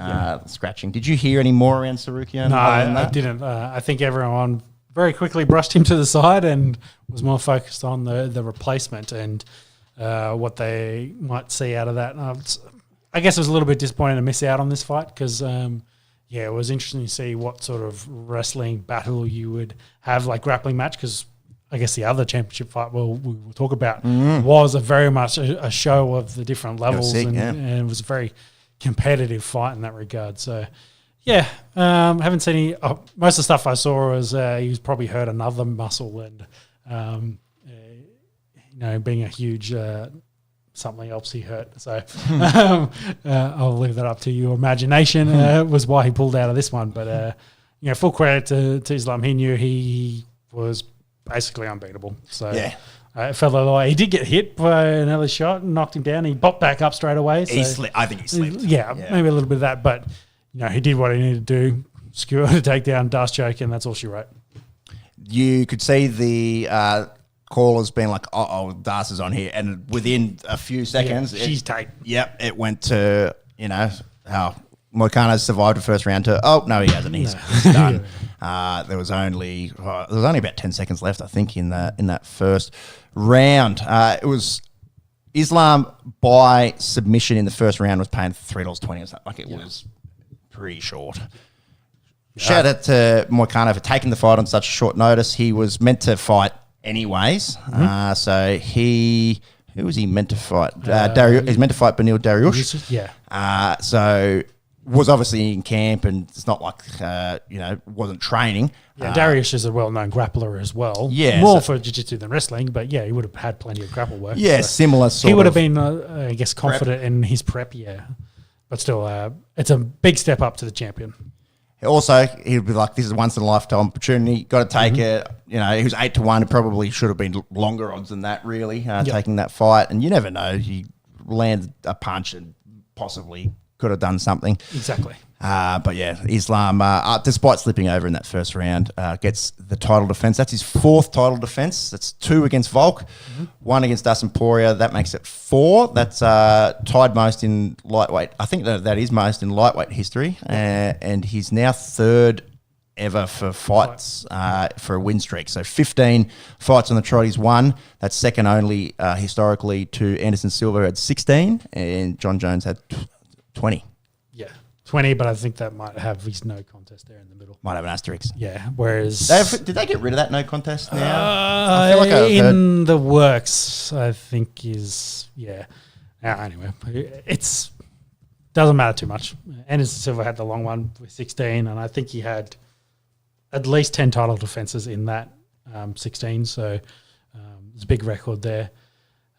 scratching. Did you hear any more around Sarukian? No, I didn't. I think everyone very quickly brushed him to the side and was more focused on the replacement and what they might see out of that. I guess it was a little bit disappointing to miss out on this fight because, it was interesting to see what sort of wrestling battle you would have, like grappling match, because I guess the other championship fight we will talk about was very much a show of the different levels and it was a very competitive fight in that regard. So, haven't seen any. Most of the stuff I saw was he's probably hurt another muscle and, being a huge something else he hurt. So I'll leave that up to your imagination. Was why he pulled out of this one. But, full credit to Islam. He knew he was basically unbeatable. So it felt like he did get hit by another shot and knocked him down. He popped back up straight away. So I think he slipped. Yeah, maybe a little bit of that. But, he did what he needed to do. Skewer to take down Dust Choke, and that's all she wrote. You could see the callers being like, Das is on here. And within a few seconds, she's tight. Yep, it went to, how Moicano survived the first round to, no, he hasn't. He's done. There was only about 10 seconds left, I think, in that first round. It was Islam by submission in the first round was paying $3.20 or something. Like it was pretty short. Shout out to Moicano for taking the fight on such short notice. He was meant to fight anyways. So who was he meant to fight? He's meant to fight Beneil Dariush. Yeah. So was obviously in camp, and it's not like wasn't training. Yeah, Dariush is a well-known grappler as well. Yeah, more for jiu-jitsu than wrestling, but yeah, he would have had plenty of grapple work. Yeah, so similar sort of. He would have been, I guess, confident in his prep. Yeah, but still, it's a big step up to the champion. Also, he would be like, this is a once-in-a-lifetime opportunity. Got to take it. He was 8-1. It probably should have been longer odds than that, really, taking that fight. And you never know. He landed a punch and possibly could have done something. Exactly. But yeah, Islam, despite slipping over in that first round, gets the title defense. That's his 4th title defense. That's 2 against Volk, 1 against Dustin Poirier. That makes it 4. That's tied most in lightweight. I think that is most in lightweight history. And he's now 3rd ever for fights for a win streak. So 15 fights on the trot. He's won. That's second only historically to Anderson Silva, who had 16, and John Jones had 20. Yeah. 20, but I think that might have his no contest there in the middle. Might have an asterisk. Yeah, whereas... Did they get rid of that no contest now? I feel like in the works, I think is... Yeah. Anyway, it's... Doesn't matter too much. Anderson Silva had the long one with 16, and I think he had at least 10 title defenses in that 16, so it's a big record there.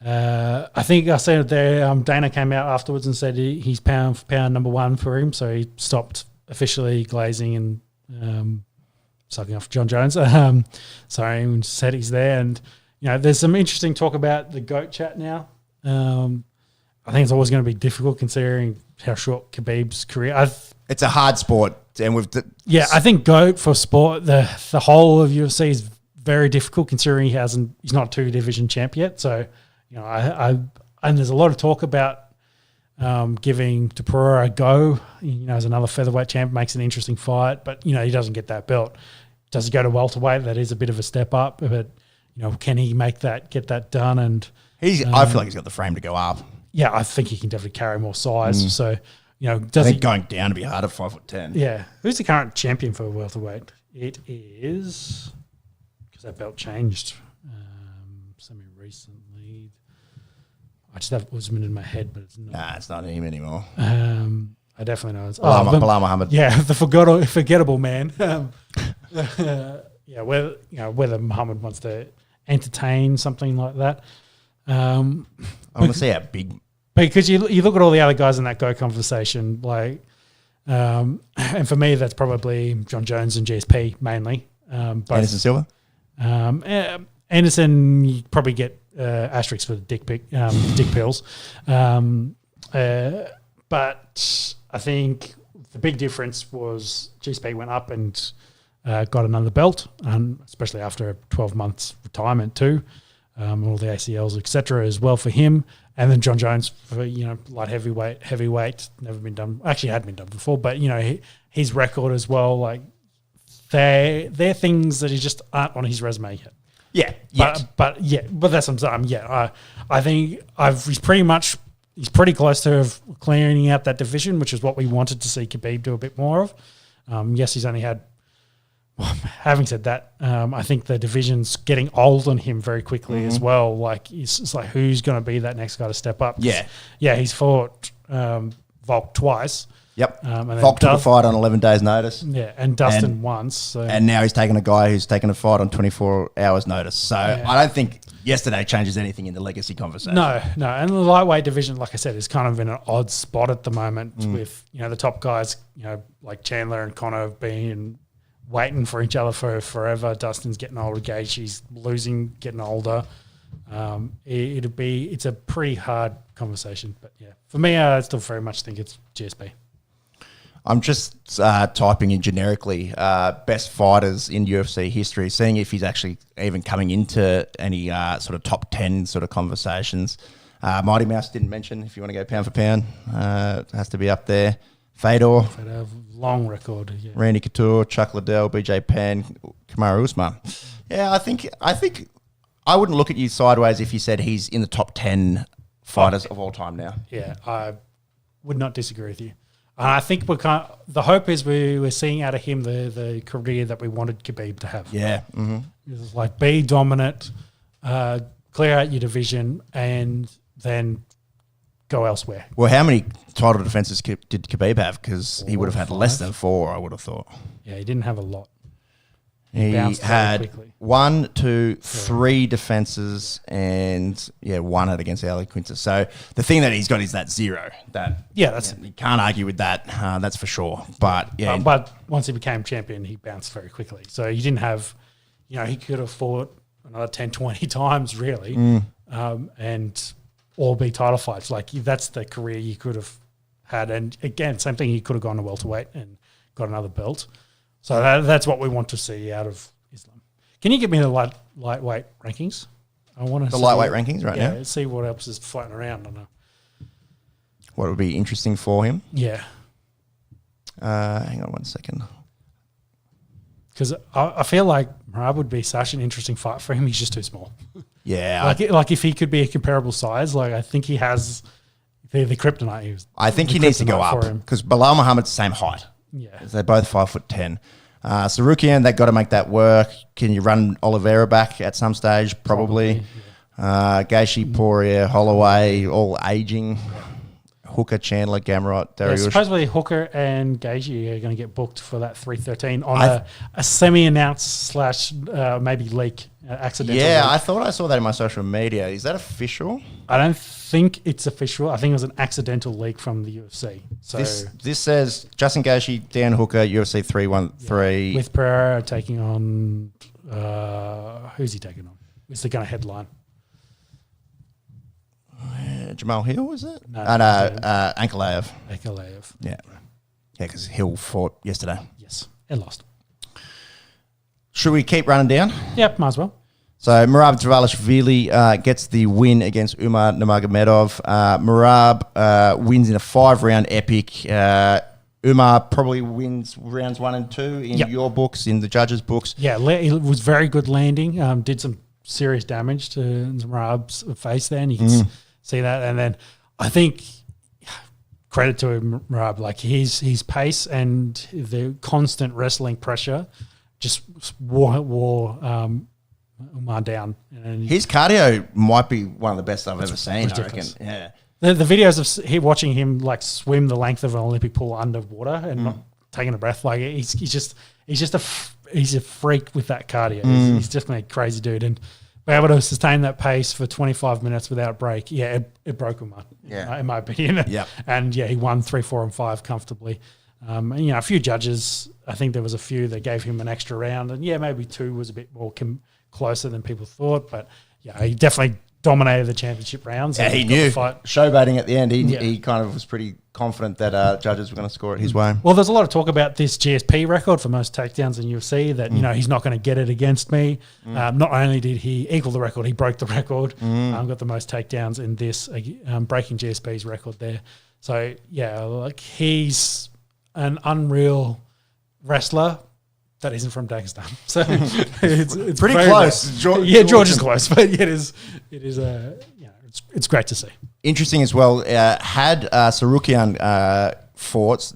I think I said there, Dana came out afterwards and said he's pound for pound number 1 for him, so he stopped officially glazing and sucking off John Jones. Sorry, said he's there. And, there's some interesting talk about the GOAT chat now. I think it's always going to be difficult considering how short Khabib's career. It's a hard sport, and I think GOAT for sport, the whole of UFC is very difficult considering he's not 2-division champ yet, so... and there's a lot of talk about giving Topuria a go. As another featherweight champ, makes an interesting fight, but he doesn't get that belt. Does he go to welterweight? That is a bit of a step up, but can he get that done? And I feel like he's got the frame to go up. Yeah, I think he can definitely carry more size. So going down to be hard at 5'10". Yeah, who's the current champion for welterweight? It is because that belt changed semi-recently. I just have Usman in my head, but it's not. Nah, it's not him anymore. I definitely know it's Bilal Muhammad. Yeah, the forgettable man. Whether Muhammad wants to entertain something like that. I want to see how big. Because you look at all the other guys in that GO conversation, and for me that's probably John Jones and GSP mainly. Anderson Silva. Anderson, you probably get asterisks for the dick pills. But I think the big difference was GSP went up and got another belt, especially after a 12 months retirement too. All the ACLs, etc. as well for him. And then John Jones for, light heavyweight, never been done. Actually had been done before, but, his record as well, they're things that he just aren't on his resume yet. Yeah. But that's what I'm saying. I think he's pretty close to clearing out that division, which is what we wanted to see Khabib do a bit more of. Yes, he's only had. Well, having said that, I think the division's getting old on him very quickly as well. It's like who's going to be that next guy to step up? Yeah, he's fought Volk twice. Yep. Volk took a fight on 11 days' notice. Yeah, and Dustin once. So. And now he's taking a guy who's taken a fight on 24 hours' notice. So I don't think yesterday changes anything in the legacy conversation. No. And the lightweight division, like I said, is kind of in an odd spot at the moment with, the top guys, like Chandler and Conor have been waiting for each other for forever. Dustin's getting older. Gaethje's losing, getting older. It's a pretty hard conversation. But, yeah, for me, I still very much think it's GSP. I'm just typing in generically best fighters in UFC history, seeing if he's actually even coming into any sort of top 10 sort of conversations. Mighty Mouse didn't mention, if you want to go pound for pound, it has to be up there. Fedor, long record. Yeah. Randy Couture, Chuck Liddell, BJ Penn, Kamaru Usman. Yeah, I think I wouldn't look at you sideways if you said he's in the top 10 fighters of all time now. Yeah, I would not disagree with you. I think the hope is we're seeing out of him the career that we wanted Khabib to have. Yeah. Mm-hmm. It was like be dominant, clear out your division, and then go elsewhere. Well, how many title defenses did Khabib have? Because he would have had 5. less than 4, I would have thought. Yeah, he didn't have a lot. He bounced very had quickly. 1, 2, 3 defenses, and one had against larrikins. So the thing that he's got is that 0. You can't argue with that. That's for sure. But but once he became champion, he bounced very quickly. So you didn't have, he could have fought another 10, 20 times really, and all be title fights. Like that's the career you could have had. And again, same thing. He could have gone to welterweight and got another belt. So that's what we want to see out of Islam. Can you give me the lightweight rankings? I want to the lightweight rankings now. Yeah, see what else is floating around. I know what would be interesting for him. Yeah. Hang on 1 second. Because I feel like Merab would be such an interesting fight for him. He's just too small. Yeah. Like if he could be a comparable size, like I think he has the kryptonite. I think he needs to go up because Bilal Muhammad's the same height. Yeah. They're both 5'10". Sarukian, they've got to make that work. Can you run Oliveira back at some stage? Probably. Gaethje, Poirier, Holloway, all aging. Hooker, Chandler, Gamrot, Dariush. Supposedly Hooker and Gaethje are going to get booked for that 313 on a semi-announced / maybe leak accidental. Yeah, leak. I thought I saw that in my social media. Is that official? I don't think it's official. I think it was an accidental leak from the UFC. So this says Justin Gaethje, Dan Hooker, UFC 313. With Pereira taking on who's he taking on? Is the going to headline? Jamal Hill, is it? No, Ankalaev. Ankalaev. Yeah, because Hill fought yesterday. Yes, and lost. Should we keep running down? Yep, might as well. So Merab Dvalishvili gets the win against Umar Nurmagomedov. Merab wins in a 5-round epic. Umar probably wins rounds 1 and 2 in your books, in the judges' books. Yeah, it was very good landing. Did some serious damage to Merab's face there, and you can see that. And then I think credit to Merab, like his pace and the constant wrestling pressure just wore Umar down. And his cardio might be one of the best I've ever seen, ridiculous. I reckon. Yeah. The videos of watching him like swim the length of an Olympic pool underwater and not taking a breath, like he's a freak with that cardio. He's definitely a crazy dude, and be able to sustain that pace for 25 minutes without a break. Yeah, it broke him, in my opinion. Yeah, and he won 3, 4, and 5 comfortably. And, a few judges. I think there was a few that gave him an extra round, and maybe 2 was a bit more closer than people thought. But he definitely dominated the championship rounds. Yeah, he knew. Showboating at the end, he kind of was pretty confident that judges were going to score it his way. Well, there's a lot of talk about this GSP record for most takedowns in UFC that, he's not going to get it against me. Not only did he equal the record, he broke the record. Got the most takedowns in this, breaking GSP's record there. So, he's an unreal wrestler that isn't from Dagestan. So it's pretty close. George is close, but it is it's great to see. Interesting as well. Had Sarukian fought,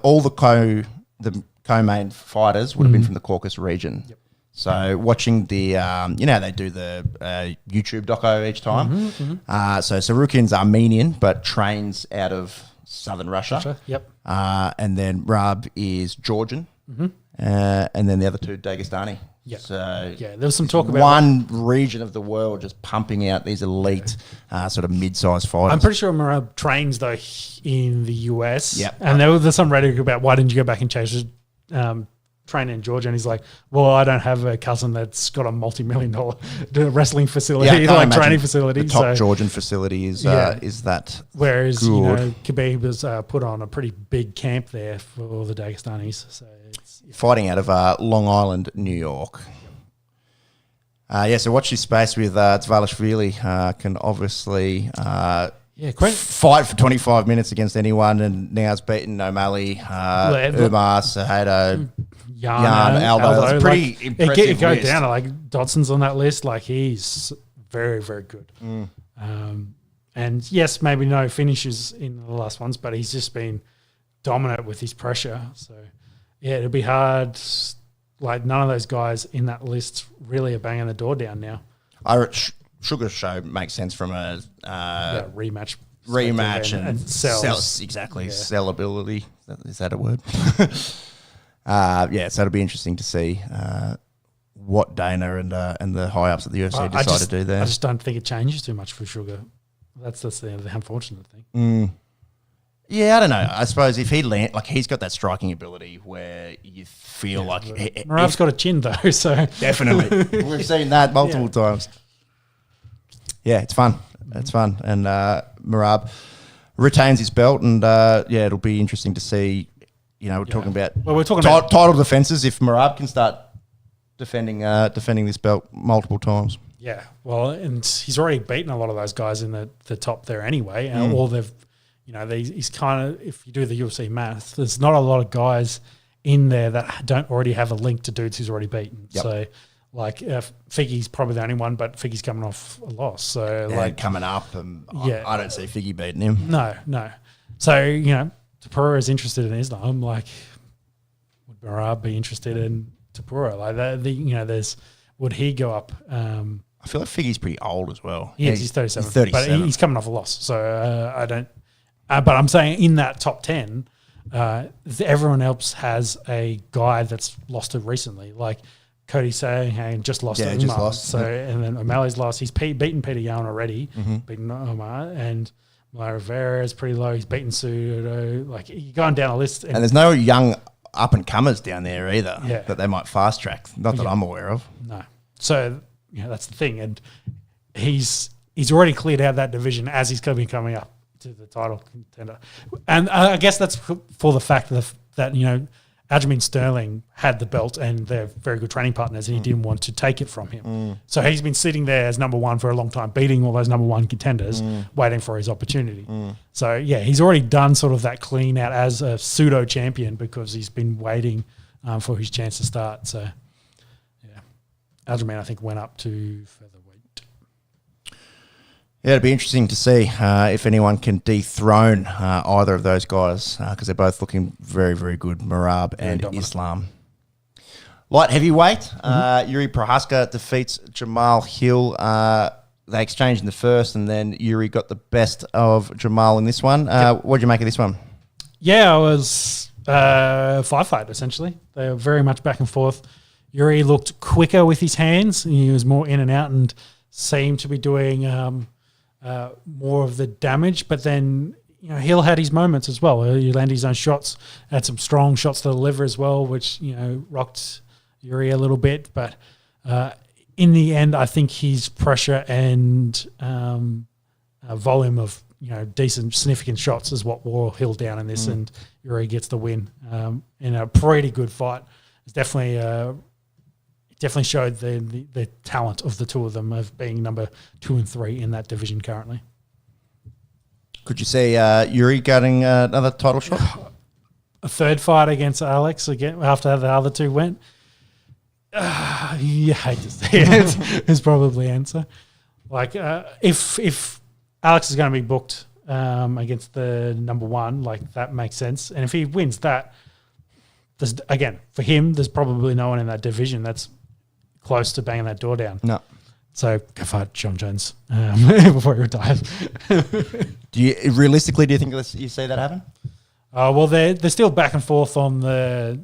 all the co-main fighters would have been from the Caucasus region. Yep. So watching the, they do the YouTube doco each time. So Sarukian's Armenian, but trains out of southern Russia. Yep. And then Rab is Georgian. And then the other 2 Dagestani. Yeah. So there was some talk about one region of the world just pumping out these elite sort of mid-sized fighters. I'm pretty sure Merab trains though in the US. Yep. And there's some rhetoric about why didn't you go back and change training in Georgia? And he's like, well, I don't have a cousin that's got a multi-million-dollar wrestling facility, training facility. The top Georgian facility is that. Whereas Khabib has put on a pretty big camp there for the Dagestanis. So fighting out of Long Island, New York. So watch this space with Dvalishvili. Can obviously fight for 25 minutes against anyone, and now it's beaten O'Malley, Umar, Cejudo, Jan, Aldo. It's pretty impressive. It goes down to like Dodson's on that list. Like he's very, very good. And yes, maybe no finishes in the last ones, but he's just been dominant with his pressure. So, yeah, it'll be hard. Like, none of those guys in that list really are banging the door down now. Sugar Show makes sense from a rematch and sells. Exactly. Yeah. Sellability. Is that a word? So it'll be interesting to see what Dana and the high-ups at the UFC decide to do there. I just don't think it changes too much for Sugar. That's the unfortunate thing. Yeah, I don't know. I suppose if he he's got that striking ability where you feel like Murav's got a chin though, so definitely we've seen that multiple times. Yeah, it's fun. It's fun, and Murab retains his belt, and it'll be interesting to see. We're talking about title defenses. If Murab can start defending this belt multiple times. Yeah, well, and he's already beaten a lot of those guys in the top there anyway, and all they've. He's kind of, if you do the UFC math, there's not a lot of guys in there that don't already have a link to dudes who's already beaten. Yep. So, Figgy's probably the only one, but Figgy's coming off a loss. So, coming up, and I don't see Figgy beating him. No. So, Tapura is interested in Islam. Like, would Murab be interested in Tapura? Like, would he go up? I feel like Figgy's pretty old as well. He's 37. He's 37. But he's coming off a loss. So, I don't. But I'm saying in that top 10, everyone else has a guy that's lost it recently. Like Cody Sahan just lost it. Just lost. So, and then O'Malley's lost. He's beaten Peter Yan already, beaten Omar, and Malaya Rivera is pretty low. He's beaten Sudo. Like, you're going down a list. And there's no young up-and-comers down there either that they might fast-track. Not that I'm aware of. No. So, that's the thing. And he's already cleared out that division as he's coming up to the title contender. And I guess that's for the fact that Aljamain Sterling had the belt and they're very good training partners and he didn't want to take it from him. So he's been sitting there as number one for a long time, beating all those number one contenders, waiting for his opportunity. So, he's already done sort of that clean out as a pseudo champion because he's been waiting for his chance to start. So, Aljamain, I think, went up to featherweight. Yeah, it'd be interesting to see if anyone can dethrone either of those guys because they're both looking very, very good, Murab and dominant. Islam. Light heavyweight, Yuri Prohaska defeats Jamal Hill. They exchanged in the first and then Yuri got the best of Jamal in this one. What did you make of this one? Yeah, it was a fight, essentially. They were very much back and forth. Yuri looked quicker with his hands. He was more in and out and seemed to be doing more of the damage, but then Hill had his moments as well. He landed his own shots, had some strong shots to the liver as well, which rocked Yuri a little bit. But in the end, I think his pressure and volume of decent, significant shots is what wore Hill down in this, and Yuri gets the win in a pretty good fight. It's definitely. Definitely showed the talent of the two of them of being number 2 and 3 in that division currently. Could you see Yuri getting another title shot? A third fight against Alex again after the other two went? You hate to see it. Is probably the answer. Like if Alex is going to be booked against the number 1, like that makes sense. And if he wins that, for him, there's probably no one in that division that's close to banging that door down. No. So go fight John Jones before he retires. Do you think you see that happen? Well, they're still back and forth on the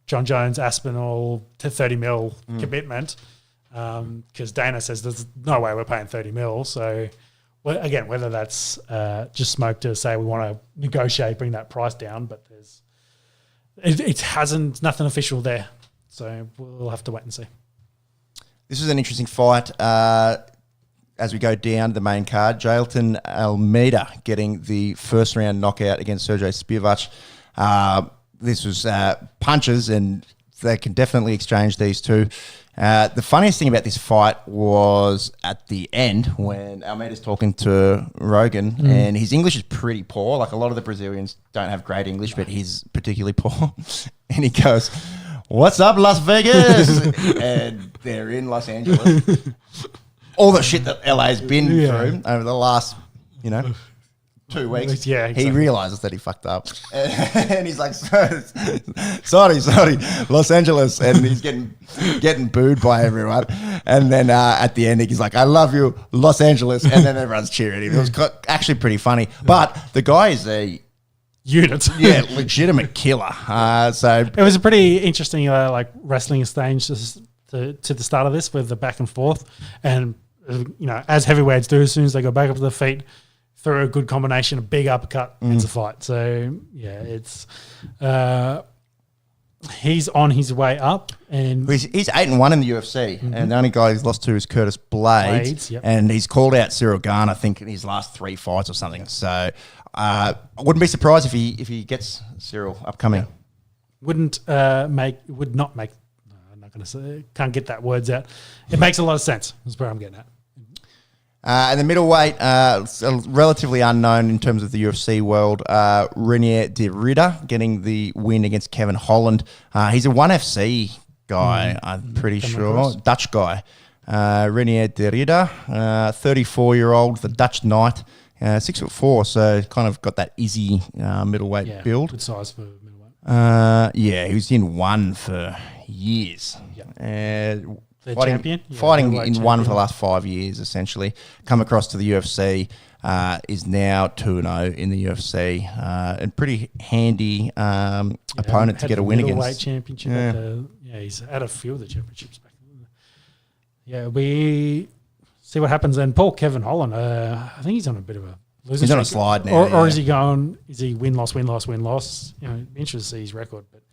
John Jones Aspinall to 30 mil commitment because Dana says there's no way we're paying 30 mil. So again, whether that's just smoke to say we want to negotiate, bring that price down, but nothing official there. So we'll have to wait and see. This is an interesting fight as we go down the main card. Jailton Almeida getting the first round knockout against Sergey Spivak. This was punches, and they can definitely exchange these two. The funniest thing about this fight was at the end when Almeida's talking to Rogan, and his English is pretty poor. Like a lot of the Brazilians don't have great English, but he's particularly poor. And he goes, "What's up, Las Vegas?" And they're in Los Angeles. All the shit that LA's been through over the last, 2 weeks. Yeah, He exactly. realizes that he fucked up, and he's like, "Sorry, Los Angeles," and he's getting booed by everyone. And then at the end, he's like, "I love you, Los Angeles," and then everyone's cheering him. It was actually pretty funny. But the guy is a unit. legitimate killer. So It was a pretty interesting like wrestling exchange to the start of this with the back and forth, and as heavyweights do, as soon as they go back up to their feet, through a good combination, a big uppercut, ends a fight. So yeah, it's he's on his way up, and he's 8-1 in the UFC, and the only guy he's lost to is Curtis Blades, yep. and he's called out Cyril Gane, I think, in his last 3 fights or something. So I wouldn't be surprised if he gets Cyril upcoming. would not make. No, I'm not going to say. Can't get that words out. It makes a lot of sense. That's where I'm getting at. And the middleweight, relatively unknown in terms of the UFC world, Renier de Ridder getting the win against Kevin Holland. He's a 1FC guy, I'm pretty sure. across. Dutch guy. Renier de Ridder, 34-year-old, the Dutch Knight, 6'4", so kind of got that easy middleweight build. Good size for middleweight. He was in one for years. Champion? Fighting middleweight in one champion. for the last 5 years, essentially. Come across to the UFC, is now 2-0 in the UFC, and pretty handy opponent to get a win middleweight against. championship. He's had a few of the championships back. Yeah, we see what happens then. Kevin Holland, I think he's on a bit of a losing He's on a streak. slide now. Or is he going? Is he win loss? Interesting to see his record, but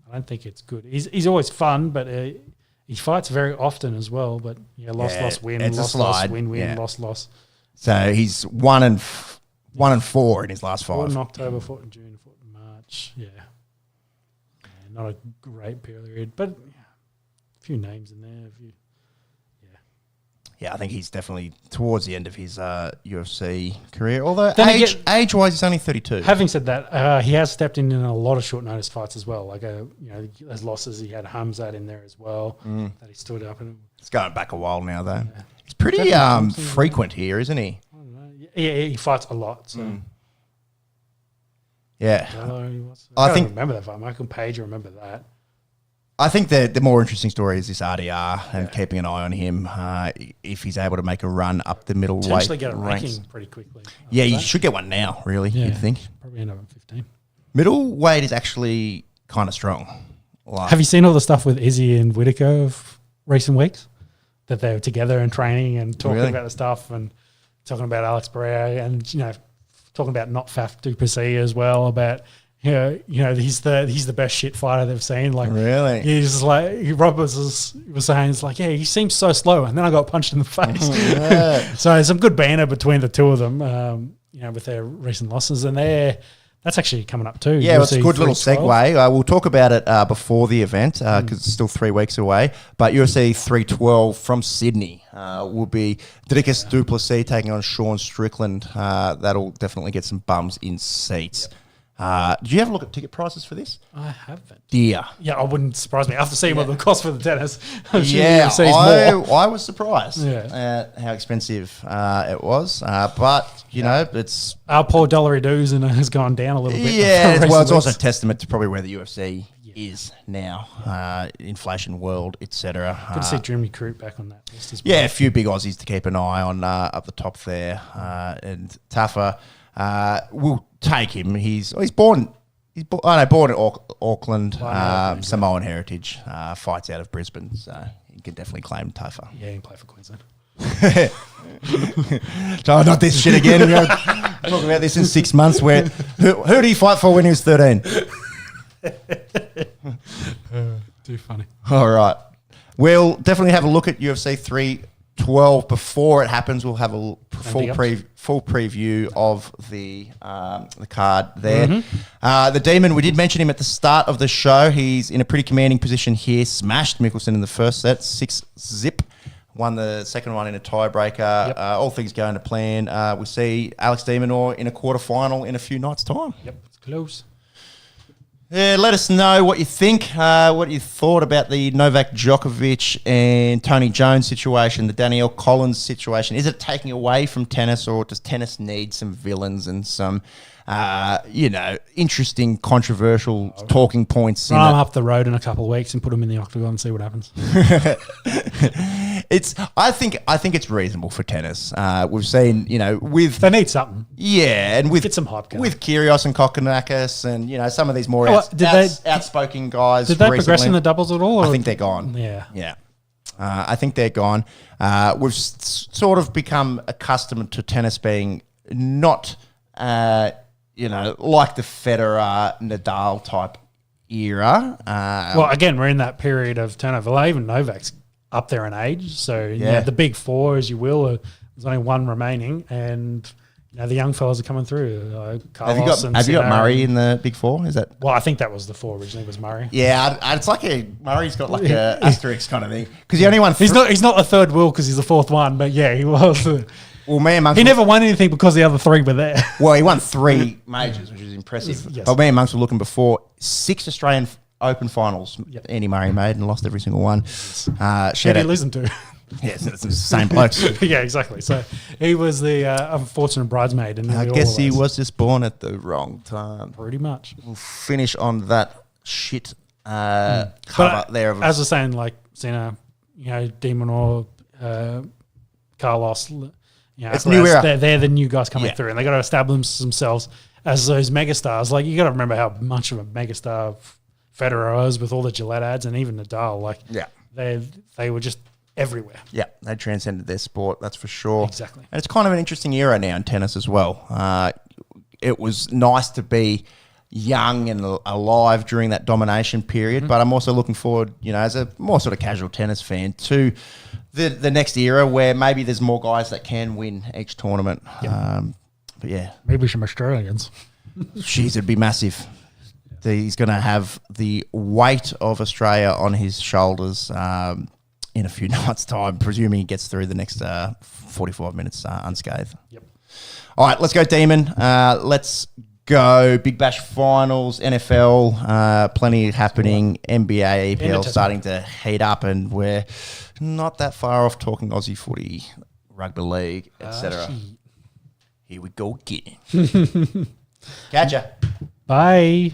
I don't think it's good. He's always fun, but. He fights very often as well, but loss, win, it's a loss, slide. win, Yeah. loss. So he's 1-4 in his last 5. Fought in October, fought in June, fought in March. Yeah, not a great period, but a few names in there. Yeah, I think he's definitely towards the end of his UFC career. Although Then age-wise, he's only 32. Having said that, he has stepped in a lot of short notice fights as well. Like those losses, he had Hamzat in there as well that he stood up and. It's going back a while now, though. He's pretty frequent here, isn't he? I don't know. Yeah, he fights a lot. So. Yeah. I think remember that fight. Michael Page, remember that. I think the more interesting story is this RDR and keeping an eye on him if he's able to make a run up the middleweight Potentially get a ranks. ranking pretty quickly. Yeah, you should get one now, really, you'd think. Probably end up at 15. Middleweight is actually kind of strong. Have you seen all the stuff with Izzy and Whitaker of recent weeks? That they were together and training and talking about the stuff and talking about Alex Pereira and, talking about not Faf du Plessis as well, about... he's the best shit fighter they've seen. Like, really, he's like Roberts was saying, it's like, he seems so slow, and then I got punched in the face. So some good banter between the two of them, with their recent losses, and that's actually coming up too. Yeah, it's a good little 312. segue. We'll talk about it before the event because it's still 3 weeks away. But UFC 312 from Sydney will be Dricus du Plessis taking on Sean Strickland. That'll definitely get some bums in seats. Did you have a look at ticket prices for this? I haven't. Dear. Yeah, I wouldn't surprise me after seeing what the cost for the tennis. I was surprised Yeah. at how expensive it was. But, it's... Our poor dollary dues has gone down a little bit. Yeah, recent well, it's also a weeks. testament to probably where the UFC is now, inflation world, etc. Good to see Jimmy Crute back on that list as well. Yeah, a few big Aussies to keep an eye on up the top there. And Taffa will take him. He's born in Auckland, Samoan heritage, fights out of Brisbane, so he can definitely claim Taffa. Yeah, he can play for Queensland. Oh, not this shit again. We're talking about this in 6 months. Who did he fight for when he was 13? Too funny. All right. We'll definitely have a look at UFC 312 before it happens. We'll have a full preview of the card there. The Demon, we did mention him at the start of the show. He's in a pretty commanding position here. Smashed Mickelson in the first set, 6-0. Won the second one in a tiebreaker. Yep. All things going to plan. We see Alex de Minaur in a quarterfinal in a few nights' time. Yep, it's close. Let us know what you think, what you thought about the Novak Djokovic and Tony Jones situation, the Danielle Collins situation. Is it taking away from tennis, or does tennis need some villains and some, interesting, controversial talking points? Run them up the road in a couple of weeks and put them in the octagon and see what happens. I think it's reasonable for tennis. We've seen, with They need something. yeah, and with Get some hype going. with Kyrgios and Kokkinakis, and some of these more outspoken guys. Did they recently. progress in the doubles at all? I or- think they're gone. Yeah. I think they're gone. We've sort of become accustomed to tennis being not, like the Federer, Nadal type era. Well, again, we're in that period of turnover. Like, even Novak's up there in age. So, the big four, as you will, there's only one remaining. And, the young fellas are coming through. Carlos have you got Murray in the big four? Is that? Well, I think that was the four originally, was Murray. Yeah, it's like Murray's got like a asterisk kind of thing. Because he only won He's not the third wheel because he's the fourth one, but yeah, he was. Well, me and Monks He never won anything because the other three were there. Well, he won 3 majors, which is impressive. Yes. But me and Monks were looking before 6 Australian Open finals. Yep. Andy Murray made and lost every single one. Who Shout did he out. lose them to? Yes, it's the same blokes. Yeah, exactly. So he was the unfortunate bridesmaid. And I guess he was just born at the wrong time. pretty much. We'll finish on that shit cover there. Of As I was saying, like Senna, Demon or Carlos, It's new era. They're the new guys coming Yeah. through, and they got to establish themselves as those megastars. Like, you got to remember how much of a megastar Federer was with all the Gillette ads, and even Nadal. Like, Yeah. they were just everywhere. Yeah, they transcended their sport, that's for sure. Exactly. And it's kind of an interesting era now in tennis as well. It was nice to be young and alive during that domination period, but I'm also looking forward, as a more sort of casual tennis fan, to the next era where maybe there's more guys that can win each tournament. But yeah, Maybe some Australians. jeez, it'd be massive. He's going to have the weight of Australia on his shoulders in a few nights' time, presuming he gets through the next 45 minutes unscathed. Yep. All right, let's go, Demon. Let's go. Big Bash Finals, NFL, plenty happening. NBA, EPL starting to heat up, and we're not that far off talking Aussie footy, rugby league, etc. Here we go again. Catch ya. Bye.